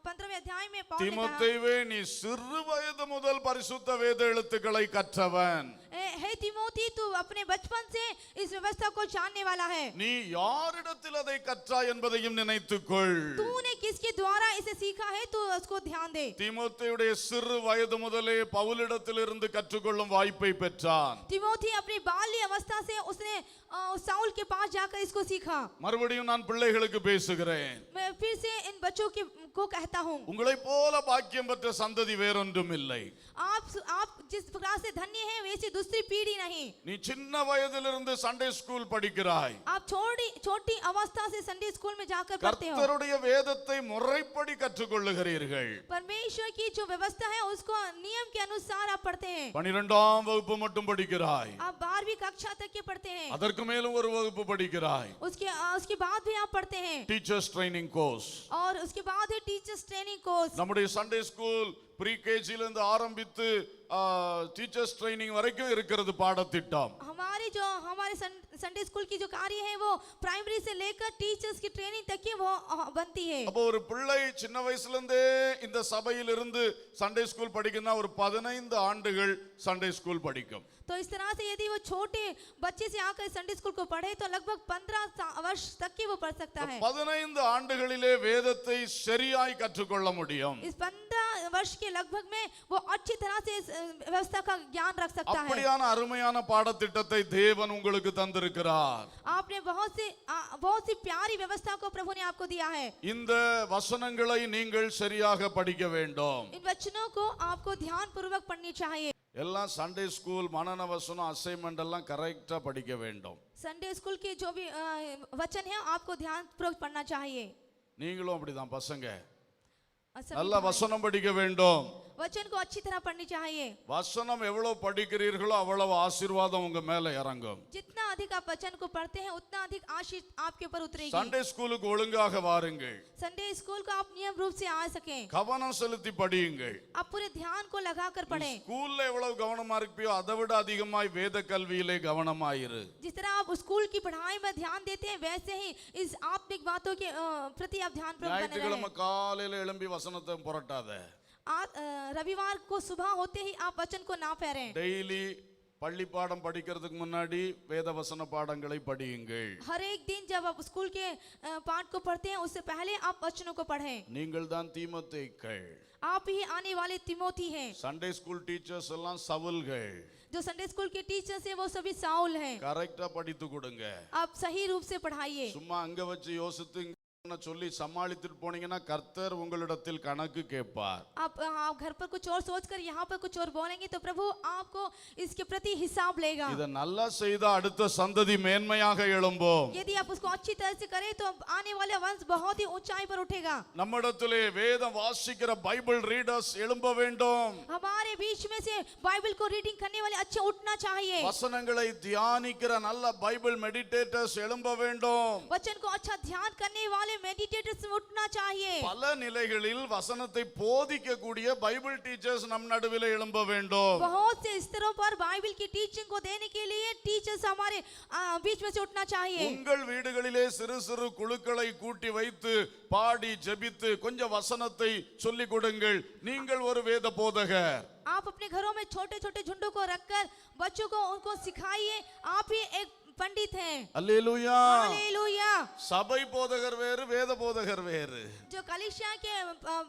S2: 15वें अध्याय में पौल ने कहा,
S1: தீமோத்தேயுவே நீ சிறு வயது முதல் பரிசுத்த வேத எழுத்துக்களை கற்றவன்,
S2: हे तिमोथी तू अपने बचपन से इस व्यवस्था को जानने वाला है।
S1: நீ யாரிடத்தில் அதை கற்றாய் என்பதையும் நினைத்துக்கொள்.
S2: तूने किसके द्वारा इसे सीखा है तू उसको ध्यान दे।
S1: தீமோத்தேயுடைய சிறு வயது முதலே பவுலிடத்திலிருந்து கற்றுக்கொள்ளும் வாய்ப்பை பெற்றான்.
S2: तिमोथी अपनी बाल्य अवस्था से उसने साउल के पास जाकर इसको सीखा।
S1: மறுபடியும் நான் பிள்ளைகளுக்கு பேசுகிறேன்,
S2: मैं फिर से इन बच्चों को कहता हूँ,
S1: உங்களை போல பாக்கியம் பெற்ற சந்ததி வேறொன்றும் இல்லை.
S2: आप जिस प्रकार से धन्य हैं वैसी दूसरी पीढ़ी नहीं।
S1: நீ சின்ன வயதிலிருந்து சண்டே ஸ்கூல் படிக்கிறாய்,
S2: आप छोटी अवस्था से संडे स्कूल में जाकर पढ़ते हो,
S1: கர்த்தருடைய வேதத்தை முறைப்படி கற்றுக்கொள்ளுகிறீர்கள்.
S2: परमेश्वर की जो व्यवस्था है उसको नियम के अनुसार आप पढ़ते हैं।
S1: 12ஆம் வகுப்பு மட்டும் படிக்கிறாய்,
S2: आप 12वीं कक्षा तक के पढ़ते हैं,
S1: அதற்கு மேலும் ஒரு வகுப்பு படிக்கிறாய்,
S2: उसके बाद भी आप पढ़ते हैं,
S1: டீச்சர்ஸ் ட்ரைனிங் கோர்ஸ்.
S2: और उसके बाद है टीचर्स ट्रेनिंग कोर्स।
S1: நம்முடைய சண்டே ஸ்கூல் ப்ரீ கேஜில இருந்து ஆரம்பித்து டீச்சர்ஸ் ட்ரைனிங் வரைக்கும் இருக்கிறது பாடத்திட்டம்.
S2: हमारे संडे स्कूल की जो कार्य है वो प्राइमरी से लेकर टीचर्स की ट्रेनिंग तक की वो बनती है।
S1: அப்போ ஒரு பிள்ளை சின்ன வயசுல இருந்தே இந்த சபையில் இருந்து சண்டே ஸ்கூல் படிக்குன்னா ஒரு 15 ஆண்டுகள் சண்டே ஸ்கூல் படிக்கும்.
S2: तो इस तरह से यदि वो छोटे बच्चे से आकर संडे स्कूल को पढ़े तो लगभग 15 वर्ष तक की वो पढ़ सकता है।
S1: 15 ஆண்டுகளிலே வேதத்தை சரியாய் கற்றுக்கொள்ள முடியும்.
S2: इस 15 वर्ष के लगभग में वो अच्छी तरह से इस व्यवस्था का ज्ञान रख सकता है।
S1: அப்படியான அருமையான பாடத்திட்டத்தை தேவன் உங்களுக்கு தந்திருக்கிறார்.
S2: आपने बहुत सी प्यारी व्यवस्था को प्रभु ने आपको दिया है।
S1: இந்த வசனங்களை நீங்கள் சரியாக படிக்க வேண்டும்.
S2: इन वचनों को आपको ध्यान पूर्वक पढ़नी चाहिए।
S1: எல்லாம் சண்டே ஸ்கூல் மனன வசனம் அசைன்மெண்ட் எல்லாம் கரெக்டா படிக்க வேண்டும்.
S2: संडे स्कूल के जो भी वचन है आपको ध्यान पूर्वक पढ़ना चाहिए।
S1: நீங்களும் அப்படிதான் பசங்க,
S2: सभी
S1: நல்ல
S2: भाई,
S1: வசனம் படிக்க வேண்டும்.
S2: वचन को अच्छी तरह पढ़नी चाहिए।
S1: வசனம் எவ்வளவு படிக்கிறீர்களோ அவ்வளவு ஆசீர்வாதம் உங்க மேல இறங்கும்.
S2: जितना अधिक आप वचन को पढ़ते हैं उतना अधिक आशीष आपके ऊपर उतरेगी।
S1: சண்டே ஸ்கூலுக்கு ஒழுங்காக வாருங்கள்,
S2: संडे स्कूल को आप नियम रूप से आ सके,
S1: கவனம் செலுத்தி படியுங்கள்.
S2: आप पूरे ध्यान को लगाकर पढ़ें।
S1: ஸ்கூல்ல எவ்வளவு கவனமா இருப்பியோ அதை விட அதிகமாய் வேத கல்வியிலே கவனமாயிரு.
S2: जिस तरह आप स्कूल की पढ़ाई में ध्यान देते हैं वैसे ही इस आत्मिक बातों के प्रति आप ध्यान पूर्वक बने
S1: ஞாயிற்றுக்கிழமை
S2: रहें।
S1: காலையில எழும்பி வசனத்தை புரட்டாத.
S2: रविवार को सुबह होते ही आप वचन को ना फेरें।
S1: டெய்லி பள்ளி பாடம் படிக்கிறதுக்கு முன்னாடி வேத வசன பாடங்களை படியுங்கள்.
S2: हर एक दिन जब आप स्कूल के पाठ को पढ़ते हैं उससे पहले आप वचनों को पढ़ें।
S1: நீங்கள் தான் தீமோத்தேயுக்கள்.
S2: आप ही आने वाले तिमोथी हैं।
S1: சண்டே ஸ்கூல் டீச்சர்ஸ் எல்லாம் சவுல்கள்.
S2: जो संडे स्कूल के टीचर्स हैं वो सभी साउल हैं।
S1: கரெக்டா படித்து கொடுங்க.
S2: आप सही रूप से पढ़ाइए।
S1: சும்மா அங்க வச்சு யோசித்து சொல்லி சமாளித்துட்டு போனீங்கன்னா கர்த்தர் உங்களிடத்தில் கணக்கு கேட்பார்.
S2: आप घर पर कुछ और सोचकर यहाँ पर कुछ और बोलेंगे तो प्रभु आपको इसके प्रति हिसाब लेगा।
S1: இத நல்லா செய்தா அடுத்த சந்ததி மேன்மையாக எழும்பும்.
S2: यदि आप उसको अच्छी तरह से करें तो आने वाले वंश बहुत ही ऊंचाई पर उठेगा।
S1: நம்மிடத்திலே வேதம் வாசிக்கிற பைபிள் ரீடர்ஸ் எழும்ப வேண்டும்.
S2: हमारे बीच में से बाइबल को रीडिंग करने वाले अच्छे उठना चाहिए।
S1: வசனங்களை தியானிக்கிற நல்ல பைபிள் மெடிடேட்டர்ஸ் எழும்ப வேண்டும்.
S2: वचन को अच्छा ध्यान करने वाले मेडिटेटर्स उठना चाहिए।
S1: பல நிலைகளில் வசனத்தை போதிக்க கூடிய பைபிள் டீச்சர்ஸ் நம் நடுவில் எழும்ப வேண்டும்.
S2: बहुत से स्तरों पर बाइबल की टीचिंग को देने के लिए टीचर्स हमारे बीच में से उठना चाहिए।
S1: உங்கள் வீடுகளிலே சிறு சிறு குழுக்களை கூட்டி வைத்து பாடி ஜெபித்து கொஞ்சம் வசனத்தை சொல்லிக் கொடுங்கள். நீங்கள் ஒரு வேத போதகர்.
S2: आप अपने घरों में छोटे छोटे झुंडों को रखकर बच्चों को उनको सिखाइए। आप ही एक पंडित हैं।
S1: அல்லேலூயா.
S2: हालेलुया।
S1: சபை போதகர் வேறு, வேத போதகர் வேறு.
S2: जो कलीसिया के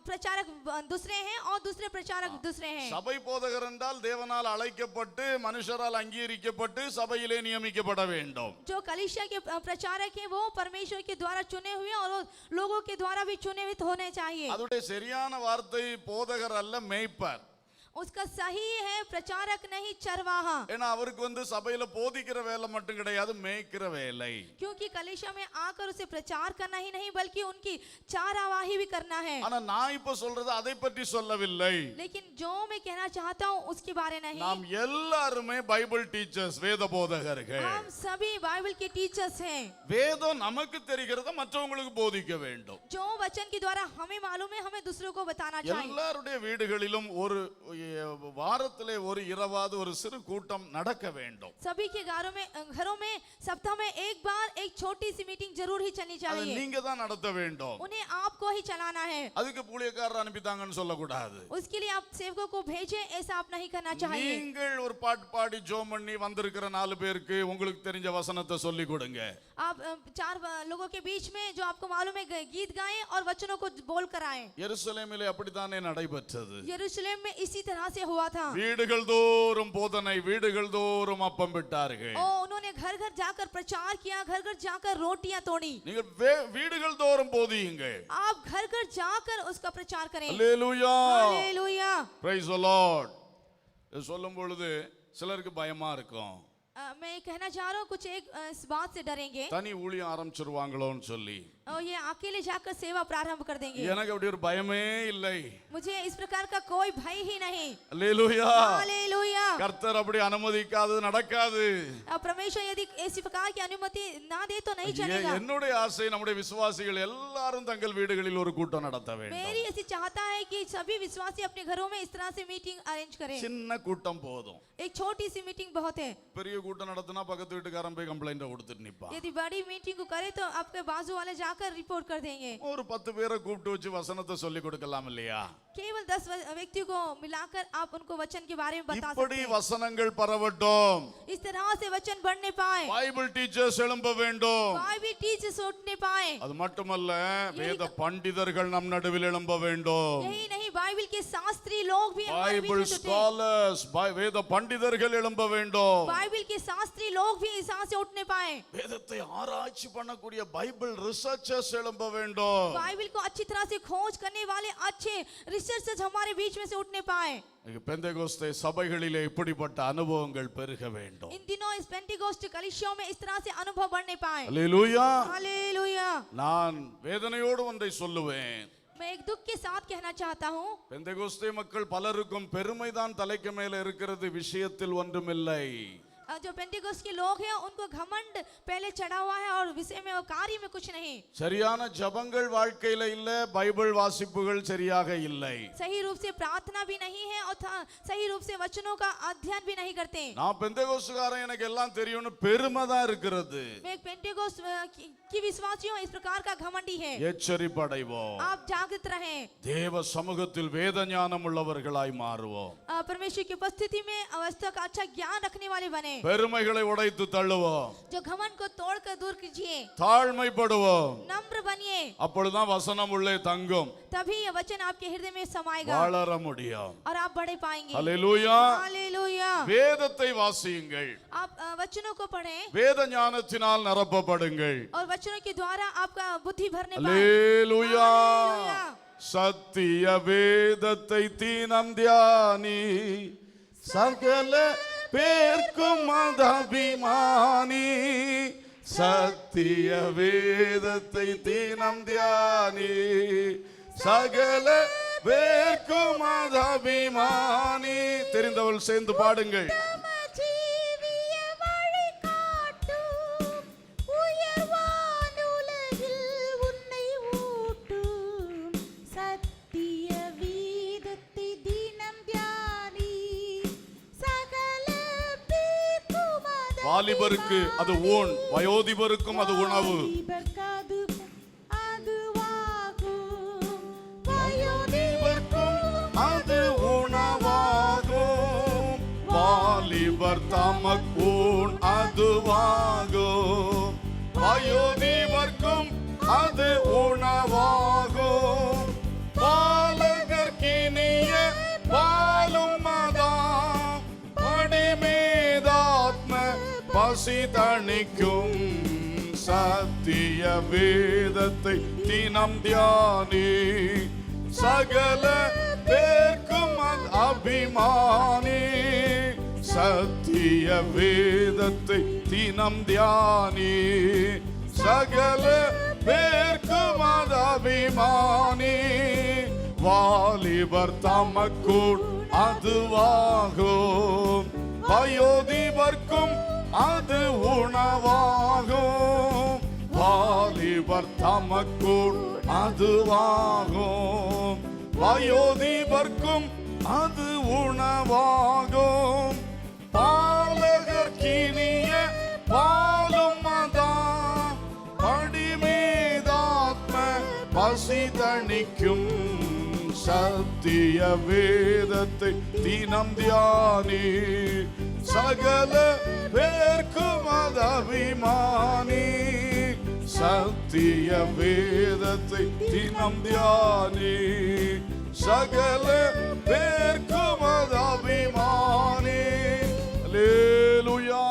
S2: प्रचारक दूसरे हैं और दूसरे प्रचारक दूसरे हैं।
S1: சபை போதகர் என்றால் தேவனால் அழைக்கப்பட்டு மனுஷரால் அங்கீகரிக்கப்பட்டு சபையிலே நியமிக்கப்பட வேண்டும்.
S2: जो कलीसिया के प्रचारक हैं वो परमेश्वर के द्वारा चुने हुए और लोगों के द्वारा भी चुने हुए होने चाहिए।
S1: அதோட சரியான வார்த்தை போதகர் அல்ல, மேய்ப்பர்.
S2: उसका सही है प्रचारक नहीं चरवाहा,
S1: ஏன்னா அவருக்கு சபையில போதிக்கிற வேலை மட்டும் கிடையாது, மேய்க்கிற வேலை.
S2: क्योंकि कलीसिया में आकर उसे प्रचार करना ही नहीं बल्कि उनकी चारावाही भी करना है।
S1: ஆனா நான் இப்ப சொல்றது அதை பற்றி சொல்லவில்லை.
S2: लेकिन जो मैं कहना चाहता हूँ उसके बारे नहीं,
S1: நாம் எல்லாருமே பைபிள் டீச்சர்ஸ், வேத போதகர்கள்.
S2: हम सभी बाइबल के टीचर्स हैं।
S1: வேதம் நமக்கு தெரிகிறத மற்றவங்களுக்கு போதிக்க வேண்டும்.
S2: जो वचन के द्वारा हमें मालूम है हमें दूसरों को बताना चाहिए।
S1: எல்லாருடைய வீடுகளிலும் ஒரு வாரத்திலே ஒரு இரவாவது ஒரு சிறு கூட்டம் நடக்க வேண்டும்.
S2: सभी के घरों में सप्ताह में एक बार एक छोटी सी मीटिंग जरूर ही चलनी
S1: அதை
S2: चाहिए।
S1: நீங்க தான் நடத்த வேண்டும்.
S2: उन्हें आपको ही चलाना है,
S1: அதுக்கு ஊழியக்காரர் அனுப்பிட்டாங்கன்னு சொல்லக்கூடாது.
S2: उसके लिए आप सेवकों को भेजें ऐसा आप नहीं करना चाहिए।
S1: நீங்கள் ஒரு பாட்டு பாடி ஜெபம் பண்ணி வந்திருக்கிற 4 பேருக்கு உங்களுக்கு தெரிஞ்ச வசனத்தை சொல்லி கொடுங்க.
S2: आप 4 लोगों के बीच में जो आपको मालूम है गीत गाएं और वचनों को बोल कर आएं।
S1: எருசலேமிலே அப்படித்தானே நடைபெற்றது.
S2: यरूशलेम में इसी तरह से हुआ था।
S1: வீடுகள் தோறும் போதனை, வீடுகள் தோறும் அப்பம் விட்டார்கள்.
S2: उन्होंने घर घर जाकर प्रचार किया, घर घर जाकर रोटियां तोड़ी।
S1: நீங்கள் வீடுகள் தோறும் போதியுங்க.
S2: आप घर घर जाकर उसका प्रचार करें।
S1: அல்லேலூயா,
S2: हालेलुया,
S1: பிரைஸ் தி லார்ட். இது சொல்லும் பொழுது சிலருக்கு பயமா இருக்கும்.
S2: मैं कहना चाह रहा हूँ कुछ एक इस बात से डरेंगे
S1: தனி ஊழியம் ஆரம்பிச்சிருவாங்களோன்னு சொல்லி.
S2: और ये अकेले जाकर सेवा प्रारंभ कर देंगे।
S1: எனக்கு அப்படி ஒரு பயமே இல்லை.
S2: मुझे इस प्रकार का कोई भय ही नहीं।
S1: அல்லேலூயா,
S2: हालेलुया,
S1: கர்த்தர் அப்படி அனுமதிக்காது, நடக்காது.
S2: परमेश्वर यदि इसी प्रकार की अनुमति ना दे तो नहीं चलेगा।
S1: என்னுடைய ஆசை நம்முடைய விசுவாசிகள் எல்லாரும் தங்கள் வீடுகளில் ஒரு கூட்டம் நடத்த வேண்டும்.
S2: मेरी ऐसी चाहता है कि सभी विश्वासी अपने घरों में इस तरह से मीटिंग अरेंज करें।
S1: சின்ன கூட்டம் போதும்.
S2: एक छोटी सी मीटिंग बहुत है।
S1: பெரிய கூட்டம் நடத்தினா பக்கத்து வீட்டுக்காரன் போய் கம்ப்ளைண்ட் கொடுத்துட்டு நிப்பான்.
S2: यदि बड़ी मीटिंग को करे तो आपके बाजू वाले जाकर रिपोर्ट कर देंगे।
S1: ஒரு 10 பேரை கூப்பிட்டு வச்சு வசனத்தை சொல்லி கொடுக்கலாம் இல்லையா?
S2: केवल 10 व्यक्तियों को मिलाकर आप उनको वचन के बारे में बता
S1: இப்படி
S2: सकते हैं।
S1: வசனங்கள் பரவட்டும்.
S2: इस तरह से वचन बढ़ने पाए,
S1: பைபிள் டீச்சர்ஸ் எழும்ப வேண்டும்.
S2: बाइबल टीचर्स उठने पाए।
S1: அது மட்டுமல்ல, வேத பண்டிதர்கள் நம் நடுவில் எழும்ப வேண்டும்.
S2: यही नहीं बाइबल के शास्त्री लोग भी हमारे बीच
S1: பைபிள்
S2: में जुटे।
S1: ஸ்காலர்ஸ், வேத பண்டிதர்கள் எழும்ப வேண்டும்.
S2: बाइबल के शास्त्री लोग भी इस तरह से उठने पाए।
S1: வேதத்தை ஆராய்ச்சி பண்ணக்கூடிய பைபிள் ரிசர்ச்சர்ஸ் எழும்ப வேண்டும்.
S2: बाइबल को अच्छी तरह से खोज करने वाले अच्छे रिसर्चर्स हमारे बीच में से उठने पाए।
S1: பெந்தேகோஸ்தே சபைகளிலே இப்படிப்பட்ட அனுபவங்கள் பெருக வேண்டும்.
S2: इन दिनों इस पेंटिकोस्ट कलीसियों में इस तरह से अनुभव बढ़ने पाए।
S1: அல்லேலூயா.
S2: हालेलुया,
S1: நான் வேதனையோடு ஒன்றை சொல்லுவேன்.
S2: मैं एक दुख के साथ कहना चाहता हूँ,
S1: பெந்தேகோஸ்தே மக்கள் பலருக்கும் பெருமைதான் தலைக்கு மேல இருக்கிறது, விஷயத்தில் ஒன்றுமில்லை.
S2: जो पेंटिकोस्ट के लोग हैं उनको घमंड पहले चढ़ा हुआ है और विषय में और कार्य में कुछ नहीं।
S1: சரியான ஜெபங்கள் வாழ்க்கையில இல்ல, பைபிள் வாசிப்புகள் சரியாக இல்லை.
S2: सही रूप से प्रार्थना भी नहीं है और सही रूप से वचनों का अध्ययन भी नहीं करते।
S1: நான் பெந்தேகோஸ்துக்காரன், எனக்கு எல்லாம் தெரியும்னு பெருமை தான் இருக்கிறது.
S2: मैं एक पेंटिकोस्ट की विश्वासी हूँ, इस प्रकार का घमंडी है।
S1: எச்சரிப்படைவோம்.
S2: आप जागृत रहें,
S1: தேவ சமூகத்தில் வேத ஞானம் உள்ளவர்களாய் மாறுவோம்.
S2: परमेश्वर की उपस्थिति में अवस्था का अच्छा ज्ञान रखने वाले बने।
S1: பெருமைகளை உடைத்து தள்ளுவோம்.
S2: जो घमंड को तोड़कर दूर कीजिए,
S1: தாழ்மைப்படுவோம்.
S2: नम्र बनिए,
S1: அப்பொழுதுதான் வசனம் உள்ளே தங்கும்,
S2: तभी यह वचन आपके हृदय में समाएगा
S1: வளர முடியும்.
S2: और आप बढ़े पाएंगे।
S1: அல்லேலூயா.
S2: हालेलुया,
S1: வேதத்தை வாசியுங்கள்,
S2: आप वचनों को पढ़ें
S1: வேத ஞானத்தினால் நிரப்பப்படுங்கள்.
S2: और वचनों के द्वारा आपका बुद्धि भरने पाए।
S1: அல்லேலூயா.
S2: हालेलुया,
S1: சத்திய வேதத்தை தினம் தியானி, சகல பேர்க்கும் மதாபிமானி. சத்திய வேதத்தை தினம் தியானி, சகல பேர்க்கும் மதாபிமானி. தெரிந்தவள் சேர்ந்து பாடுங்கள். வாலிபருக்கு அது ஊன், வயோதிபருக்கும் அது உணவு. வயோதிபருக்கும் அது உணவாகும், வாலிபர் தமக்கூன் அதுவாகும். வயோதிபர்க்கும் அது உணவாகும், பாலகர்க்கினிய பாலும் மதாம். படிமேதாத்ம பசி தணிக்கும், சத்திய வேதத்தை தினம் தியானி, சகல பேர்க்கும் அபிமானி சத்திய வேதத்தை தினம் தியானி சகல பேர்க்கும் அது அபிமானி வாலிபர் தமக்குள் அதுவாகும் வயோதிபர்க்கும் அது உணவாகும் வாலிபர் தமக்குள் அதுவாகும் வயோதிபர்க்கும் அது உணவாகும் பாலகர் கினிய பாலும் அதான் படிமேதாத்ம பசி தணிக்கும் சத்திய வேதத்தை தினம் தியானி சகல பேர்க்கும் அது அபிமானி சத்திய வேதத்தை தினம் தியானி சகல பேர்க்கும் அது அபிமானி. அல்லேலூயா.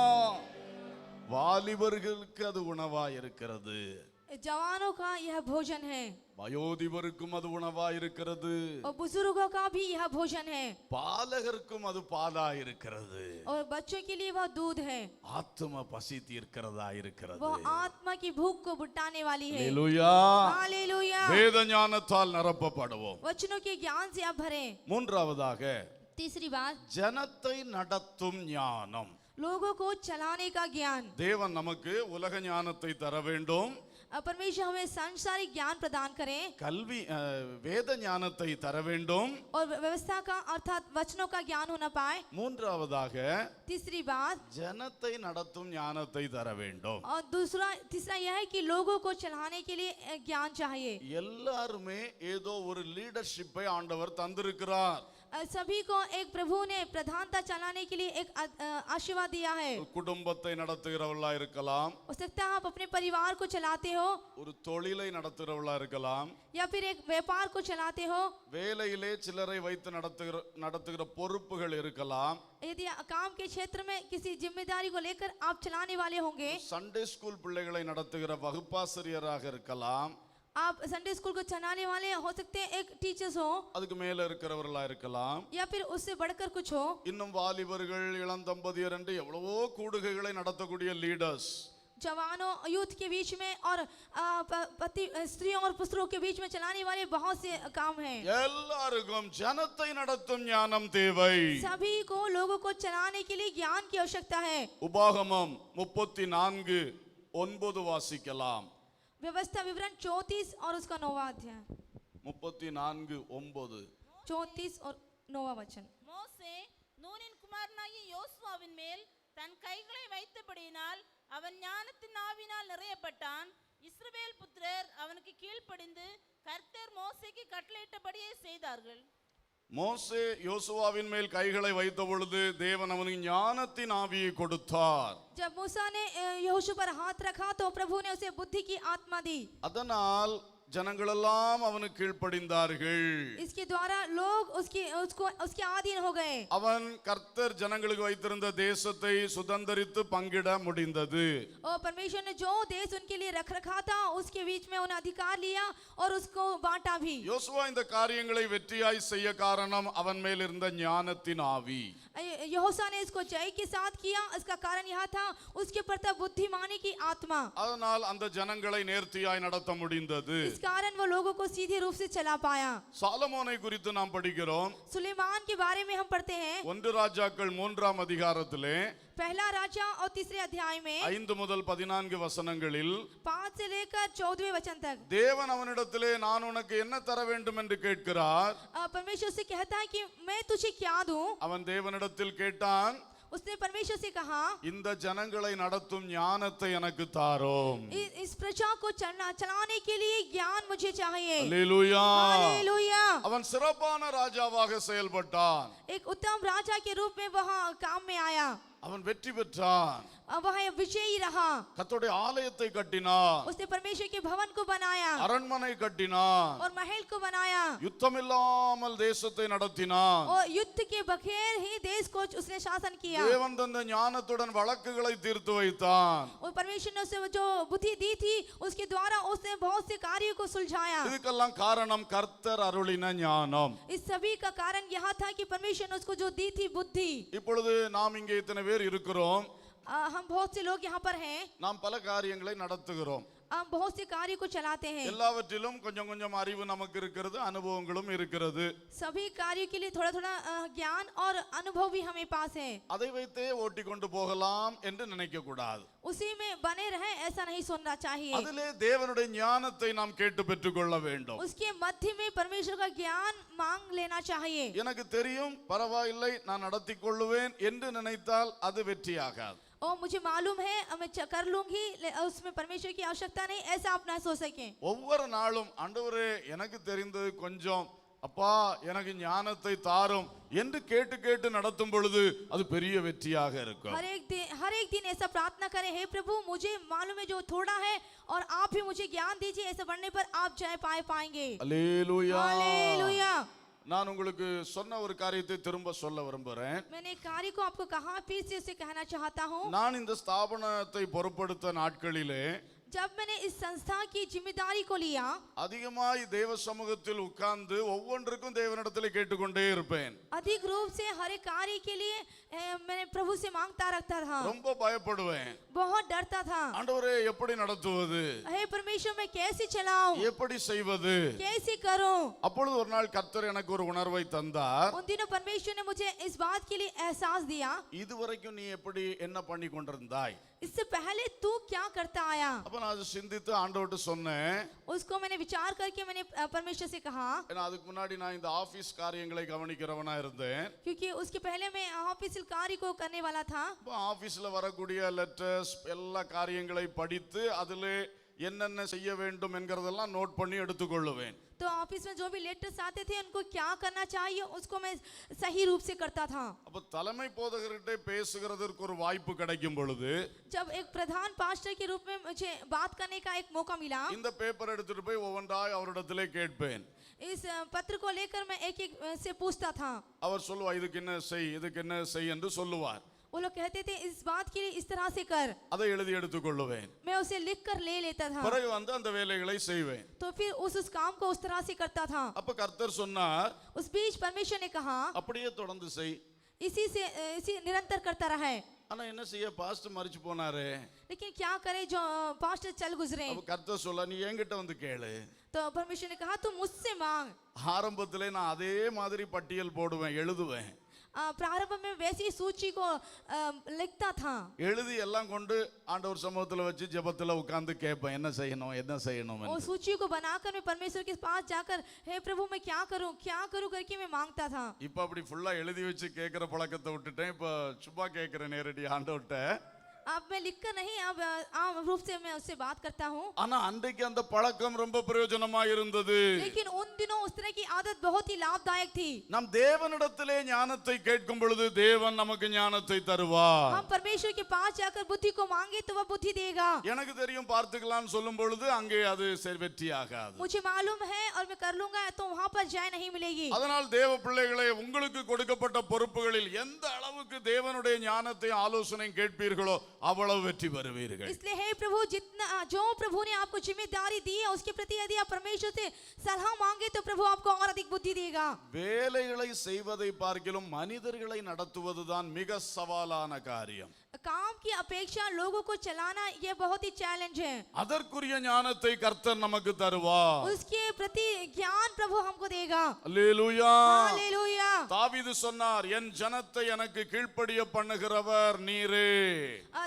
S1: வாலிபர்களுக்கு அது உணவாய் இருக்கிறது,
S2: जवानों का यह भोजन है
S1: வயோதிபருக்கும் அது உணவாய் இருக்கிறது,
S2: और बुजुर्गों का भी यह भोजन है,
S1: பாலகருக்கும் அது பாலாய் இருக்கிறது,
S2: और बच्चों के लिए वह दूध है,
S1: ஆத்ம பசி தீர்க்கிறதா இருக்கிறது.
S2: वह आत्मा की भूख को बुटाने वाली है.
S1: அல்லேலூயா.
S2: हालेलुया.
S1: வேத ஞானத்தால் நிரப்பப்படுவோம்.
S2: वचनों के ज्ञान से आप भरें.
S1: மூன்றாவதாக
S2: तीसरी बात,
S1: ஜனத்தை நடத்தும் ஞானம்.
S2: लोगों को चलाने का ज्ञान.
S1: தேவன் நமக்கு உலக ஞானத்தை தர வேண்டும்,
S2: परमेश्वर हमें सांसारिक ज्ञान प्रदान करें,
S1: கல்வி வேத ஞானத்தை தர வேண்டும்.
S2: और व्यवस्था का अर्थात वचनों का ज्ञान होना पाए.
S1: மூன்றாவதாக
S2: तीसरी बात,
S1: ஜனத்தை நடத்தும் ஞானத்தை தர வேண்டும்.
S2: और तीसरा यह है कि लोगों को चलाने के लिए ज्ञान चाहिए.
S1: எல்லாருமே ஏதோ ஒரு லீடர்ஷிப்பை ஆண்டவர் தந்திருக்கிறார்.
S2: सभी को एक प्रभु ने प्रधानता चलाने के लिए एक आशीर्वाद दिया है.
S1: குடும்பத்தை நடத்துகிறவர்களா இருக்கலாம்,
S2: हो सकता है आप अपने परिवार को चलाते हो,
S1: ஒரு தொழிலை நடத்துகிறவர்களா இருக்கலாம்,
S2: या फिर एक व्यापार को चलाते हो,
S1: வேலையிலே சிலரை வைத்து நடத்துகிற பொறுப்புகள் இருக்கலாம்,
S2: यदि काम के क्षेत्र में किसी जिम्मेदारी को लेकर आप चलाने वाले होंगे,
S1: சண்டே ஸ்கூல் பிள்ளைகளை நடத்துகிற வகுப்பாசிரியராக இருக்கலாம்,
S2: आप संडे स्कूल को चलाने वाले हो सकते हैं, एक टीचर्स हो,
S1: அதுக்கு மேல இருக்கிறவர்களா இருக்கலாம்,
S2: या फिर उससे बढ़कर कुछ हो.
S1: இன்னும் வாலிபர்கள் இளந்தம்பதியர் என்று எவ்வளவோ கூடுகைகளை நடத்தக்கூடிய லீடர்ஸ்,
S2: जवानों यूथ के बीच में और पति स्त्रियों और पुरुषों के बीच में चलाने वाले बहुत से काम हैं.
S1: எல்லாருக்கும் ஜனத்தை நடத்தும் ஞானம் தேவை.
S2: सभी को लोगों को चलाने के लिए ज्ञान की आवश्यकता है.
S1: உபாகமம் 34:9 வாசிக்கலாம்.
S2: व्यवस्था विवरण 34 और उसका 9वां अध्याय.
S1: 34:9.
S2: 34 और 9वां वचन.
S3: மோசே நூனின் குமாரனாகிய யோசுவாவின் மேல் தன் கைகளை வைத்தபடியினால் அவன் ஞானத்தின் ஆவினால் நிறையப்பட்டான். இஸ்ரவேல் புத்திரர் அவனுக்கு கீழ்ப்படிந்து கர்த்தர் மோசேக்கு கட்டளையிட்டபடியே செய்தார்கள்.
S1: மோசே யோசுவாவின் மேல் கைகளை வைத்த பொழுது தேவன் அவனுக்கு ஞானத்தின் ஆவியை கொடுத்தார்.
S2: जब मूसा ने यहोशू पर हाथ रखा तो प्रभु ने उसे बुद्धि की आत्मा दी.
S1: அதனால் ஜனங்களெல்லாம் அவனுக்கு கீழ்ப்படிந்தார்கள்.
S2: इसके द्वारा लोग उसके अधीन हो गए.
S1: அவன் கர்த்தர் ஜனங்களுக்கு வைத்திருந்த தேசத்தை சுதந்தரித்து பங்கிட முடிந்தது.
S2: और परमेश्वर ने जो देश उनके लिए रख रखा था उसके बीच में उन्हें अधिकार लिया और उसको बांटा भी.
S1: யோசுவா இந்த காரியங்களை வெற்றியாய் செய்ய காரணம் அவன் மேல் இருந்த ஞானத்தின் ஆவி.
S2: यहोशू ने इसको जय के साथ किया. इसका कारण यह था उसके ऊपर था बुद्धिमानी की आत्मा.
S1: அதனால் அந்த ஜனங்களை நேர்த்தியாய் நடத்த முடிந்தது.
S2: इस कारण वो लोगों को सीधे रूप से चला पाया.
S1: சாலமோனை குறித்து நாம் படிக்கிறோம்.
S2: सुलेमान के बारे में हम पढ़ते हैं
S1: 1 ராஜாக்கள் 3ஆம் அதிகாரத்திலே
S2: पहला राजा और तीसरे अध्याय में
S1: 5 முதல் 14 வசனங்களில்
S2: 5 से लेकर 14वें वचन तक
S1: தேவன் அவனிடத்திலே நான் உனக்கு என்ன தர வேண்டும் என்று கேட்கிறார்.
S2: परमेश्वर से कहता है कि मैं तुझे क्या दूं.
S1: அவன் தேவனிடத்தில் கேட்டான்,
S2: उसने परमेश्वर से कहा
S1: இந்த ஜனங்களை நடத்தும் ஞானத்தை எனக்கு தாரும்.
S2: इस प्रजा को चलाने के लिए ज्ञान मुझे चाहिए.
S1: அல்லேலூயா.
S2: हालेलुया.
S1: அவன் சிறப்பான ராஜாவாக செயல்பட்டான்.
S2: एक उत्तम राजा के रूप में वह काम में आया.
S1: அவன் வெற்றி பெற்றான்.
S2: वह विजयी रहा।
S1: கர்த்தருடைய ஆலயத்தை கட்டினார்,
S2: उसने परमेश्वर के भवन को बनाया
S1: அரண்மனை கட்டினார்,
S2: और महल को बनाया
S1: யுத்தமில்லாமல் தேசத்தை நடத்தினார்.
S2: और युद्ध के बगैर ही देश को उसने शासन किया।
S1: தேவன் தந்த ஞானத்துடன் வழக்குகளை தீர்த்து வைத்தான்.
S2: और परमेश्वर ने उसे जो बुद्धि दी थी उसके द्वारा उसने बहुत से कार्यों को सुलझाया।
S1: இதுக்கெல்லாம் காரணம் கர்த்தர் அருளின ஞானம்.
S2: इस सभी का कारण यह था कि परमेश्वर ने उसको जो दी थी बुद्धि।
S1: இப்பொழுது நாம் இங்கே இத்தனை பேர் இருக்கிறோம்,
S2: हम बहुत से लोग यहाँ पर हैं,
S1: நாம் பல காரியங்களை நடத்துகிறோம்.
S2: हम बहुत से कार्य को चलाते हैं।
S1: எல்லாவற்றிலும் கொஞ்சம் கொஞ்சம் அறிவு நமக்கு இருக்கிறது, அனுபவங்களும் இருக்கிறது.
S2: सभी कार्यों के लिए थोड़ा थोड़ा ज्ञान और अनुभव भी हमें पास है।
S1: அதை வைத்தே ஓட்டி கொண்டு போகலாம் என்று நினைக்க கூடாது.
S2: उसी में बने रहे ऐसा नहीं सुनना चाहिए।
S1: அதிலே தேவனுடைய ஞானத்தை நாம் கேட்டு பெற்றுக்கொள்ள வேண்டும்.
S2: उसके मध्य में परमेश्वर का ज्ञान मांग लेना चाहिए।
S1: எனக்கு தெரியும், பரவாயில்லை, நான் நடத்தி கொள்ளுவேன் என்று நினைத்தால் அது வெற்றியாகாது.
S2: और मुझे मालूम है मैं कर लूंगी, उसमें परमेश्वर की आवश्यकता नहीं, ऐसा आप ना सोच सके।
S1: ஒவ்வொரு நாளும் ஆண்டவரே எனக்கு தெரிந்தது கொஞ்சம், அப்பா எனக்கு ஞானத்தை தாரும் என்று கேட்டு கேட்டு நடத்தும் பொழுது அது பெரிய வெற்றியாக இருக்கும்.
S2: हर एक दिन ऐसा प्रार्थना करें, हे प्रभु मुझे मालूम है जो थोड़ा है और आप ही मुझे ज्ञान दीजिए, ऐसा बढ़ने पर आप जय पाएंगे।
S1: அல்லேலூயா.
S2: हालेलुया।
S1: நான் உங்களுக்கு சொன்ன ஒரு காரியத்தை திரும்ப சொல்ல விரும்புகிறேன்.
S2: मैंने एक कार्य को आपको कहा, फिर से उसे कहना चाहता हूँ।
S1: நான் இந்த ஸ்தாபனத்தை பொறுப்படுத்த நாட்களிலே
S2: जब मैंने इस संस्था की जिम्मेदारी को लिया,
S1: அதிகமாய் தேவ சமூகத்தில் உட்கார்ந்து ஒவ்வொன்றுக்கும் தேவனிடத்தில் கேட்டுக்கொண்டே இருப்பேன்.
S2: अधिक रूप से हर एक कार्य के लिए मैंने प्रभु से मांगता रखता था।
S1: ரொம்ப பயப்படுவேன்.
S2: बहुत डरता था,
S1: ஆண்டவரே எப்படி நடத்துவது,
S2: हे परमेश्वर मैं कैसे चलाऊं,
S1: எப்படி செய்வது.
S2: कैसे करूं।
S1: அப்பொழுது ஒரு நாள் கர்த்தர் எனக்கு ஒரு உணர்வை தந்தார்.
S2: उन दिनों परमेश्वर ने मुझे इस बात के लिए एहसास दिया,
S1: இதுவரைக்கும் நீ எப்படி என்ன பண்ணி கொண்டிருந்தாய்.
S2: इससे पहले तू क्या करता आया।
S1: அப்ப நான் அதை சிந்தித்து ஆண்டவர்ட்ட சொன்னேன்.
S2: उसको मैंने विचार करके मैंने परमेश्वर से कहा,
S1: ஏன்னா அதுக்கு முன்னாடி நான் இந்த ஆபீஸ் காரியங்களை கவனிக்கிறவனா இருந்தேன்.
S2: क्योंकि उसके पहले मैं ऑफिशियल कार्य को करने वाला था।
S1: இப்போ ஆபீஸ்ல வரக்கூடிய லெட்டர்ஸ் எல்லா காரியங்களை படித்து அதிலே என்னென்ன செய்ய வேண்டும் என்கிறதெல்லாம் நோட் பண்ணி எடுத்துக்கொள்ளுவேன்.
S2: तो ऑफिस में जो भी लेटर्स आते थे उनको क्या करना चाहिए उसको मैं सही रूप से करता था।
S1: அப்ப தலைமை போதகர்கிட்ட பேசுகிறதற்கு ஒரு வாய்ப்பு கிடைக்கும் பொழுது
S2: जब एक प्रधान पास्टर के रूप में मुझे बात करने का एक मौका मिला,
S1: இந்த பேப்பர் எடுத்துட்டு போய் ஒவ்வொன்றாய் அவரிடத்திலே கேட்பேன்.
S2: इस पत्र को लेकर मैं एक एक से पूछता था।
S1: அவர் சொல்லுவார், இதுக்கு என்ன செய், இதுக்கு என்ன செய் என்று சொல்லுவார்.
S2: वो लोग कहते थे इस बात के लिए इस तरह से कर,
S1: அதை எழுதி எடுத்துக்கொள்ளுவேன்.
S2: मैं उसे लिख कर ले लेता था।
S1: பிறகு வந்து அந்த வேலைகளை செய்வேன்.
S2: तो फिर उस काम को उस तरह से करता था।
S1: அப்ப கர்த்தர் சொன்னார்,
S2: उस बीच परमेश्वर ने कहा
S1: அப்படியே தொடர்ந்து செய்.
S2: इसी निरंतर करता रहे।
S1: ஆனா என்ன செய்ய, பாஸ்டர் மரிச்சு போனாரு.
S2: लेकिन क्या करे जो पास्टर चल गुजरे।
S1: அப்ப கர்த்தர் சொல்ல, நீ என்கிட்ட வந்து கேளு.
S2: तो परमेश्वर ने कहा तू मुझसे मांग।
S1: ஆரம்பத்திலே நான் அதே மாதிரி பட்டியல் போடுவேன், எழுதுவேன்.
S2: प्रारंभ में वैसी सूची को लिखता था।
S1: எழுதி எல்லாம் கொண்டு ஆண்டவர் சமூகத்துல வச்சு ஜெபத்துல உட்கார்ந்து கேட்பேன், என்ன செய்யணும் என்ன செய்யணும்.
S2: वो सूची को बनाकर मैं परमेश्वर के पास जाकर हे प्रभु मैं क्या करूं करके मैं मांगता था।
S1: இப்ப அப்படி ஃபுல்லா எழுதி வச்சு கேட்கிற பழக்கத்தை விட்டுட்டேன். இப்ப சும்மா கேட்கிறேன் நேரடி ஆண்டவர்ட்ட.
S2: अब मैं लिखकर नहीं, अब आम रूप से मैं उससे बात करता हूँ।
S1: ஆனா அன்றைக்கு அந்த பழக்கம் ரொம்ப பிரயோஜனமா இருந்தது.
S2: लेकिन उन दिनों उस तरह की आदत बहुत ही लाभदायक थी।
S1: நாம் தேவனிடத்திலே ஞானத்தை கேட்கும் பொழுது தேவன் நமக்கு ஞானத்தை தருவார்.
S2: हम परमेश्वर के पास जाकर बुद्धि को मांगे तो वह बुद्धि देगा।
S1: எனக்கு தெரியும் பார்த்துக்கலாம்னு சொல்லும் பொழுது அங்கே அது வெற்றியாகாது.
S2: मुझे मालूम है और मैं कर लूंगा तो वहां पर जय नहीं मिलेगी।
S1: அதனால் தேவ பிள்ளைகளே, உங்களுக்கு கொடுக்கப்பட்ட பொறுப்புகளில் எந்த அளவுக்கு தேவனுடைய ஞானத்தை ஆலோசனை கேட்பீர்களோ அவ்வளவு வெற்றி பெறுவீர்கள்.
S2: इसलिए हे प्रभु जितना जो प्रभु ने आपको जिम्मेदारी दी है उसके प्रति यदि आप परमेश्वर से सलाह मांगे तो प्रभु आपको और अधिक बुद्धि देगा।
S1: வேலைகளை செய்வதை பார்க்கிலும் மனிதர்களை நடத்துவதுதான் மிக சவாலான காரியம்.
S2: काम की अपेक्षा लोगों को चलाना यह बहुत ही चैलेंज है।
S1: அதற்குரிய ஞானத்தை கர்த்தர் நமக்கு தருவார்.
S2: उसके प्रति ज्ञान प्रभु हमको देगा।
S1: அல்லேலூயா.
S2: हालेलुया।
S1: தாவீது சொன்னார், என் ஜனத்தை எனக்கு கீழ்ப்படிய பண்ணுகிறவர் நீரே.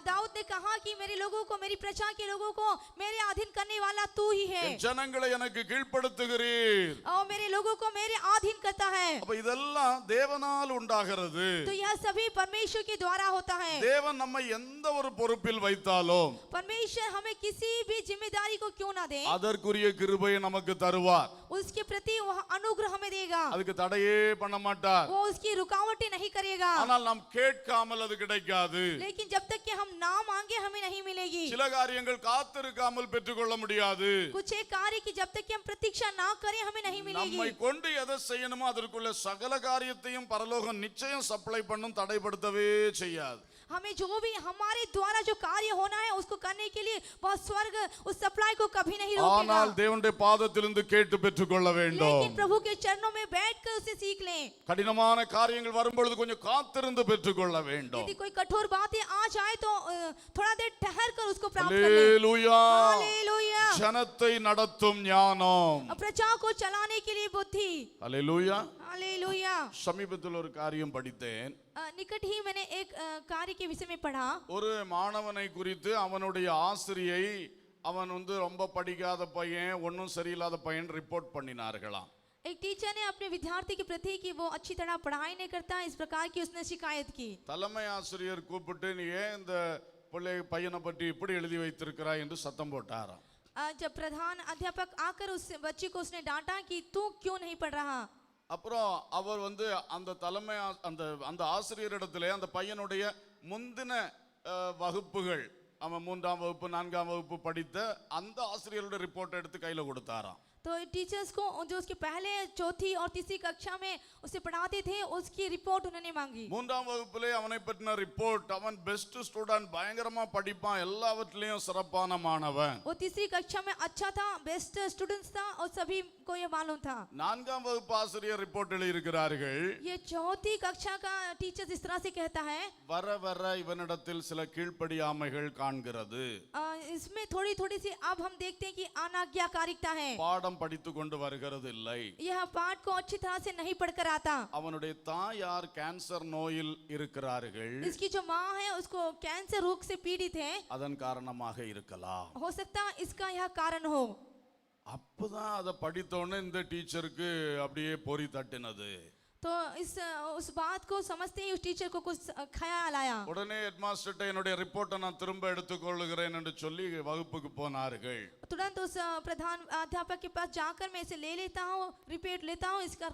S2: दाऊद ने कहा कि मेरे लोगों को, मेरी प्रजा के लोगों को मेरे अधीन करने वाला तू ही है।
S1: என் ஜனங்களை எனக்கு கீழ்ப்படுத்துகிறீர்.
S2: और मेरे लोगों को मेरे अधीन करता है।
S1: அப்ப இதெல்லாம் தேவனால் உண்டாகிறது.
S2: तो यह सभी परमेश्वर के द्वारा होता है।
S1: தேவன் நம்மை எந்த ஒரு பொறுப்பில் வைத்தாலும்
S2: परमेश्वर हमें किसी भी जिम्मेदारी को क्यों ना दे,
S1: அதற்குரிய கிருபையை நமக்கு தருவார்.
S2: उसके प्रति वह अनुग्रह हमें देगा,
S1: அதுக்கு தடையே பண்ண மாட்டார்.
S2: वो उसकी रुकावटें नहीं करेगा।
S1: ஆனால் நாம் கேட்காமல் அது கிடைக்காது.
S2: लेकिन जब तक कि हम ना मांगे हमें नहीं मिलेगी।
S1: சில காரியங்கள் காத்திருக்காமல் பெற்றுக்கொள்ள முடியாது.
S2: कुछ एक कार्य की जब तक कि हम प्रतीक्षा ना करें हमें नहीं मिलेगी।
S1: நம்மை கொண்டு எதை செய்யணுமோ அதற்குள்ள சகல காரியத்தையும் பரலோகம் நிச்சயம் சப்ளை பண்ணும், தடைப்படுத்தவே செய்யாது.
S2: हमें जो भी हमारे द्वारा जो कार्य होना है उसको करने के लिए वह स्वर्ग उस सप्लाई को कभी नहीं रोकेगा।
S1: ஆனால் தேவனுடைய பாதத்திலிருந்து கேட்டு பெற்றுக்கொள்ள வேண்டும்.
S2: लेकिन प्रभु के चरणों में बैठकर उसे सीख लें।
S1: கடினமான காரியங்கள் வரும்பொழுது கொஞ்சம் காத்திருந்து பெற்றுக்கொள்ள வேண்டும்.
S2: यदि कोई कठोर बातें आ जाए तो थोड़ा देर ठहर कर उसको प्राप्त कर लें।
S1: அல்லேலூயா.
S2: हालेलुया।
S1: ஜனத்தை நடத்தும் ஞானம்.
S2: प्रजा को चलाने के लिए बुद्धि।
S1: அல்லேலூயா.
S2: हालेलुया।
S1: சமீபத்தில் ஒரு காரியம் படித்தேன்.
S2: निकट ही मैंने एक कार्य के विषय में पढ़ा।
S1: ஒரு மாணவனை குறித்து அவனுடைய ஆசிரியை அவன் ரொம்ப படிக்காத பையன், ஒன்றும் சரியில்லாத பையன் ரிப்போர்ட் பண்ணினார்களாம்.
S2: एक टीचर ने अपने विद्यार्थी के प्रति कि वो अच्छी तरह पढ़ाई नहीं करता, इस प्रकार की उसने शिकायत की।
S1: தலைமை ஆசிரியர் கூப்பிட்டு நீ ஏன் இந்த பையனை பற்றி இப்படி எழுதி வைத்திருக்கிறாய் என்று சத்தம் போட்டாராம்.
S2: जब प्रधान अध्यापक आकर उस बच्चे को उसने डांटा कि तू क्यों नहीं पढ़ रहा।
S1: அப்புறம் அவர் அந்த தலைமை அந்த ஆசிரியரிடத்திலே அந்த பையனுடைய முந்தின வகுப்புகள், அவன் 3ஆம் வகுப்பு 4ஆம் வகுப்பு படித்த அந்த ஆசிரியருடைய ரிப்போர்ட் எடுத்து கையில கொடுத்தாராம்.
S2: तो टीचर्स को जो उसके पहले चौथी और तीसरी कक्षा में उसे पढ़ाते थे उसकी रिपोर्ट उन्होंने मांगी।
S1: 3ஆம் வகுப்பிலே அவனை பற்றின ரிப்போர்ட், அவன் பெஸ்ட் ஸ்டூடெண்ட், பயங்கரமா படிப்பான், எல்லாவற்றிலையும் சிறப்பான மாணவன்.
S2: वो तीसरी कक्षा में अच्छा था, बेस्ट स्टूडेंट्स था और सभी को ये मालूम था।
S1: 4ஆம் வகுப்பு ஆசிரியர் ரிப்போர்ட் எழுதி இருக்கிறார்கள்.
S2: ये चौथी कक्षा का टीचर इस तरह से कहता है,
S1: வர வர இவனிடத்தில் சில கீழ்ப்படியாமைகள் காண்கிறது.
S2: इसमें थोड़ी थोड़ी सी अब हम देखते हैं कि अनाज्ञाकारिता है।
S1: பாடம் படித்து கொண்டு வருகிறது இல்லை.
S2: यह पाठ को अच्छी तरह से नहीं पढ़कर आता।
S1: அவனுடைய தாயார் கேன்சர் நோயில் இருக்கிறார்கள்.
S2: इसकी जो माँ है उसको कैंसर रोग से पीड़ित है।
S1: அதன் காரணமாக இருக்கலாம்.
S2: हो सकता है इसका यह कारण हो।
S1: அப்பதான் அதை படித்தோன்னு இந்த டீச்சருக்கு அப்படியே பொறி தட்டினது.
S2: तो उस बात को समझते ही उस टीचर को कुछ ख्याल आया।
S1: உடனே ஹெட்மாஸ்டர்ட்ட என்னுடைய ரிப்போர்ட்டை நான் திரும்ப எடுத்துக்கொள்கிறேன் என்று சொல்லி வகுப்புக்கு போனார்கள்.
S2: तुरंत उस प्रधान अध्यापक के पास जाकर मैं इसे ले लेता हूँ, रिपोर्ट लेता हूँ इसका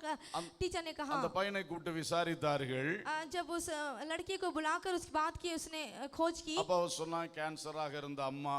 S2: टीचर ने कहा।
S1: அந்த பையனை கூப்பிட்டு விசாரித்தார்கள்.
S2: जब उस लड़के को बुलाकर उस बात की उसने खोज की,
S1: அப்ப அவர் சொன்னா கேன்சராக இருந்த அம்மா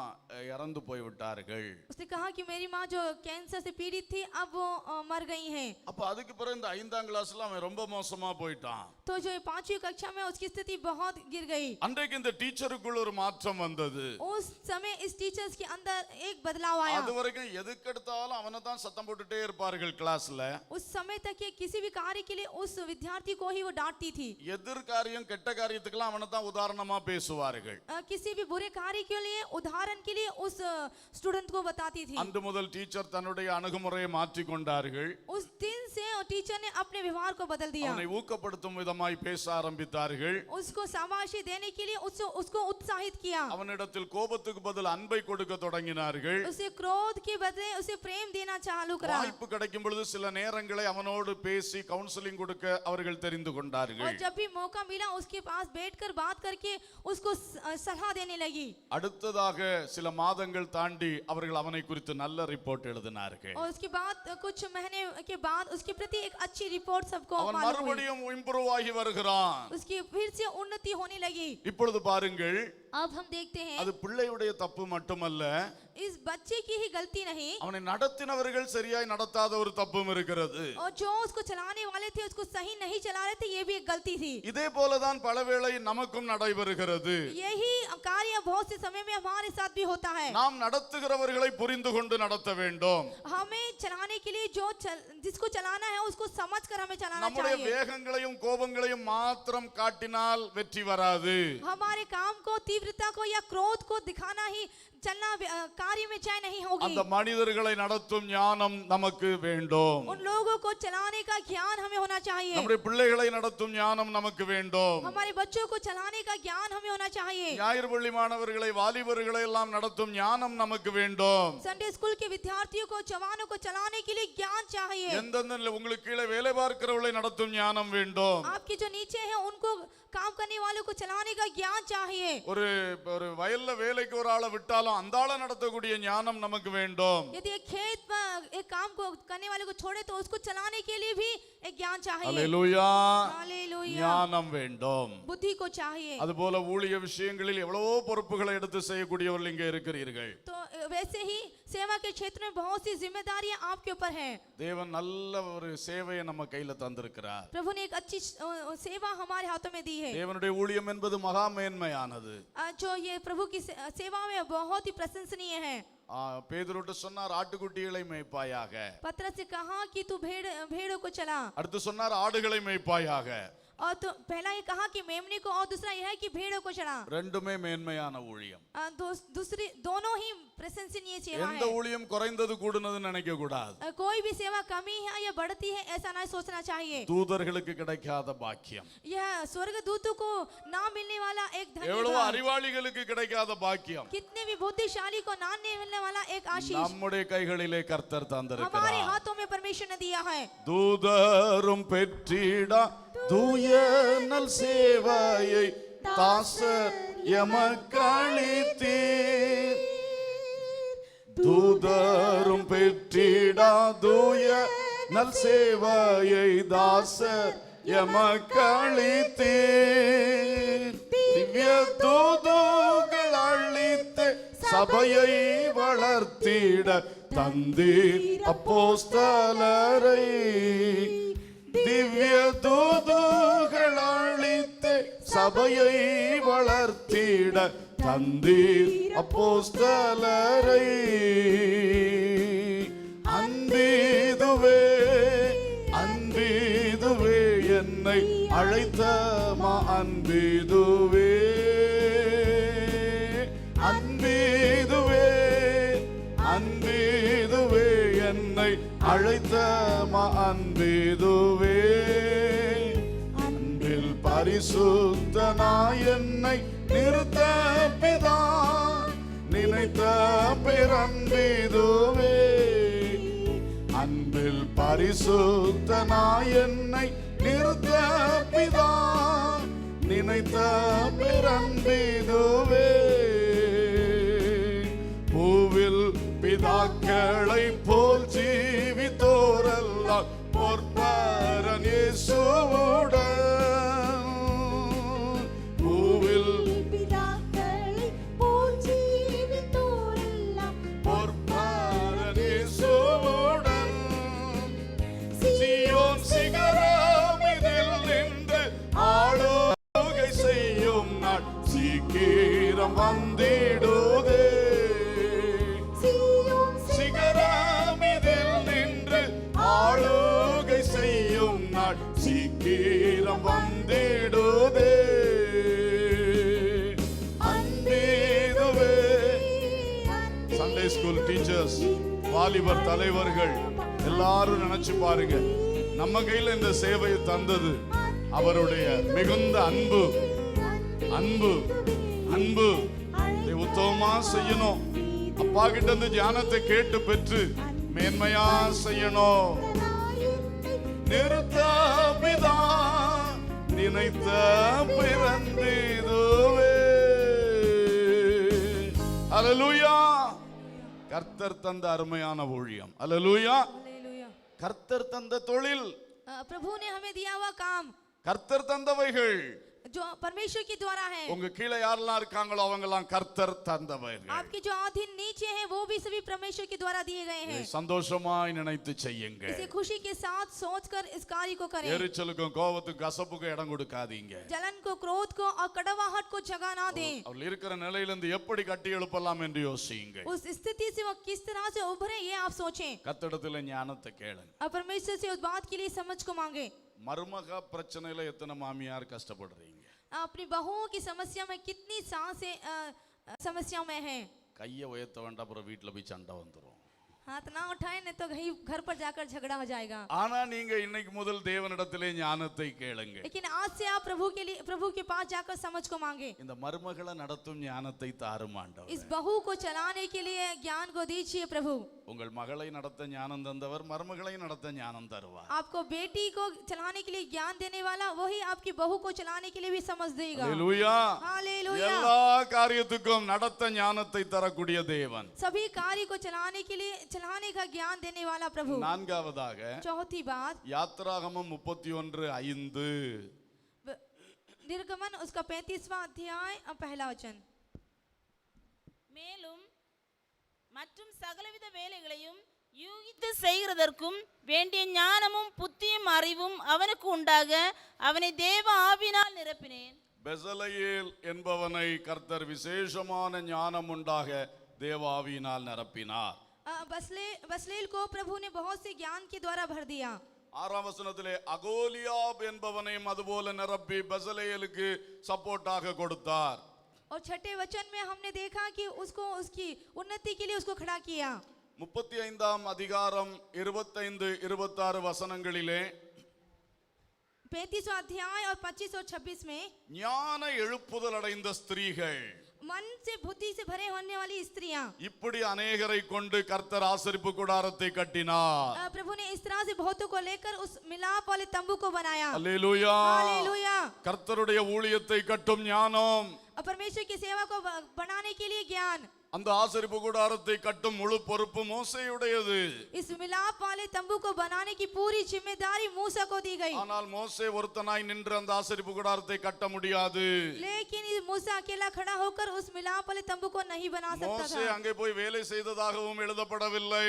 S1: இறந்து போய் விட்டார்கள்.
S2: उसने कहा कि मेरी माँ जो कैंसर से पीड़ित थी अब वो मर गई हैं।
S1: அப்ப அதுக்கு பிறகு இந்த 5ஆம் கிளாஸ்ல அவன் ரொம்ப மோசமா போயிட்டான்.
S2: तो जो 5वीं कक्षा में उसकी स्थिति बहुत गिर गई।
S1: அன்றைக்கு இந்த டீச்சருக்குள்ள ஒரு மாற்றம் வந்தது.
S2: उस समय इस टीचर्स के अंदर एक बदलाव आया।
S1: அது வரைக்கும் எதுக்கு எடுத்தாலும் அவனை தான் சத்தம் போட்டுட்டே இருப்பார்கள் கிளாஸ்ல.
S2: उस समय तक ये किसी भी कार्य के लिए उस विद्यार्थी को ही वो डांटती थी।
S1: எதிர் காரியம் கெட்ட காரியத்துக்கெல்லாம் அவனை தான் உதாரணமா பேசுவார்கள்.
S2: किसी भी बुरे कार्य के लिए उदाहरण के लिए उस स्टूडेंट को बताती थी।
S1: அந்த முதல் டீச்சர் தன்னுடைய அணுகுமுறையை மாற்றி கொண்டார்கள்.
S2: उस दिन से टीचर ने अपने व्यवहार को बदल दिया।
S1: அவனை ஊக்கப்படுத்தும் விதமாய் பேச ஆரம்பித்தார்கள்.
S2: उसको शाबाशी देने के लिए उसको उत्साहित किया।
S1: அவனிடத்தில் கோபத்துக்கு பதில் அன்பை கொடுக்க தொடங்கினார்கள்.
S2: उसे क्रोध के बदले उसे प्रेम देना चालू करा।
S1: வாய்ப்பு கிடைக்கும் பொழுது சில நேரங்களை அவனோடு பேசி கவுன்சிலிங் கொடுக்க அவர்கள் தெரிந்து கொண்டார்கள்.
S2: और जब भी मौका मिला उसके पास बैठकर बात करके उसको सलाह देने लगी।
S1: அடுத்ததாக சில மாதங்கள் தாண்டி அவர்கள் அவனை குறித்து நல்ல ரிப்போர்ட் எழுதினார்கள்.
S2: और उसके बाद कुछ महीने के बाद उसके प्रति एक अच्छी रिपोर्ट सबको
S1: அவன்
S2: मालूम हुई।
S1: மறுபடியும் இம்ப்ரூவ் ஆகி வருகிறான்.
S2: उसकी फिर से उन्नति होने लगी।
S1: இப்பொழுது பாருங்கள்,
S2: अब हम देखते हैं
S1: அது பிள்ளையுடைய தப்பு மட்டுமல்ல,
S2: इस बच्चे की ही गलती नहीं,
S1: அவனை நடத்தினவர்கள் சரியாய் நடத்தாத ஒரு தப்பும் இருக்கிறது.
S2: और जो उसको चलाने वाले थे उसको सही नहीं चला रहे थे, ये भी एक गलती थी।
S1: இதே போலதான் பலவேளை நமக்கும் நடைபெறுகிறது.
S2: यही कार्य बहुत से समय में हमारे साथ भी होता है।
S1: நாம் நடத்துகிறவர்களை புரிந்து கொண்டு நடத்த வேண்டும்.
S2: हमें चलाने के लिए जिसको चलाना है उसको समझकर हमें चलाना
S1: நம்முடைய
S2: चाहिए।
S1: வேகங்களையும் கோபங்களையும் மாத்திரம் காட்டினால் வெற்றி வராது.
S2: हमारे काम को, तीव्रता को या क्रोध को दिखाना ही चलना कार्य में चाहे नहीं होगी।
S1: அந்த மனிதர்களை நடத்தும் ஞானம் நமக்கு வேண்டும்.
S2: उन लोगों को चलाने का ज्ञान हमें होना चाहिए।
S1: நம்முடைய பிள்ளைகளை நடத்தும் ஞானம் நமக்கு வேண்டும்.
S2: हमारे बच्चों को चलाने का ज्ञान हमें होना चाहिए।
S1: ஞாயிறு பள்ளி மாணவர்களை வாலிபர்களை எல்லாம் நடத்தும் ஞானம் நமக்கு வேண்டும்.
S2: संडे स्कूल के विद्यार्थियों को, जवानों को चलाने के लिए ज्ञान चाहिए।
S1: எந்தெந்த உங்களுக்கு கீழே வேலை பார்க்கிறவர்களை நடத்தும் ஞானம் வேண்டும்.
S2: आपके जो नीचे हैं उनको, काम करने वालों को चलाने का ज्ञान चाहिए।
S1: ஒரு வயல்ல வேலைக்கு ஒரு ஆளை விட்டாலும் போனாலும் அந்த ஆளை நடத்தக்கூடிய ஞானம் நமக்கு வேண்டும்.
S2: यदि एक खेत में एक काम को करने वाले को छोड़े तो उसको चलाने के लिए भी एक ज्ञान चाहिए.
S1: அல்லேலூயா.
S2: हालेलुया.
S1: ஞானம் வேண்டும்.
S2: बुद्धि को चाहिए.
S1: அதுபோல ஊழிய விஷயங்களில் எவ்வளவோ பொறுப்புகளை எடுத்து செய்யக்கூடியவர்கள் இங்கே இருக்கிறீர்கள்.
S2: तो वैसे ही सेवा के क्षेत्र में बहुत सी जिम्मेदारियां आपके ऊपर हैं.
S1: தேவன் நல்ல ஒரு சேவையை நம்ம கையில தந்திருக்கிறார்.
S2: प्रभु ने एक अच्छी सेवा हमारे हाथों में दी है.
S1: தேவனுடைய ஊழியம் என்பது மகா மேன்மையானது.
S2: जो ये प्रभु की सेवा में बहुत ही प्रशंसनीय है.
S1: பேதுருட்ட சொன்னார் ஆட்டுக்குட்டிகளை மேய்ப்பாயாக.
S2: पतरस से कहा कि तू भेड़ों को चला.
S1: அடுத்து சொன்னார் ஆடுகளை மேய்ப்பாயாக.
S2: और तो पहला ये कहा कि मेमने को और दूसरा यह है कि भेड़ों को चढ़ा.
S1: ரெண்டுமே மேன்மையான ஊழியம்.
S2: दूसरी दोनों ही प्रशंसनीय सेवा है.
S1: எந்த ஊழியம் குறைந்தது கூடுனதுன்னு நினைக்க கூடாது.
S2: कोई भी सेवा कमी है या बढ़ती है ऐसा नहीं सोचना चाहिए.
S1: தூதர்களுக்கு கிடைக்காத பாக்கியம்.
S2: यह स्वर्गदूतों को ना मिलने वाला एक धन्य.
S1: எவ்வளவு அறிவாளிகளுக்கு கிடைக்காத பாக்கியம்.
S2: कितने भी बुद्धिशाली को ना मिलने वाला एक आशीष
S1: நம்முடைய கைகளிலே கர்த்தர் தந்திருக்கிறார்.
S2: हमारे हाथों में परमेश्वर ने दिया है.
S1: தூதரும் பெற்றிடா தூய நல் சேவையை தாசர் எமக்களித்தீர். தூதரும் பெற்றிடா தூய நல் சேவையை தாசர் எமக்களித்தீர். திவ்ய தூதுகள் அளித்து சபையை வளர்த்திட தந்தீர் அப்போஸ்தலரை. திவ்ய தூதுகள் அளித்து சபையை வளர்த்திட தந்தீர் அப்போஸ்தலரை. அன்பீதுவே அன்பீதுவே என்னை அழைத்த அன்பீதுவே. அன்பீதுவே அன்பீதுவே என்னை அழைத்த அன்பீதுவே. அன்பில் பரிசுத்தனாய் என்னை நிறுத்த பிதா நினைத்த பேரன்பீதுவே. அன்பில் பரிசுத்தனாய் என்னை நிறுத்த பிதா நினைத்த பேரன்பீதுவே. பூவில் பிதாக்களை போல் ஜீவித்தோரெல்லாம் பொற்பரன் இயேசுவுடன். பூவில்
S4: பிதாக்களை போல் ஜீவித்தோரெல்லாம்
S1: பொற்பரன் இயேசுவுடன். சீயோன் சிகரம் இதில் நின்று ஆளுகை செய்யும் நாள் சீக்கிரம் வந்திடுதே. சிகரம் இதில் நின்று ஆளுகை செய்யும் நாள் சீக்கிரம் வந்திடுதே. அன்பீதுவே. சண்டே ஸ்கூல் டீச்சர்ஸ், வாலிபர் தலைவர்கள் எல்லாரும் நினைச்சு பாருங்க, நம்ம கையில இந்த சேவையை தந்தது அவருடைய மிகுந்த அன்பு. அன்பு அன்பு இதை உத்தமமா செய்யணும். அப்பா கிட்ட இருந்து ஞானத்தை கேட்டு பெற்று மேன்மையா செய்யணும். நிறுத்த பிதா நினைத்த பிறந்தீதுவே. அல்லேலூயா. கர்த்தர் தந்த அருமையான ஊழியம். அல்லேலூயா.
S2: हालेलुया.
S1: கர்த்தர் தந்த தொழில்,
S2: प्रभु ने हमें दिया हुआ काम
S1: கர்த்தர் தந்தவைகள்
S2: जो परमेश्वर के द्वारा है.
S1: உங்க கீழே யாரெல்லாம் இருக்காங்களோ அவங்க எல்லாம் கர்த்தர் தந்தவைகள்.
S2: आपके जो अधीन नीचे हैं वो भी सभी परमेश्वर के द्वारा दिए गए हैं.
S1: சந்தோஷமாய் நினைத்து செய்யுங்க.
S2: इसे खुशी के साथ सोचकर इस कार्य को करें.
S1: எரிச்சலுக்கும் கோபத்துக்கும் கசப்புக்கும் இடம் கொடுக்காதீங்க.
S2: जलन को, क्रोध को और कड़वाहट को जगह ना दें.
S1: அவள் இருக்கிற நிலையிலிருந்து எப்படி கட்டி எழுப்பலாம் என்று யோசியுங்க.
S2: उस स्थिति से वो किस तरह से उभरे ये आप सोचें.
S1: கர்த்தரிடத்தில் ஞானத்தை கேளுங்க.
S2: और परमेश्वर से उस बात के लिए समझ को मांगे.
S1: மருமக பிரச்சனையில எத்தனை மாமியார் கஷ்டப்படுறீங்க?
S2: अपनी बहुओं की समस्या में कितनी सांसें समस्या में हैं.
S1: கையை உயர்த்த வேண்டாம், அப்புறம் வீட்டுல போய் சண்டை வந்துரும்.
S2: हाथ ना उठाए नहीं तो घर पर जाकर झगड़ा हो जाएगा.
S1: ஆனா நீங்க இன்னைக்கு முதல் தேவனிடத்திலே ஞானத்தை கேளுங்க.
S2: लेकिन आज से आप प्रभु के पास जाकर समझ को मांगे.
S1: இந்த மருமகளை நடத்தும் ஞானத்தை தாரும் ஆண்டவரே.
S2: इस बहू को चलाने के लिए ज्ञान को दीजिए प्रभु.
S1: உங்கள் மகளை நடத்த ஞானம் தந்தவர் மருமகளை நடத்த ஞானம் தருவார்.
S2: आपको बेटी को चलाने के लिए ज्ञान देने वाला वही आपकी बहू को चलाने के लिए भी समझ देगा.
S1: ஹல்லேலூயா.
S2: हालेलुया.
S1: எல்லா காரியத்துக்கும் நடத்த ஞானத்தை தரக்கூடிய தேவன்.
S2: सभी कार्य को चलाने के लिए चलाने का ज्ञान देने वाला प्रभु.
S1: நான்காவதாக
S2: चौथी बात
S1: யாத்திராகமம் 31:5.
S2: निर्गमन उसका 35वां अध्याय पहला वचन.
S3: மேலும் மற்றும் சகலவித வேலைகளையும் யூகித்து செய்கிறதற்கும் வேண்டிய ஞானமும் புத்தியும் அறிவும் அவனுக்கு உண்டாக அவனை தேவ ஆவியினால் நிரப்பினேன்.
S1: பெசலெயேல் என்பவனை கர்த்தர் விசேஷமான ஞானம் உண்டாக தேவ ஆவியினால் நிரப்பினார்.
S2: बसलेल को प्रभु ने बहुत से ज्ञान के द्वारा भर दिया.
S1: 6ஆம் வசனத்திலே அகோலியாப் என்பவனையும் அதுபோல நிரப்பி பெசலெயேலுக்கு சப்போர்ட்டாக கொடுத்தார்.
S2: और छठे वचन में हमने देखा कि उसको उसकी उन्नति के लिए उसको खड़ा किया.
S1: 35ஆம் அதிகாரம் 25-26 வசனங்களிலே
S2: 35वां अध्याय और 25 और 26 में
S1: ஞான எழுப்புதல் அடைந்த ஸ்திரீகள்,
S2: मन से बुद्धि से भरे होने वाली स्त्रियां,
S1: இப்படி அநேகரை கொண்டு கர்த்தர் ஆசரிப்பு கூடாரத்தை கட்டினார்.
S2: प्रभु ने इस तरह से बहुतों को लेकर उस मिलाप वाले तंबू को बनाया.
S1: அல்லேலூயா.
S2: हालेलुया.
S1: கர்த்தருடைய ஊழியத்தை கட்டும் ஞானம்,
S2: परमेश्वर की सेवा को बनाने के लिए ज्ञान,
S1: அந்த ஆசரிப்பு கூடாரத்தை கட்டும் முழு பொறுப்பு மோசேயுடையது.
S2: इस मिलाप वाले तंबू को बनाने की पूरी जिम्मेदारी मूसा को दी गई.
S1: ஆனால் மோசே ஒருத்தனாய் நின்று அந்த ஆசரிப்பு கூடாரத்தை கட்ட முடியாது.
S2: लेकिन मूसा अकेला खड़ा होकर उस मिलाप वाले तंबू को नहीं बना सकता
S1: மோசே
S2: था.
S1: அங்கே போய் வேலை செய்ததாகவும் எழுதப்படவில்லை.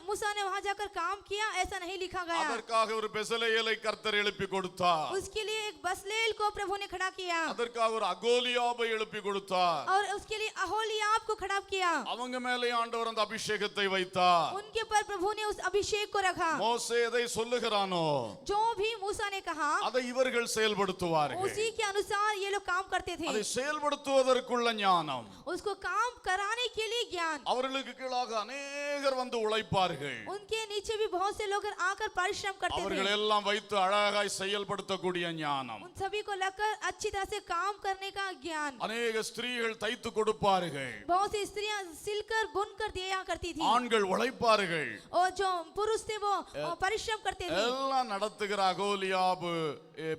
S2: मूसा ने वहां जाकर काम किया ऐसा नहीं लिखा गया.
S1: அதற்காக ஒரு பெசலெயேலை கர்த்தர் எழுப்பி கொடுத்தார்.
S2: उसके लिए एक बसलेल को प्रभु ने खड़ा किया
S1: அதற்காக ஒரு அகோலியாபை எழுப்பி கொடுத்தார்.
S2: और उसके लिए अहोलियाब को खड़ा किया.
S1: அவங்க மேலே ஆண்டவர் அந்த அபிஷேகத்தை வைத்தார்.
S2: उनके ऊपर प्रभु ने उस अभिषेक को रखा.
S1: மோசே எதை சொல்லுகிறானோ
S2: जो भी मूसा ने कहा
S1: அதை இவர்கள் செயல்படுத்துவார்கள்.
S2: उसी के अनुसार ये लोग काम करते थे.
S1: அதை செயல்படுத்துவதற்குள்ள ஞானம்,
S2: उसको काम कराने के लिए ज्ञान.
S1: அவர்களுக்கு கீழாக அநேகர் வந்து உழைப்பார்கள்.
S2: उनके नीचे भी बहुत से लोग आकर परिश्रम करते
S1: அவர்கள்
S2: थे.
S1: எல்லாம் வைத்து அழகாய் செயல்படுத்தக்கூடிய ஞானம்.
S2: उन सभी को लगकर अच्छी तरह से काम करने का ज्ञान.
S1: அநேக ஸ்திரீகள் தைத்து கொடுப்பார்கள்.
S2: बहुत सी स्त्रियां सिलकर बुनकर दिया करती थी
S1: ஆண்கள் உழைப்பார்கள்.
S2: और जो पुरुष थे वो परिश्रम करते थे.
S1: எல்லாம் நடத்துகிற அகோலியாபு,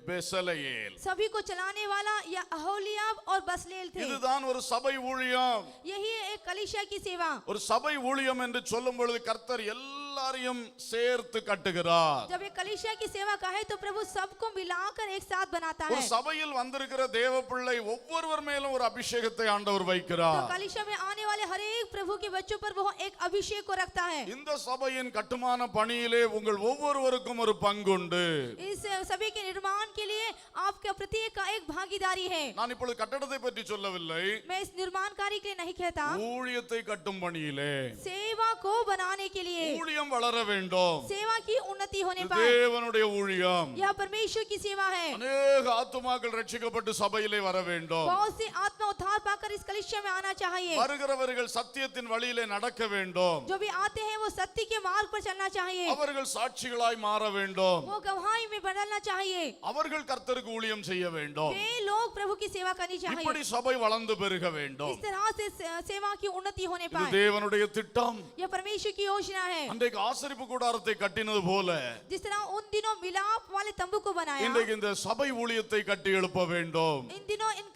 S1: பெசலெயேல்,
S2: सभी को चलाने वाला या अहोलियाब और बसलेल थे.
S1: இதுதான் ஒரு சபை ஊழியம்.
S2: यही एक कलीसिया की सेवा.
S1: ஒரு சபை ஊழியம் என்று சொல்லும் பொழுது கர்த்தர் எல்லாரையும் சேர்த்து கட்டுகிறார்.
S2: जब ये कलीसिया की सेवा कहे तो प्रभु सबको मिलाकर एक साथ बनाता
S1: ஒரு
S2: है.
S1: சபையில் வந்திருக்கிற தேவ பிள்ளை ஒவ்வொருவர் மேலும் ஒரு அபிஷேகத்தை ஆண்டவர்
S2: तो
S1: வைக்கிறார்.
S2: कलीसिया में आने वाले हर एक प्रभु के बच्चों पर वो एक अभिषेक को रखता है.
S1: இந்த சபையின் கட்டுமான பணியிலே உங்கள் ஒவ்வொருவருக்கும் ஒரு பங்குண்டு.
S2: इस सभी के निर्माण के लिए आपके प्रत्येक का एक भागीदारी है.
S1: நான் இப்பொழுது கட்டடத்தை பற்றி சொல்லவில்லை,
S2: मैं इस निर्माण कार्य के लिए नहीं कहता,
S1: ஊழியத்தை கட்டும் பணியிலே
S2: सेवा को बनाने के लिए.
S1: ஊழியம் வளர வேண்டும்.
S2: सेवा की उन्नति होने
S1: இது
S2: पाए.
S1: தேவனுடைய ஊழியம்.
S2: यह परमेश्वर की सेवा है.
S1: அநேக ஆத்துமாக்கள் ரட்சிக்கப்பட்டு சபையிலே வர வேண்டும்.
S2: बहुत सी आत्मा उद्धार पाकर इस कलीसिया में आना चाहिए.
S1: வருகிறவர்கள் சத்தியத்தின் வழியிலே நடக்க வேண்டும்.
S2: जो भी आते हैं वो सत्य के मार्ग पर चलना चाहिए.
S1: அவர்கள் சாட்சிகளாய் மாற வேண்டும்.
S2: वो गवाही में बदलना चाहिए.
S1: அவர்கள் கர்த்தருக்கு ஊழியம் செய்ய வேண்டும்.
S2: वे लोग प्रभु की सेवा करनी
S1: இப்படி
S2: चाहिए.
S1: சபை வளர்ந்து பெருக வேண்டும்.
S2: इस तरह से सेवा की उन्नति होने
S1: இது
S2: पाए.
S1: தேவனுடைய திட்டம்.
S2: यह परमेश्वर की योजना है.
S1: அன்றைக்கு ஆசரிப்பு கூடாரத்தை கட்டினது போல
S2: जिस तरह उन दिनों मिलाप वाले तंबू को बनाया,
S1: இன்றைக்கு இந்த சபை ஊழியத்தை கட்டி எழுப்ப வேண்டும்.
S2: इन दिनों इन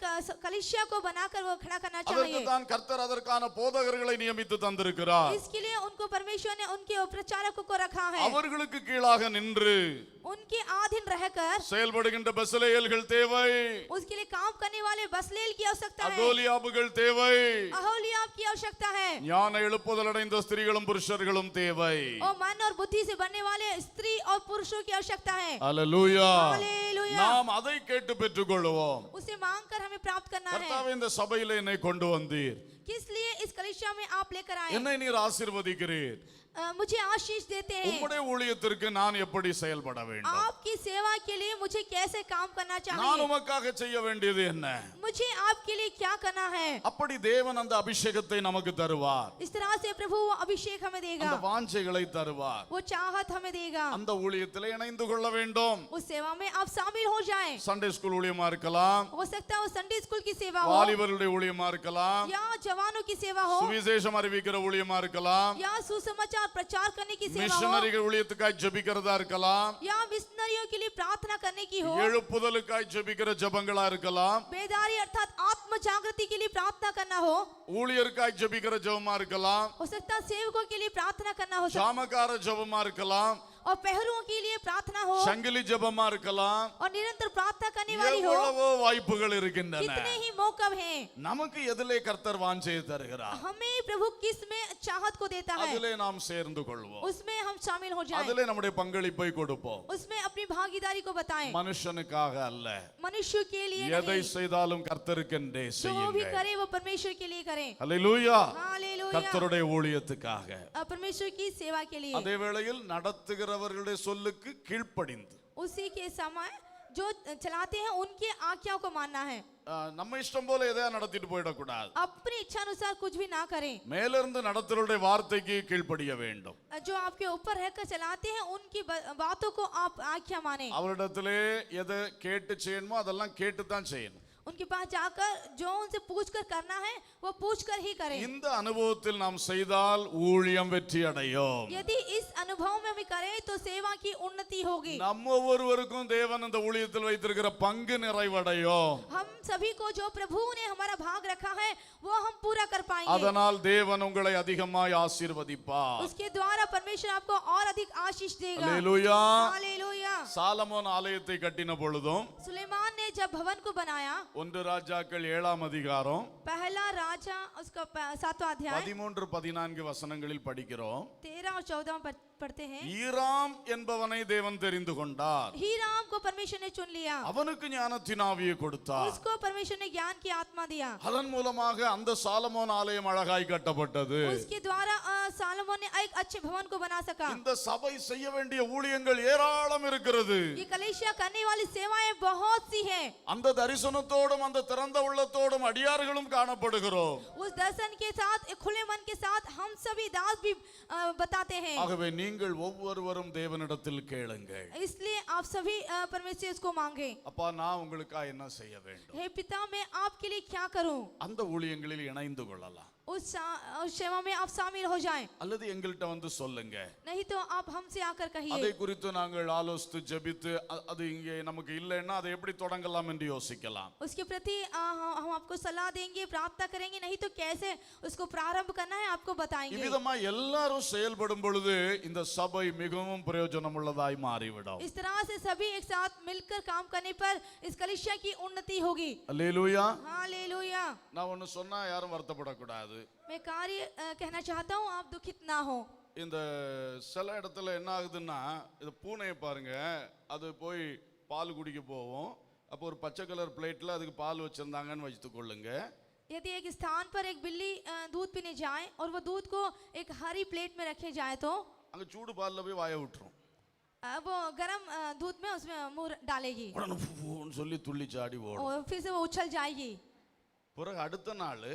S2: कलीसिया को बनाकर वो खड़ा करना
S1: அதற்கு
S2: चाहिए.
S1: தான் கர்த்தர் அதற்கான போதகர்களை நியமித்து தந்திருக்கிறார்.
S2: इसके लिए उनको परमेश्वर ने उनके प्रचारकों को रखा है.
S1: அவர்களுக்கு கீழாக நின்று
S2: उनके अधीन रहकर
S1: செயல்படுகின்ற பெசலெயேல்கள் தேவை,
S2: उसके लिए काम करने वाले बसलेल की आवश्यकता है.
S1: அகோலியாபுகள் தேவை,
S2: अहोलियाब की आवश्यकता है.
S1: ஞான எழுப்புதல் அடைந்த ஸ்திரீகளும் புருஷர்களும் தேவை.
S2: और मन और बुद्धि से बनने वाले स्त्री और पुरुषों की आवश्यकता है.
S1: அல்லேலூயா.
S2: हालेलुया.
S1: நாம் அதை கேட்டு பெற்றுக்கொள்வோம்.
S2: उसे मांगकर हमें प्राप्त करना है.
S1: கர்த்தாவே, இந்த சபையிலே என்னை கொண்டு வந்தீர்,
S2: किस लिए इस कलीसिया में आप लेकर आए?
S1: என்னை நீர் ஆசீர்வதிக்கிறீர்.
S2: मुझे आशीष देते हैं।
S1: உம்முடைய ஊழியத்திற்கு நான் எப்படி செயல்பட வேண்டும்?
S2: आपकी सेवा के लिए मुझे कैसे काम करना
S1: நான்
S2: चाहिए?
S1: உமக்காக செய்ய வேண்டியது என்ன?
S2: मुझे आपके लिए क्या करना है?
S1: அப்படி தேவன் அந்த அபிஷேகத்தை நமக்கு தருவார்.
S2: इस तरह से प्रभु वो अभिषेक हमें देगा,
S1: அந்த வாஞ்சைகளை தருவார்.
S2: वो चाहत हमें देगा।
S1: அந்த ஊழியத்திலே இணைந்து கொள்ள வேண்டும்.
S2: उस सेवा में आप शामिल हो जाएं।
S1: சண்டே ஸ்கூல் ஊழியமா இருக்கலாம்,
S2: हो सकता है वो संडे स्कूल की सेवा हो,
S1: வாலிபருடைய ஊழியமா இருக்கலாம்,
S2: या जवानों की सेवा हो,
S1: சுவிசேஷம் அறிவிக்கிற ஊழியமா இருக்கலாம்,
S2: या सुसमाचार प्रचार करने की सेवा हो,
S1: மிஷனரிகள் ஊழியத்துக்காய் ஜெபிக்கிறதா இருக்கலாம்,
S2: या मिशनरियों के लिए प्रार्थना करने की हो,
S1: எழுப்புதலுக்காய் ஜெபிக்கிற ஜெபங்களா இருக்கலாம்,
S2: बेदारी अर्थात आत्म जागृति के लिए प्रार्थना करना हो,
S1: ஊழியருக்காய் ஜெபிக்கிற ஜெபமா இருக்கலாம்,
S2: हो सकता है सेवकों के लिए प्रार्थना करना हो सकता,
S1: ஜாமக்கார ஜெபமா இருக்கலாம்,
S2: और पहरुओं के लिए प्रार्थना हो,
S1: சங்கிலி ஜெபமா இருக்கலாம்.
S2: और निरंतर प्रार्थना करने वाली हो।
S1: எவ்வளவோ வாய்ப்புகள் இருக்கின்றன.
S2: कितने ही मौका हैं।
S1: நமக்கு எதிலே கர்த்தர் வாஞ்சையை தருகிறார்,
S2: हमें प्रभु किस में चाहत को देता है,
S1: அதிலே நாம் சேர்ந்து கொள்வோம்,
S2: उसमें हम शामिल हो जाएं,
S1: அதிலே நம்முடைய பங்களிப்பை கொடுப்போம்.
S2: उसमें अपनी भागीदारी को बताएं।
S1: மனுஷனுக்காக அல்ல,
S2: मनुष्य के लिए
S1: எதை
S2: नहीं,
S1: செய்தாலும் கர்த்தருக்கென்றே
S2: जो भी
S1: செய்யுங்கள்.
S2: करे वो परमेश्वर के लिए करें।
S1: அல்லேலூயா.
S2: हालेलुया।
S1: கர்த்தருடைய ஊழியத்துக்காக.
S2: परमेश्वर की सेवा के लिए,
S1: அதே வேளையில் நடத்துகிறவர்களுடைய சொல்லுக்கு கீழ்ப்படிந்து
S2: उसी के समय जो चलाते हैं उनके आज्ञाओं को मानना है।
S1: நம்ம இஷ்டம் போல எதையா நடத்திட்டு போயிடக்கூடாது.
S2: अपनी इच्छा अनुसार कुछ भी ना करें।
S1: மேலிருந்து நடத்துகிறவருடைய வார்த்தைக்கு கீழ்ப்படிய வேண்டும்.
S2: जो आपके ऊपर रहकर चलाते हैं उनकी बातों को आप आज्ञा माने।
S1: அவரிடத்திலே எதை கேட்டு செய்யணுமோ அதெல்லாம் கேட்டு தான் செய்யணும்.
S2: उनके पास जाकर जो उनसे पूछकर करना है वो पूछकर ही करें।
S1: இந்த அனுபவத்தில் நாம் செய்தால் ஊழியம் வெற்றி அடையும்.
S2: यदि इस अनुभव में हम करें तो सेवा की उन्नति होगी।
S1: நம்ம ஒவ்வொருவருக்கும் தேவன் இந்த ஊழியத்தில் வைத்திருக்கிற பங்கு நிறைவடையும்.
S2: हम सभी को जो प्रभु ने हमारा भाग रखा है वो हम पूरा कर पाएंगे।
S1: அதனால் தேவன் உங்களை அதிகமாய் ஆசீர்வதிப்பார்.
S2: उसके द्वारा परमेश्वर आपको और अधिक आशीष देगा।
S1: அல்லேலூயா.
S2: हालेलूया।
S1: சாலமோன் ஆலயத்தை கட்டின பொழுதும்
S2: सुलेमान ने जब भवन को बनाया,
S1: 1 ராஜாக்கள் 7ஆம் அதிகாரம்
S2: पहला राजा उसका 7वां अध्याय
S1: 13-14 வசனங்களில் படிக்கிறோம்.
S2: 13 और 14 में पढ़ते हैं।
S1: ஈராம் என்பவனை தேவன் தெரிந்து கொண்டார்,
S2: हीराम को परमेश्वर ने चुन लिया,
S1: அவனுக்கு ஞானத்தின் ஆவியை கொடுத்தார்.
S2: उसको परमेश्वर ने ज्ञान की आत्मा दिया।
S1: அதன் மூலமாக அந்த சாலமோன் ஆலயம் அழகாய் கட்டப்பட்டது.
S2: उसके द्वारा सालोमोन ने एक अच्छे भवन को बना सका।
S1: இந்த சபை செய்ய வேண்டிய ஊழியங்கள் ஏராளம் இருக்கிறது.
S2: ये कलीसिया करने वाली सेवाएं बहुत सी हैं।
S1: அந்த தரிசனத்தோடும் அந்த திறந்த உள்ளத்தோடும் அடியார்களும் காணப்படுகிறோம்.
S2: उस दर्शन के साथ एक खुले मन के साथ हम सभी दास भी बताते हैं।
S1: ஆகவே நீங்கள் ஒவ்வொருவரும் தேவனிடத்தில் கேளுங்கள்.
S2: इसलिए आप सभी परमेश्वर को मांगे,
S1: அப்பா நான் உங்களுக்காக என்ன செய்ய வேண்டும்?
S2: हे पिता मैं आपके लिए क्या करूं?
S1: அந்த ஊழியங்களில் இணைந்து கொள்ளலாம்.
S2: उस सेवा में आप शामिल हो जाएं,
S1: அல்லது எங்கள்கிட்ட வந்து சொல்லுங்க.
S2: नहीं तो आप हमसे आकर
S1: அதை
S2: कहिए।
S1: குறித்து நாங்கள் ஆலோசித்து ஜெபித்து அது இங்கே நமக்கு இல்லைன்னா அதை எப்படி தொடங்கலாம் என்று யோசிக்கலாம்.
S2: उसके प्रति हम आपको सलाह देंगे, प्रार्थना करेंगे, नहीं तो कैसे उसको प्रारंभ करना है आपको बताएंगे।
S1: இவ்விதமா எல்லாரும் செயல்படும் பொழுது இந்த சபை மிகவும் பிரயோஜனம் உள்ளதாய் மாறிவிடும்.
S2: इस तरह से सभी एक साथ मिलकर काम करने पर इस कलीसिया की उन्नति होगी।
S1: அல்லேலூயா.
S2: हालेलुया।
S1: நான் ஒன்னு சொன்னா யாரும் வருத்தப்படக்கூடாது.
S2: मैं कार्य कहना चाहता हूँ, आप दुखित ना हो।
S1: இந்த சில இடத்துல என்ன ஆகுதுன்னா, இது பூனையை பாருங்க, அது போய் பால் குடிக்க போவோம். அப்போ ஒரு பச்சை கலர் பிளேட்ல அதுக்கு பால் வச்சிருந்தாங்கன்னு வச்சுட்டு கொள்ளுங்க.
S2: यदि एक स्थान पर एक बिल्ली दूध पीने जाए और वो दूध को एक हरी प्लेट में रखे जाए तो
S1: அங்க சூடு பால்ல போய் வாய விட்டுரும்.
S2: वो गर्म दूध में उसमें मुंह डालेगी
S1: உடனே ஃபூன்னு சொல்லி துள்ளி சாடி ஓடும்.
S2: और फिर से वो उछल जाएगी।
S1: பிறகு அடுத்த நாள்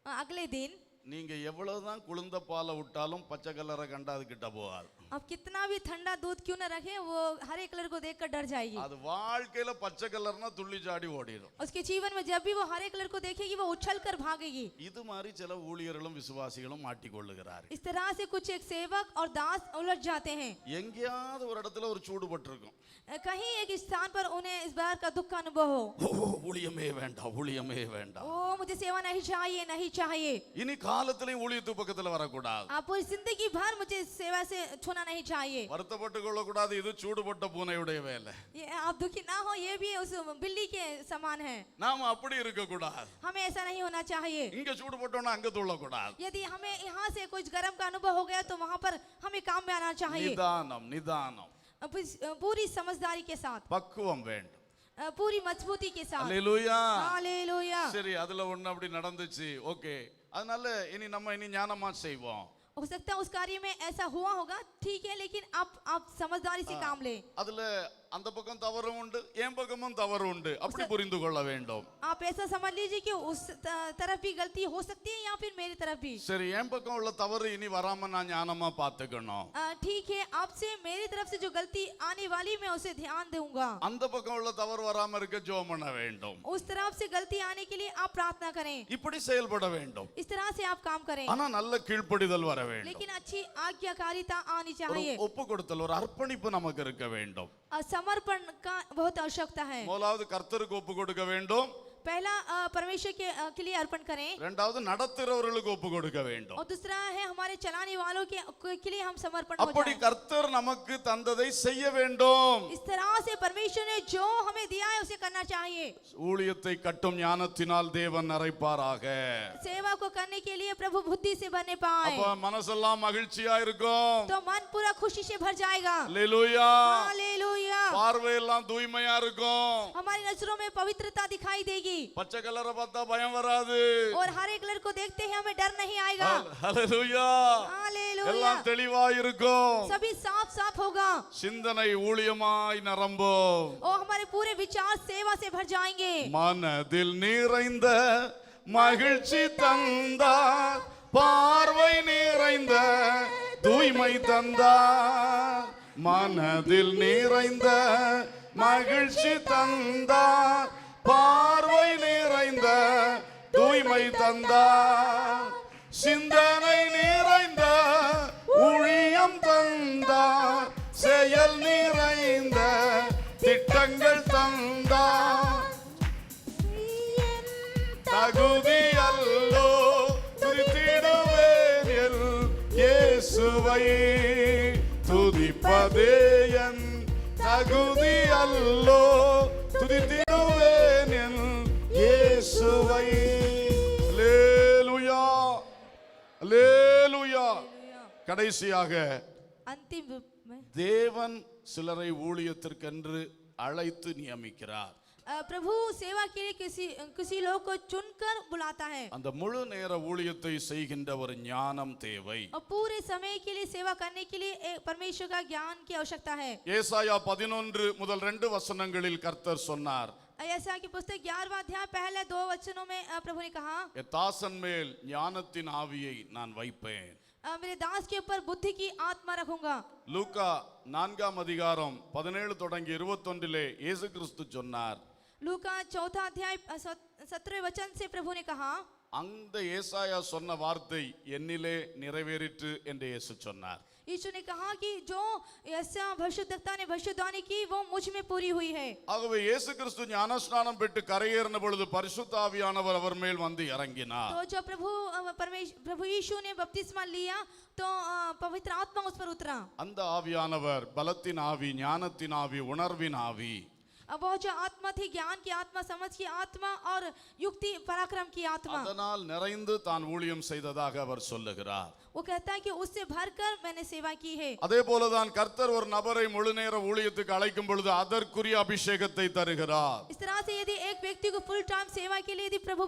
S2: अगले दिन
S1: நீங்க எவ்வளவுதான் குளிர்ந்த பாலை விட்டாலும் பச்சை கலரை கண்டா அது கிட்ட போகாது.
S2: अब कितना भी ठंडा दूध क्यों न रखे वो हरे कलर को देखकर डर जाएगी।
S1: அது வாழ்க்கையில பச்சை கலர்னா துள்ளி சாடி ஓடிடும்.
S2: उसके जीवन में जब भी वो हरे कलर को देखेगी वो उछल कर भागेगी।
S1: இது மாதிரி சில ஊழியர்களும் விசுவாசிகளும் மாட்டிக்கொள்ளுகிறார்கள்.
S2: इस तरह से कुछ एक सेवक और दास उलझ जाते हैं।
S1: எங்கேயாவது ஒரு இடத்துல ஒரு சூடு பட்டிருக்கும்.
S2: कहीं एक स्थान पर उन्हें इस बार का दुख का अनुभव हो,
S1: ஊழியமே வேண்டாம், ஊழியமே வேண்டாம்.
S2: ओ मुझे सेवा नहीं चाहिए, नहीं चाहिए।
S1: இனி காலத்திலையும் ஊழியத்து பக்கத்துல வரக்கூடாது.
S2: आप पूरी जिंदगी भर मुझे सेवा से छूना नहीं चाहिए।
S1: வருத்தப்பட்டு கொள்ளக்கூடாது. இது சூடுபட்ட பூனையுடைய வேலை.
S2: ये आप दुखी ना हो, ये भी उस बिल्ली के समान है।
S1: நாம அப்படி இருக்க கூடாது.
S2: हमें ऐसा नहीं होना चाहिए।
S1: இங்க சூடுபட்டோம்னா அங்க துள்ளக்கூடாது.
S2: यदि हमें यहाँ से कुछ गर्म का अनुभव हो गया तो वहाँ पर हमें काम में आना चाहिए।
S1: நிதானம், நிதானம்,
S2: पूरी समझदारी के साथ,
S1: பக்குவம் வேண்டும்.
S2: पूरी मजबूती के साथ।
S1: அல்லேலூயா.
S2: हालेलुया।
S1: சரி, அதுல ஒண்ணு அப்படி நடந்துச்சு. ஓகே, அதனால இனி நம்ம ஞானமா செய்வோம்.
S2: हो सकता है उस कार्य में ऐसा हुआ होगा, ठीक है, लेकिन आप समझदारी से काम ले।
S1: அதுல அந்த பக்கம் தவறும் உண்டு, என் பக்கமும் தவறு உண்டு, அப்படி புரிந்து கொள்ள வேண்டும்.
S2: आप ऐसा समझ लीजिए कि उस तरफ भी गलती हो सकती है या फिर मेरी तरफ भी।
S1: சரி, என் பக்கம் உள்ள தவறு இனி வராம நான் ஞானமா பாத்துக்கணும்.
S2: ठीक है, आपसे मेरी तरफ से जो गलती आने वाली मैं उसे ध्यान दूंगा।
S1: அந்த பக்கம் உள்ள தவறு வராம இருக்க ஜெபம் பண்ண வேண்டும்.
S2: उस तरफ से गलती आने के लिए आप प्रार्थना करें,
S1: இப்படி செயல்பட வேண்டும்.
S2: इस तरह से आप काम करें,
S1: ஆனா நல்ல கீழ்ப்படிதல் வர வேண்டும்.
S2: लेकिन अच्छी आज्ञाकारिता आनी
S1: ஒரு
S2: चाहिए।
S1: ஒப்பு கொடுத்தல், ஒரு அர்ப்பணிப்பு நமக்கு இருக்க வேண்டும்.
S2: समर्पण का बहुत आवश्यकता है।
S1: முதலாவது கர்த்தருக்கு ஒப்பு கொடுக்க வேண்டும்.
S2: पहला परमेश्वर के लिए अर्पण करें,
S1: இரண்டாவது நடத்துறவர்களுக்கு ஒப்பு கொடுக்க வேண்டும்.
S2: और दूसरा है हमारे चलाने वालों के लिए हम समर्पण हो
S1: அப்படி
S2: जाएं।
S1: கர்த்தர் நமக்கு தந்ததை செய்ய வேண்டும்.
S2: इस तरह से परमेश्वर ने जो हमें दिया है उसे करना चाहिए।
S1: ஊழியத்தை கட்டும் ஞானத்தினால் தேவன் நிறைப்பாராக.
S2: सेवा को करने के लिए प्रभु बुद्धि से भरने पाए,
S1: அப்ப மனசெல்லாம் மகிழ்ச்சியா இருக்கும்.
S2: तो मन पूरा खुशी से भर जाएगा।
S1: அல்லேலூயா.
S2: हालेलुया।
S1: பார்வையெல்லாம் தூய்மையா இருக்கும்.
S2: हमारी नजरों में पवित्रता दिखाई देगी,
S1: பச்சை கலரை பார்த்தா பயம் வராது.
S2: और हरे कलर को देखते ही हमें डर नहीं आएगा।
S1: அல்லேலூயா.
S2: हालेलुया।
S1: எல்லாம் தெளிவா இருக்கும்.
S2: सभी साफ साफ होगा,
S1: சிந்தனை ஊழியமாய் நிரம்பும்.
S2: और हमारे पूरे विचार सेवा से भर जाएंगे।
S1: மனதில் நிறைந்த மகிழ்ச்சி தந்தார், பார்வை நிறைந்த தூய்மை தந்தார். மனதில் நிறைந்த மகிழ்ச்சி தந்தார், பார்வை நிறைந்த தூய்மை தந்தார். சிந்தனை நிறைந்த ஊழியம் தந்தார், செயல் நிறைந்த திட்டங்கள் தந்தார். தகுதி அல்லோ துதித்திடுவேன் என் இயேசுவை, துதிப்பதே என் தகுதி அல்லோ துதித்திடுவேன் என் இயேசுவை. அல்லேலூயா, அல்லேலூயா. கடைசியாக
S2: अंतिम रूप में
S1: தேவன் சிலரை ஊழியத்திற்கென்று அழைத்து நியமிக்கிறார்.
S2: प्रभु सेवा के लिए किसी लोग को चुनकर बुलाता है,
S1: அந்த முழு நேர ஊழியத்தை செய்கின்ற ஒரு ஞானம் தேவை.
S2: और पूरे समय के लिए सेवा करने के लिए परमेश्वर का ज्ञान की आवश्यकता है।
S1: ஏசாயா 11 முதல் 2 வசனங்களில் கர்த்தர் சொன்னார்,
S2: ऐसा की पुस्तक 11वां अध्याय पहले 2 वचनों में प्रभु ने कहा,
S1: என் தாசன் மேல் ஞானத்தின் ஆவியை நான் வைப்பேன்.
S2: मेरे दास के ऊपर बुद्धि की आत्मा रखूंगा।
S1: லூக்கா 4 அதிகாரம் 17 தொடங்கி 21 இயேசு கிறிஸ்து சொன்னார்,
S2: लूका 4 अध्याय 17 वचन से प्रभु ने कहा,
S1: அந்த ஏசாயா சொன்ன வார்த்தை என்னிலே நிறைவேறிற்று என்று இயேசு சொன்னார்.
S2: यीशु ने कहा कि जो ऐसा भविष्यद्वक्ता ने भविष्यवाणी की वो मुझ में पूरी हुई है।
S1: ஆகவே இயேசு கிறிஸ்து ஞானஸ்நானம் பெற்று கரையேறின பொழுது பரிசுத்த ஆவியானவர் அவர் மேல் வந்து இறங்கினார்.
S2: तो जब प्रभु यीशु ने बपतिस्मा लिया तो पवित्र आत्मा उस पर उतरा।
S1: அந்த ஆவியானவர் பலத்தின் ஆவி, ஞானத்தின் ஆவி, உணர்வின் ஆவி.
S2: अब वो जो आत्मा थी, ज्ञान की आत्मा, समझ की आत्मा और युक्ति पराक्रम की आत्मा,
S1: அதனால் நிறைந்து தான் ஊழியம் செய்ததாக அவர் சொல்லுகிறார்.
S2: वो कहता है कि उससे भरकर मैंने सेवा की है।
S1: அதே போலதான் கர்த்தர் ஒரு நபரை முழு நேர ஊழியத்துக்கு அழைக்கும் பொழுது அதற்குரிய அபிஷேகத்தை தருகிறார்.
S2: इस तरह से यदि एक व्यक्ति को फुल टाइम सेवा के लिए यदि प्रभु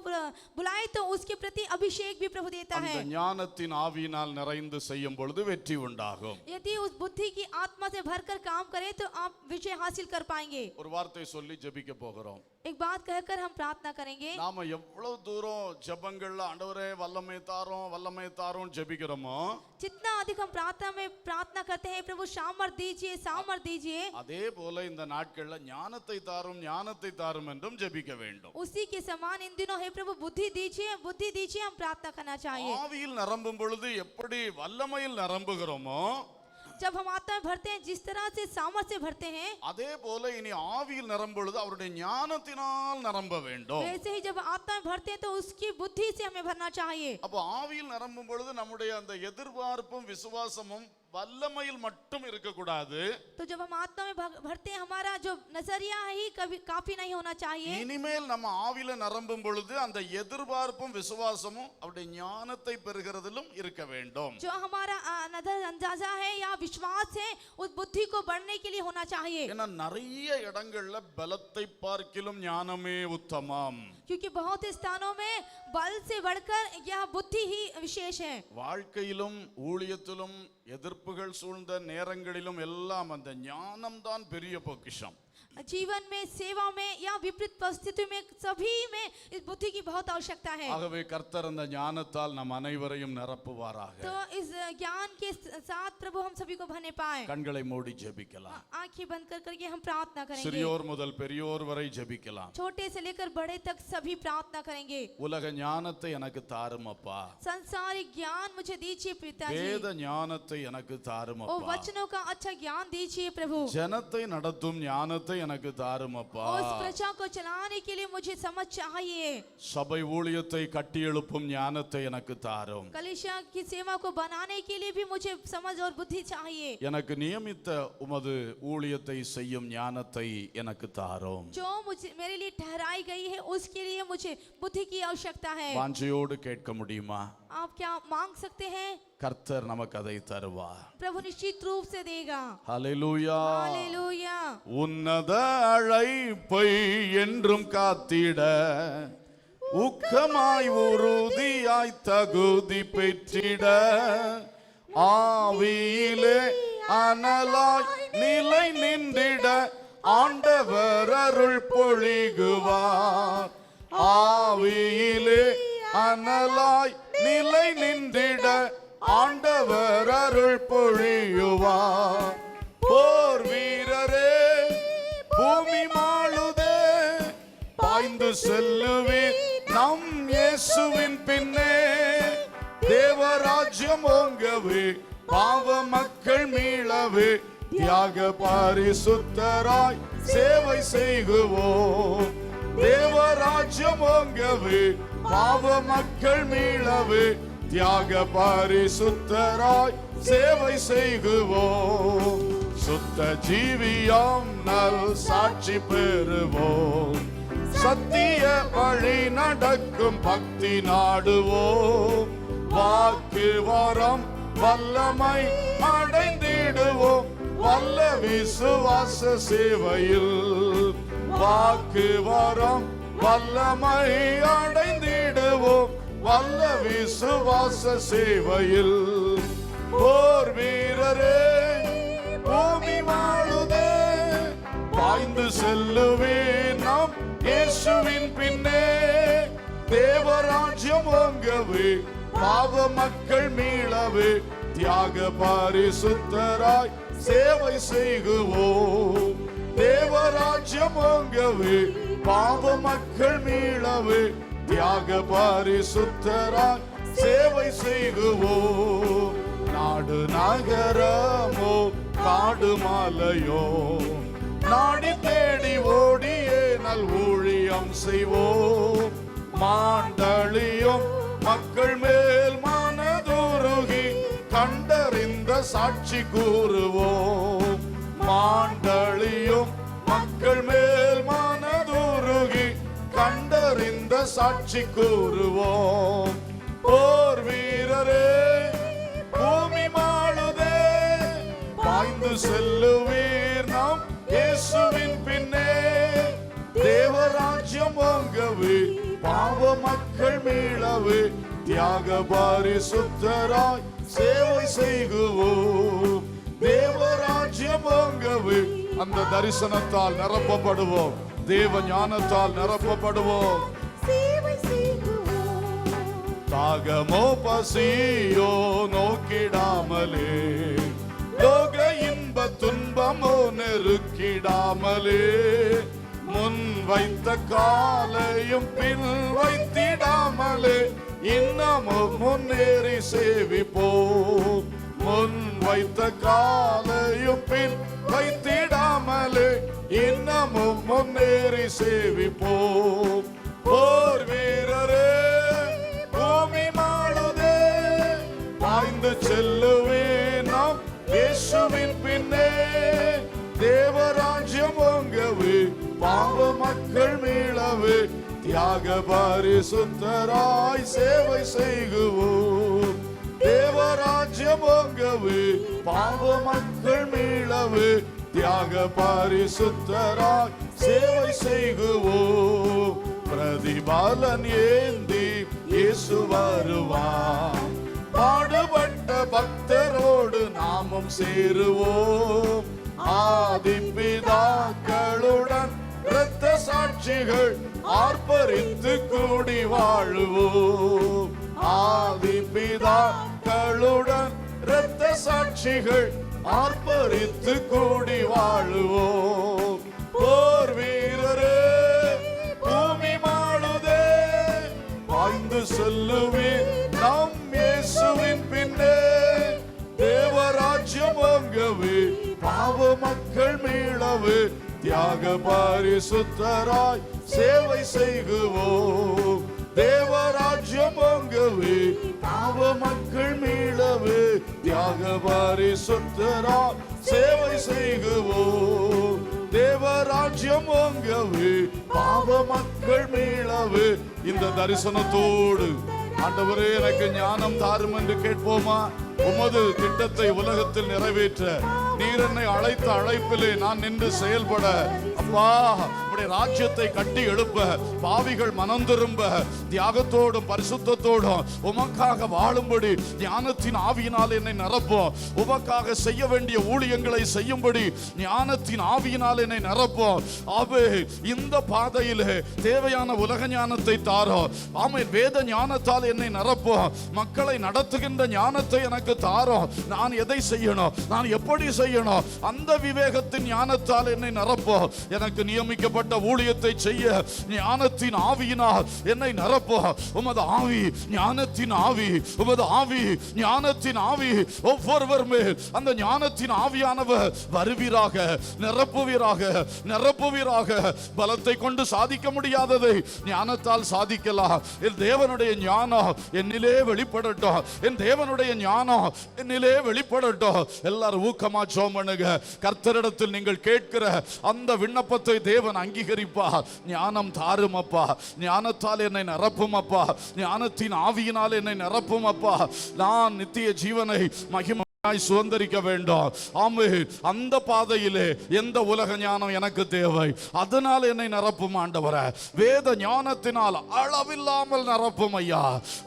S2: बुलाए तो उसके प्रति अभिषेक भी प्रभु देता है।
S1: அந்த ஞானத்தின் ஆவியினால் நிறைந்து செய்யும் பொழுது வெற்றி உண்டாகும்.
S2: यदि उस बुद्धि की आत्मा से भरकर काम करें तो आप विजय हासिल कर पाएंगे।
S1: ஒரு வார்த்தை சொல்லி ஜெபிக்க போகிறோம்.
S2: एक बात कहकर हम प्रार्थना करेंगे।
S1: நாம எவ்வளவு தூரம் ஜெபங்கள்ல ஆண்டவரே வல்லமை தாரும் வல்லமை தாரும் ஜெபிக்கிறோமோ,
S2: जितना अधिक हम प्रार्थना में प्रार्थना करते हैं, प्रभु सामर्थ दीजिए, सामर्थ दीजिए,
S1: அதே போல இந்த நாட்கள்ல ஞானத்தை தாரும் ஞானத்தை தாரும் என்றும் ஜெபிக்க வேண்டும்.
S2: उसी के समान इन दिनों है प्रभु बुद्धि दीजिए, बुद्धि दीजिए, हम प्रार्थना करना चाहिए।
S1: ஆவியில் நிரம்பும் பொழுது எப்படி வல்லமையில் நிரம்புகிறோமோ,
S2: जब हम आत्मा में भरते हैं, जिस तरह से सामर्थ से भरते हैं,
S1: அதே போல இனி ஆவியில் நிரம்பும் பொழுது அவருடைய ஞானத்தினால் நிரம்ப வேண்டும்.
S2: वैसे ही जब आत्मा में भरते हैं तो उसकी बुद्धि से हमें भरना चाहिए।
S1: அப்ப ஆவியில் நிரம்பும் பொழுது நம்முடைய அந்த எதிர்பார்ப்பும் விசுவாசமும் வல்லமையில் மட்டும் இருக்கக்கூடாது.
S2: तो जब हम आत्मा में भरते हैं हमारा जो नजरिया है ही कभी काफी नहीं होना चाहिए.
S1: இனிமேல் நம்ம ஆவியில நிரம்பும் பொழுது அந்த எதிர்பார்ப்பும் விசுவாசமும் அவருடைய ஞானத்தை பெறுகிறதிலும் இருக்க வேண்டும்.
S2: जो हमारा नजर अंदाजा है या विश्वास है उस बुद्धि को बढ़ने के लिए होना चाहिए.
S1: ஏன்னா நிறைய இடங்கள்ல பலத்தை பார்க்கிலும் ஞானமே உத்தமம்.
S2: क्योंकि बहुत से स्थानों में बल से बढ़कर यह बुद्धि ही विशेष है.
S1: வாழ்க்கையிலும் ஊழியத்திலும் எதிர்ப்புகள் சூழ்ந்த நேரங்களிலும் எல்லாம் அந்த ஞானம்தான் பெரிய பொக்கிஷம்.
S2: जीवन में, सेवा में या विपरीत परिस्थिति में सभी में इस बुद्धि की बहुत आवश्यकता है.
S1: ஆகவே கர்த்தர் அந்த ஞானத்தால் நம் அனைவரையும் நிரப்புவாராக.
S2: तो इस ज्ञान के साथ प्रभु हम सभी को भरने पाए.
S1: கண்களை மூடி ஜெபிக்கலாம்.
S2: आंखें बंद कर करके हम प्रार्थना करेंगे.
S1: சிறியோர் முதல் பெரியோர் வரை ஜெபிக்கலாம்.
S2: छोटे से लेकर बड़े तक सभी प्रार्थना करेंगे.
S1: உலக ஞானத்தை எனக்கு தாரும் அப்பா.
S2: संसारिक ज्ञान मुझे दीजिए पिताजी.
S1: வேத ஞானத்தை எனக்கு தாரும்
S2: ओ
S1: அப்பா.
S2: वचनों का अच्छा ज्ञान दीजिए प्रभु.
S1: ஜனத்தை நடத்தும் ஞானத்தை எனக்கு தாரும் அப்பா.
S2: उस प्रजा को चलाने के लिए मुझे समझ चाहिए.
S1: சபை ஊழியத்தை கட்டி எழுப்பும் ஞானத்தை எனக்கு தாரும்.
S2: कलीसिया की सेवा को बनाने के लिए भी मुझे समझ और बुद्धि चाहिए.
S1: எனக்கு நியமித்த உமது ஊழியத்தை செய்யும் ஞானத்தை எனக்கு தாரும்.
S2: जो मुझे मेरे लिए ठहराई गई है उसके लिए मुझे बुद्धि की आवश्यकता है.
S1: வாஞ்சையோடு கேட்க முடியுமா?
S2: आप क्या मांग सकते हैं?
S1: கர்த்தர் நமக்கு அதை தருவார்.
S2: प्रभु निश्चित रूप से देगा.
S1: ஹல்லேலூயா.
S2: हालेलुया.
S1: உன்னத அழைப்பை என்றும் காத்திட உக்கமாய் உறுதியாய் தகுதி பெற்றிட ஆவியிலே அனலாய் நிலை நின்றிட ஆண்டவர் அருள் பொழிகுவார். ஆவியிலே அனலாய் நிலை நின்றிட ஆண்டவர் அருள் பொழியுவார். போர் வீரரே பூமி மாளுதே பாய்ந்து செல்லுவீர் நம் இயேசுவின் பின்னே. தேவராஜ்யம் ஓங்கவே பாவ மக்கள் மீளவே தியாக பரிசுத்தராய் சேவை செய்குவோம். தேவராஜ்யம் ஓங்கவே பாவ மக்கள் மீளவே தியாக பரிசுத்தராய் சேவை செய்குவோம். சுத்த ஜீவியம் நல் சாட்சி பெறுவோம். சத்திய வழி நடக்கும் பக்தி நாடுவோம். வாக்கு வரம் வல்லமை அடைந்திடுவோம் வல்ல விசுவாச சேவையில். வாக்கு வரம் வல்லமை அடைந்திடுவோம் வல்ல விசுவாச சேவையில். போர் வீரரே பூமி வாழுதே பாய்ந்து செல்லுவேன் நாம் இயேசுவின் பின்னே. தேவராஜ்யம் ஓங்கவே பாவ மக்கள் மீளவே தியாக பரிசுத்தராய் சேவை செய்குவோம். தேவராஜ்யம் ஓங்கவே பாவ மக்கள் மீளவே தியாக பரிசுத்தராய் சேவை செய்குவோம். நாடு நகரமோ காடு மலையோ நாடி தேடி ஓடியே நல் ஊழியம் செய்வோம். மாண்டளியும் மக்கள் மேல் மனதுருகி கண்டறிந்த சாட்சி கூறுவோம். மாண்டளியும் மக்கள் மேல் மனதுருகி கண்டறிந்த சாட்சி கூறுவோம். போர் வீரரே பூமி மாளுதே பாய்ந்து செல்லுவீர் நாம் இயேசுவின் பின்னே. தேவராஜ்யம் ஓங்கவே பாவ மக்கள் மீளவே தியாக பரிசுத்தராய் சேவை செய்குவோம். தேவராஜ்யம் ஓங்கவே அந்த தரிசனத்தால் நிரப்பப்படுவோம். தேவ ஞானத்தால் நிரப்பப்படுவோம்.
S4: சேவை செய்குவோம்.
S1: தாகமோ பசியோ நோக்கிடாமலே லோக இன்ப துன்பமோ நெருக்கிடாமலே முன் வைத்த காலையும் பின் வைத்திடாமலே இன்னமும் முன்னேறி சேவிப்போம். முன் வைத்த காலையும் பின் வைத்திடாமலே இன்னமும் முன்னேறி சேவிப்போம். போர் வீரரே பூமி மாளுதே பாய்ந்து செல்லுவேன் நாம் இயேசுவின் பின்னே தேவராஜ்யம் ஓங்கவே பாவ மக்கள் மீளவே தியாக பரிசுத்தராய் சேவை செய்குவோம். தேவராஜ்யம் ஓங்கவே பாவ மக்கள் மீளவே தியாக பரிசுத்தராய் சேவை செய்குவோம். பிரதிபலன் ஏந்தி இயேசு வருவார். பாடுபட்ட பக்தரோடு நாமும் சேருவோம். ஆதிபிதாக்களுடன் இரத்த சாட்சிகள் ஆர்ப்பரித்து கூடி வாழுவோம். ஆதிபிதாக்களுடன் இரத்த சாட்சிகள் ஆர்ப்பரித்து கூடி வாழுவோம். போர் வீரரே பூமி மாளுதே பாய்ந்து செல்லுவீர் நம் இயேசுவின் பின்னே. தேவராஜ்யம் ஓங்கவே பாவ மக்கள் மீளவே தியாக பரிசுத்தராய் சேவை செய்குவோம். தேவராஜ்யம் ஓங்கவே பாவ மக்கள் மீளவே தியாக பரிசுத்தராய் சேவை செய்குவோம். தேவராஜ்யம் ஓங்கவே பாவ மக்கள் மீளவே. இந்த தரிசனத்தோடு ஆண்டவரே எனக்கு ஞானம் தாரும் என்று கேட்போமா? உமது திட்டத்தை உலகத்தில் நிறைவேற்ற நீர் என்னை அழைத்த அழைப்பிலே நான் நின்று செயல்பட, அப்பா உம்முடைய ராஜ்யத்தை கட்டி எழுப்ப, பாவிகள் மனம் திரும்ப தியாகத்தோடும் பரிசுத்தத்தோடும் உமக்காக வாழும்படி ஞானத்தின் ஆவியினால் என்னை நிரப்போம். உமக்காக செய்ய வேண்டிய ஊழியங்களை செய்யும்படி ஞானத்தின் ஆவியினால் என்னை நிரப்போம். ஆவே இந்த பாதையிலே தேவையான உலக ஞானத்தை தாரோம். ஆமென். வேத ஞானத்தால் என்னை நிரப்போம். மக்களை நடத்துகின்ற ஞானத்தை எனக்கு தாரோம். நான் எதை செய்யணும், நான் எப்படி செய்யணும், அந்த விவேகத்தின் ஞானத்தால் என்னை நிரப்போம். எனக்கு நியமிக்கப்பட்ட ஊழியத்தை செய்ய ஞானத்தின் ஆவியினால் என்னை நிரப்போம். உமது ஆவி ஞானத்தின் ஆவி, உமது ஆவி ஞானத்தின் ஆவி ஒவ்வொருவர் மேல் அந்த ஞானத்தின் ஆவியானவர் வருவீராக, நிரப்புவீராக, நிரப்புவீராக. பலத்தை கொண்டு சாதிக்க முடியாததை ஞானத்தால் சாதிக்கலாம். என் தேவனுடைய ஞானம் என்னிலே வெளிப்படட்டும். என் தேவனுடைய ஞானம் என்னிலே வெளிப்படட்டும். எல்லாரும் ஊக்கமா ஜெபம் பண்ணுங்க. கர்த்தரிடத்தில் நீங்கள் கேட்கிற அந்த விண்ணப்பத்தை தேவன் அங்கீகரிப்பார். ஞானம் தாரும் அப்பா, ஞானத்தால் என்னை நிரப்பும் அப்பா, ஞானத்தின் ஆவியினால் என்னை நிரப்பும் அப்பா. நான் நித்திய ஜீவனை மகிமை சுதந்திரிக்க வேண்டும். ஆமென். அந்த பாதையிலே எந்த உலக ஞானம் எனக்கு தேவை, அதனால் என்னை நிரப்பும் ஆண்டவரே. வேத ஞானத்தினால் அளவில்லாமல் நிரப்பும் ஐயா.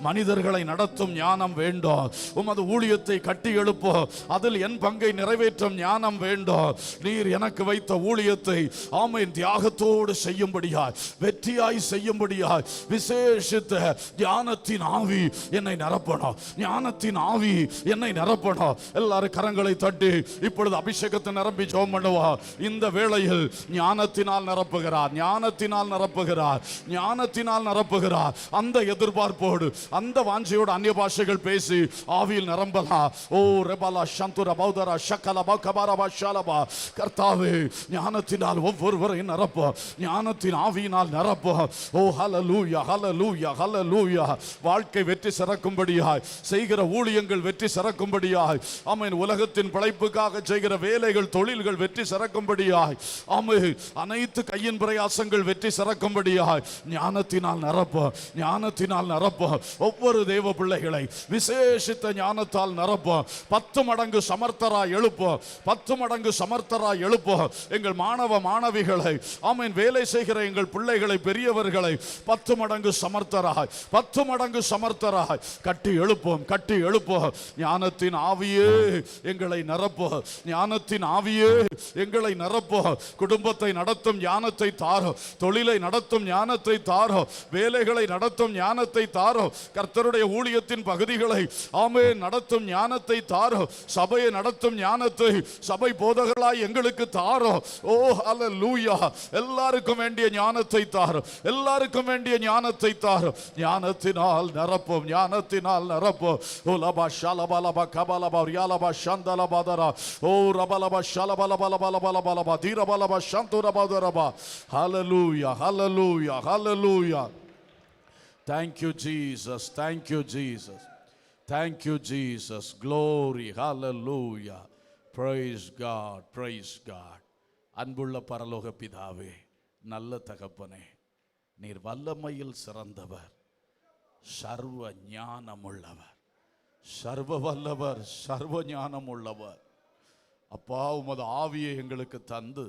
S1: மனிதர்களை நடத்தும் ஞானம் வேண்டும். உமது ஊழியத்தை கட்டி எழுப்போம். அதில் என் பங்கை நிறைவேற்றும் ஞானம் வேண்டும். நீர் எனக்கு வைத்த ஊழியத்தை ஆமென் தியாகத்தோடு செய்யும்படியாய், வெற்றியாய் செய்யும்படியாய் விசேஷித்த ஞானத்தின் ஆவி என்னை நிரப்பணும். ஞானத்தின் ஆவி என்னை நிரப்பணும். எல்லாரும் கரங்களை தட்டி இப்பொழுது அபிஷேகத்தை நிரம்பி ஜெபம் பண்ணுவோம். இந்த வேளையில் ஞானத்தினால் நிரப்புகிறார், ஞானத்தினால் நிரப்புகிறார், ஞானத்தினால் நிரப்புகிறார். அந்த எதிர்பார்ப்போடு அந்த வாஞ்சையோடு அந்நிய பாஷைகள் பேசி ஆவியில் நிரம்பலாம். ஓ ரெபலா சந்துர பௌதரா ஷக்கலபா கபாரபா ஷாலபா. கர்த்தாவே ஞானத்தினால் ஒவ்வொருவரையும் நிரப்போம், ஞானத்தின் ஆவியினால் நிரப்போம். ஓ ஹல்லேலூயா, ஹல்லேலூயா, ஹல்லேலூயா. வாழ்க்கை வெற்றி சிறக்கும்படியாய், செய்கிற ஊழியங்கள் வெற்றி சிறக்கும்படியாய், ஆமென். உலகத்தின் பிழைப்புக்காக செய்கிற வேலைகள் தொழில்கள் வெற்றி சிறக்கும்படியாய், ஆமென். அனைத்து கையின் பிரயாசங்கள் வெற்றி சிறக்கும்படியாய் ஞானத்தினால் நிரப்போம், ஞானத்தினால் நிரப்போம். ஒவ்வொரு தேவ பிள்ளைகளை விசேஷித்த ஞானத்தால் நிரப்போம். 10 மடங்கு சமர்த்தராய் எழுப்போம், 10 மடங்கு சமர்த்தராய் எழுப்போம். எங்கள் மாணவ மாணவிகளை, ஆமென், வேலை செய்கிற எங்கள் பிள்ளைகளை, பெரியவர்களை 10 மடங்கு சமர்த்தராய், 10 மடங்கு சமர்த்தராய் கட்டி எழுப்போம், கட்டி எழுப்போம். ஞானத்தின் ஆவியே எங்களை நிரப்போ, ஞானத்தின் ஆவியே எங்களை நிரப்போ. குடும்பத்தை நடத்தும் ஞானத்தை தாரோ, தொழிலை நடத்தும் ஞானத்தை தாரோ, வேலைகளை நடத்தும் ஞானத்தை தாரோ, கர்த்தருடைய ஊழியத்தின் பகுதிகளை ஆமென் நடத்தும் ஞானத்தை தாரோ, சபையை நடத்தும் ஞானத்தை சபை போதகர்களாய் எங்களுக்கு தாரோ. ஓ ஹல்லேலூயா. எல்லாருக்கும் வேண்டிய ஞானத்தை தாரோ, எல்லாருக்கும் வேண்டிய ஞானத்தை தாரோ. ஞானத்தினால் நிரப்போம், ஞானத்தினால் நிரப்போம். ஓ லபா ஷலபலபா கபலபா ரியாலபா ஷந்தலபதரா. ஓ ரபலபா ஷலபலபலபலபலபலபா தீரபலபா ஷந்துரபதரபா. ஹல்லேலூயா, ஹல்லேலூயா, ஹல்லேலூயா. Thank you Jesus, thank you Jesus, thank you Jesus. Glory, hallelujah. Praise God, praise God. அன்புள்ள பரலோக பிதாவே, நல்ல தகப்பனே, நீர் வல்லமையில் சிறந்தவர், சர்வ ஞானமுள்ளவர், சர்வ வல்லவர், சர்வ ஞானம் உள்ளவர். அப்பா, உமது ஆவியை எங்களுக்கு தந்து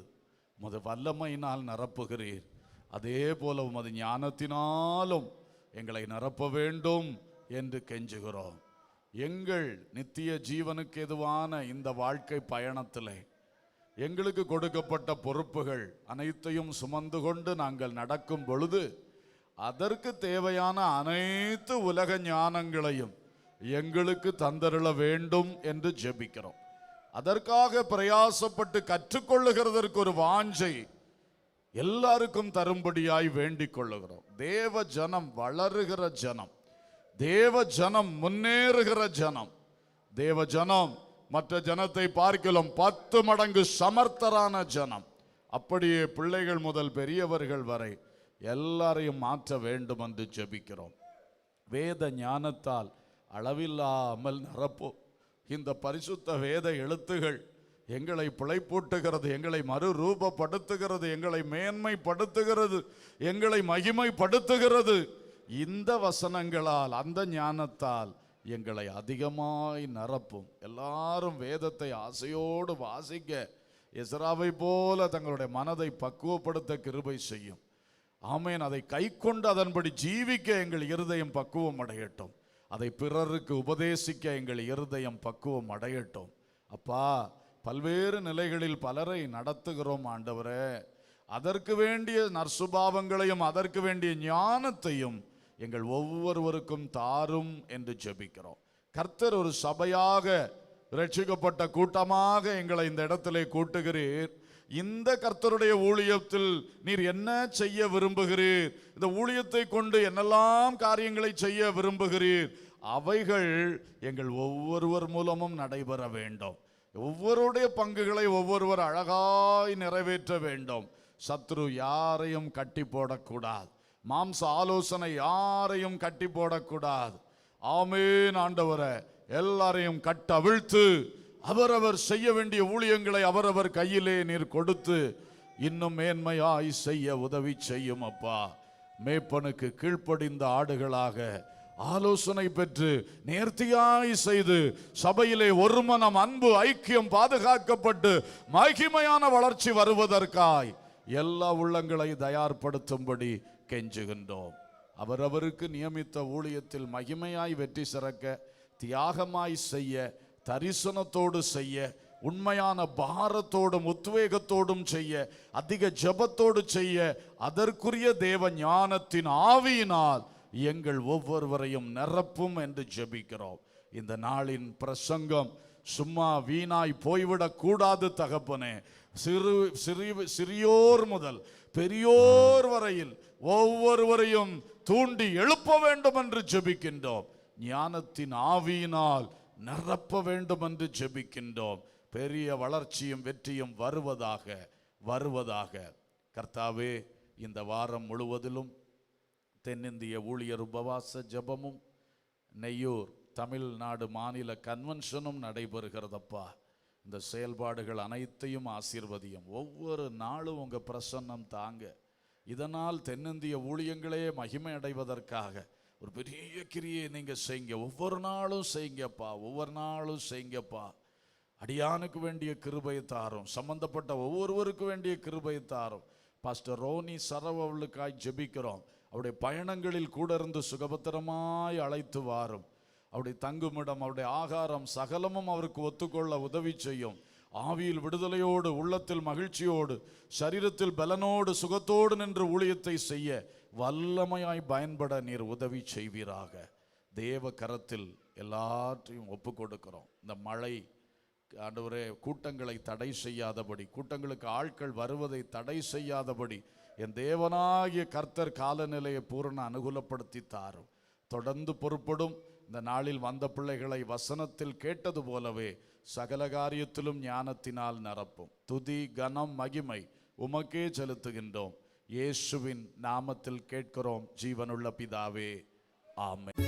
S1: உமது வல்லமையினால் நிரப்புகிறீர். அதே போல உமது ஞானத்தினாலும் எங்களை நிரப்ப வேண்டும் என்று கெஞ்சுகிறோம். எங்கள் நித்திய ஜீவனுக்கு எதுவான இந்த வாழ்க்கை பயணத்திலே எங்களுக்கு கொடுக்கப்பட்ட பொறுப்புகள் அனைத்தையும் சுமந்து கொண்டு நாங்கள் நடக்கும் பொழுது அதற்கு தேவையான அனைத்து உலக ஞானங்களையும் எங்களுக்கு தந்தருள வேண்டும் என்று ஜெபிக்கிறோம். அதற்காக பிரயாசப்பட்டு கற்றுக்கொள்ளுகிறதற்கு ஒரு வாஞ்சை எல்லாருக்கும் தரும்படியாய் வேண்டிக் கொள்ளுகிறோம். தேவ ஜனம் வளருகிற ஜனம், தேவ ஜனம் முன்னேறுகிற ஜனம், தேவ ஜனம் மற்ற ஜனத்தை பார்க்கலாம் 10 மடங்கு சமர்த்தரான ஜனம். அப்படியே பிள்ளைகள் முதல் பெரியவர்கள் வரை எல்லாரையும் மாற்ற வேண்டும் என்று ஜெபிக்கிறோம். வேத ஞானத்தால் அளவில்லாமல் நிரப்போம். இந்த பரிசுத்த வேத எழுத்துகள் எங்களை பிழைப்பூட்டுகிறது, எங்களை மறுரூபப்படுத்துகிறது, எங்களை மேன்மைப்படுத்துகிறது, எங்களை மகிமைப்படுத்துகிறது. இந்த வசனங்களால், அந்த ஞானத்தால் எங்களை அதிகமாய் நிரப்பும். எல்லாரும் வேதத்தை ஆசையோடு வாசிக்க எஸ்ராவை போல தங்களுடைய மனதை பக்குவப்படுத்த கிருபை செய்யும். ஆமேன். அதை கை கொண்டு அதன்படி ஜீவிக்க எங்கள் இருதயம் பக்குவம் அடையட்டும். அதை பிறருக்கு உபதேசிக்க எங்கள் இருதயம் பக்குவம் அடையட்டும். அப்பா, பல்வேறு நிலைகளில் பலரை நடத்துகிறோம் ஆண்டவரே. அதற்கு வேண்டிய நற்சுபாவங்களையும் அதற்கு வேண்டிய ஞானத்தையும் எங்கள் ஒவ்வொருவருக்கும் தாரும் என்று ஜெபிக்கிறோம். கர்த்தர் ஒரு சபையாக, ரட்சிக்கப்பட்ட கூட்டமாக எங்களை இந்த இடத்திலே கூட்டுகிறீர். இந்த கர்த்தருடைய ஊழியத்தில் நீர் என்ன செய்ய விரும்புகிறீர், இந்த ஊழியத்தை கொண்டு என்னெல்லாம் காரியங்களை செய்ய விரும்புகிறீர், அவைகள் எங்கள் ஒவ்வொருவர் மூலமும் நடைபெற வேண்டும். ஒவ்வொருடைய பங்குகளை ஒவ்வொருவர் அழகாய் நிறைவேற்ற வேண்டும். சத்ரு யாரையும் கட்டி போடக்கூடாது, மாம்ச ஆலோசனை யாரையும் கட்டி போடக்கூடாது. ஆமென். ஆண்டவரே, எல்லாரையும் கட்டவிழ்த்து அவரவர் செய்ய வேண்டிய ஊழியங்களை அவரவர் கையிலே நீர் கொடுத்து இன்னும் மேன்மையாய் செய்ய உதவி செய்யும். அப்பா, மேய்ப்பனுக்கு கீழ்ப்படிந்த ஆடுகளாக ஆலோசனை பெற்று நேர்த்தியாய் செய்து சபையிலே ஒரு மனம், அன்பு, ஐக்கியம் பாதுகாக்கப்பட்டு மகிமையான வளர்ச்சி வருவதற்காய் எல்லா உள்ளங்களை தயார்படுத்தும்படி கெஞ்சுகின்றோம். அவரவருக்கு நியமித்த ஊழியத்தில் மகிமையாய் வெற்றி சிறக்க, தியாகமாய் செய்ய, தரிசனத்தோடு செய்ய, உண்மையான பாரத்தோடும் உத்வேகத்தோடும் செய்ய, அதிக ஜெபத்தோடு செய்ய, அதற்குரிய தேவ ஞானத்தின் ஆவியினால் எங்கள் ஒவ்வொருவரையும் நிரப்பும் என்று ஜெபிக்கிறோம். இந்த நாளின் பிரசங்கம் சும்மா வீணாய் போய்விடக் கூடாது தகப்பனே. சிறியோர் முதல் பெரியோர் வரையில் ஒவ்வொருவரையும் தூண்டி எழுப்ப வேண்டும் என்று ஜெபிக்கின்றோம். ஞானத்தின் ஆவியினால் நிரப்ப வேண்டும் என்று ஜெபிக்கின்றோம். பெரிய வளர்ச்சியும் வெற்றியும் வருவதாக. கர்த்தாவே, இந்த வாரம் முழுவதிலும் தென்னிந்திய ஊழியர் உபவாச ஜெபமும் நெய்யூர் தமிழ்நாடு மாநில கன்வென்ஷனும் நடைபெறுகிறதப்பா. இந்த செயல்பாடுகள் அனைத்தையும் ஆசீர்வதியும். ஒவ்வொரு நாளும் உங்கள் பிரசன்னம் தாங்க. இதனால் தென்னிந்திய ஊழியங்களே மகிமை அடைவதற்காக ஒரு பெரிய கிரியை நீங்கள் செய்யுங்க. ஒவ்வொரு நாளும் செய்யுங்கப்பா, ஒவ்வொரு நாளும் செய்யுங்கப்பா. அடியானுக்கு வேண்டிய கிருபையை தாரும், சம்பந்தப்பட்ட ஒவ்வொருவருக்கு வேண்டிய கிருபையை தாரும். பாஸ்டர் ரோனி சரவ் அவளுக்காய் ஜெபிக்கிறோம். அவருடைய பயணங்களில் கூட இருந்து சுகபத்திரமாய் அழைத்து வாரும். அவருடைய தங்குமிடம், அவருடைய ஆகாரம் சகலமும் அவருக்கு ஒத்துக்கொள்ள உதவி செய்யும். ஆவியில் விடுதலையோடு, உள்ளத்தில் மகிழ்ச்சியோடு, சரீரத்தில் பலனோடு, சுகத்தோடு நின்று ஊழியத்தை செய்ய வல்லமையாய் பயன்பட நீர் உதவி செய்வீராக. தேவ கரத்தில் எல்லாற்றையும் ஒப்பு கொடுக்கிறோம். இந்த மழை ஆண்டவரே கூட்டங்களை தடை செய்யாதபடி, கூட்டங்களுக்கு ஆட்கள் வருவதை தடை செய்யாதபடி என் தேவனாகிய கர்த்தர் காலநிலையை பூரண அனுகூலப்படுத்தி தாரும். தொடர்ந்து பொறுப்படும். இந்த நாளில் வந்த பிள்ளைகளை வசனத்தில் கேட்டது போலவே சகல காரியத்திலும் ஞானத்தினால் நிரப்பும். துதி, கனம், மகிமை உமக்கே செலுத்துகின்றோம். இயேசுவின் நாமத்தில் கேட்கிறோம் ஜீவனுள்ள பிதாவே, ஆமென்.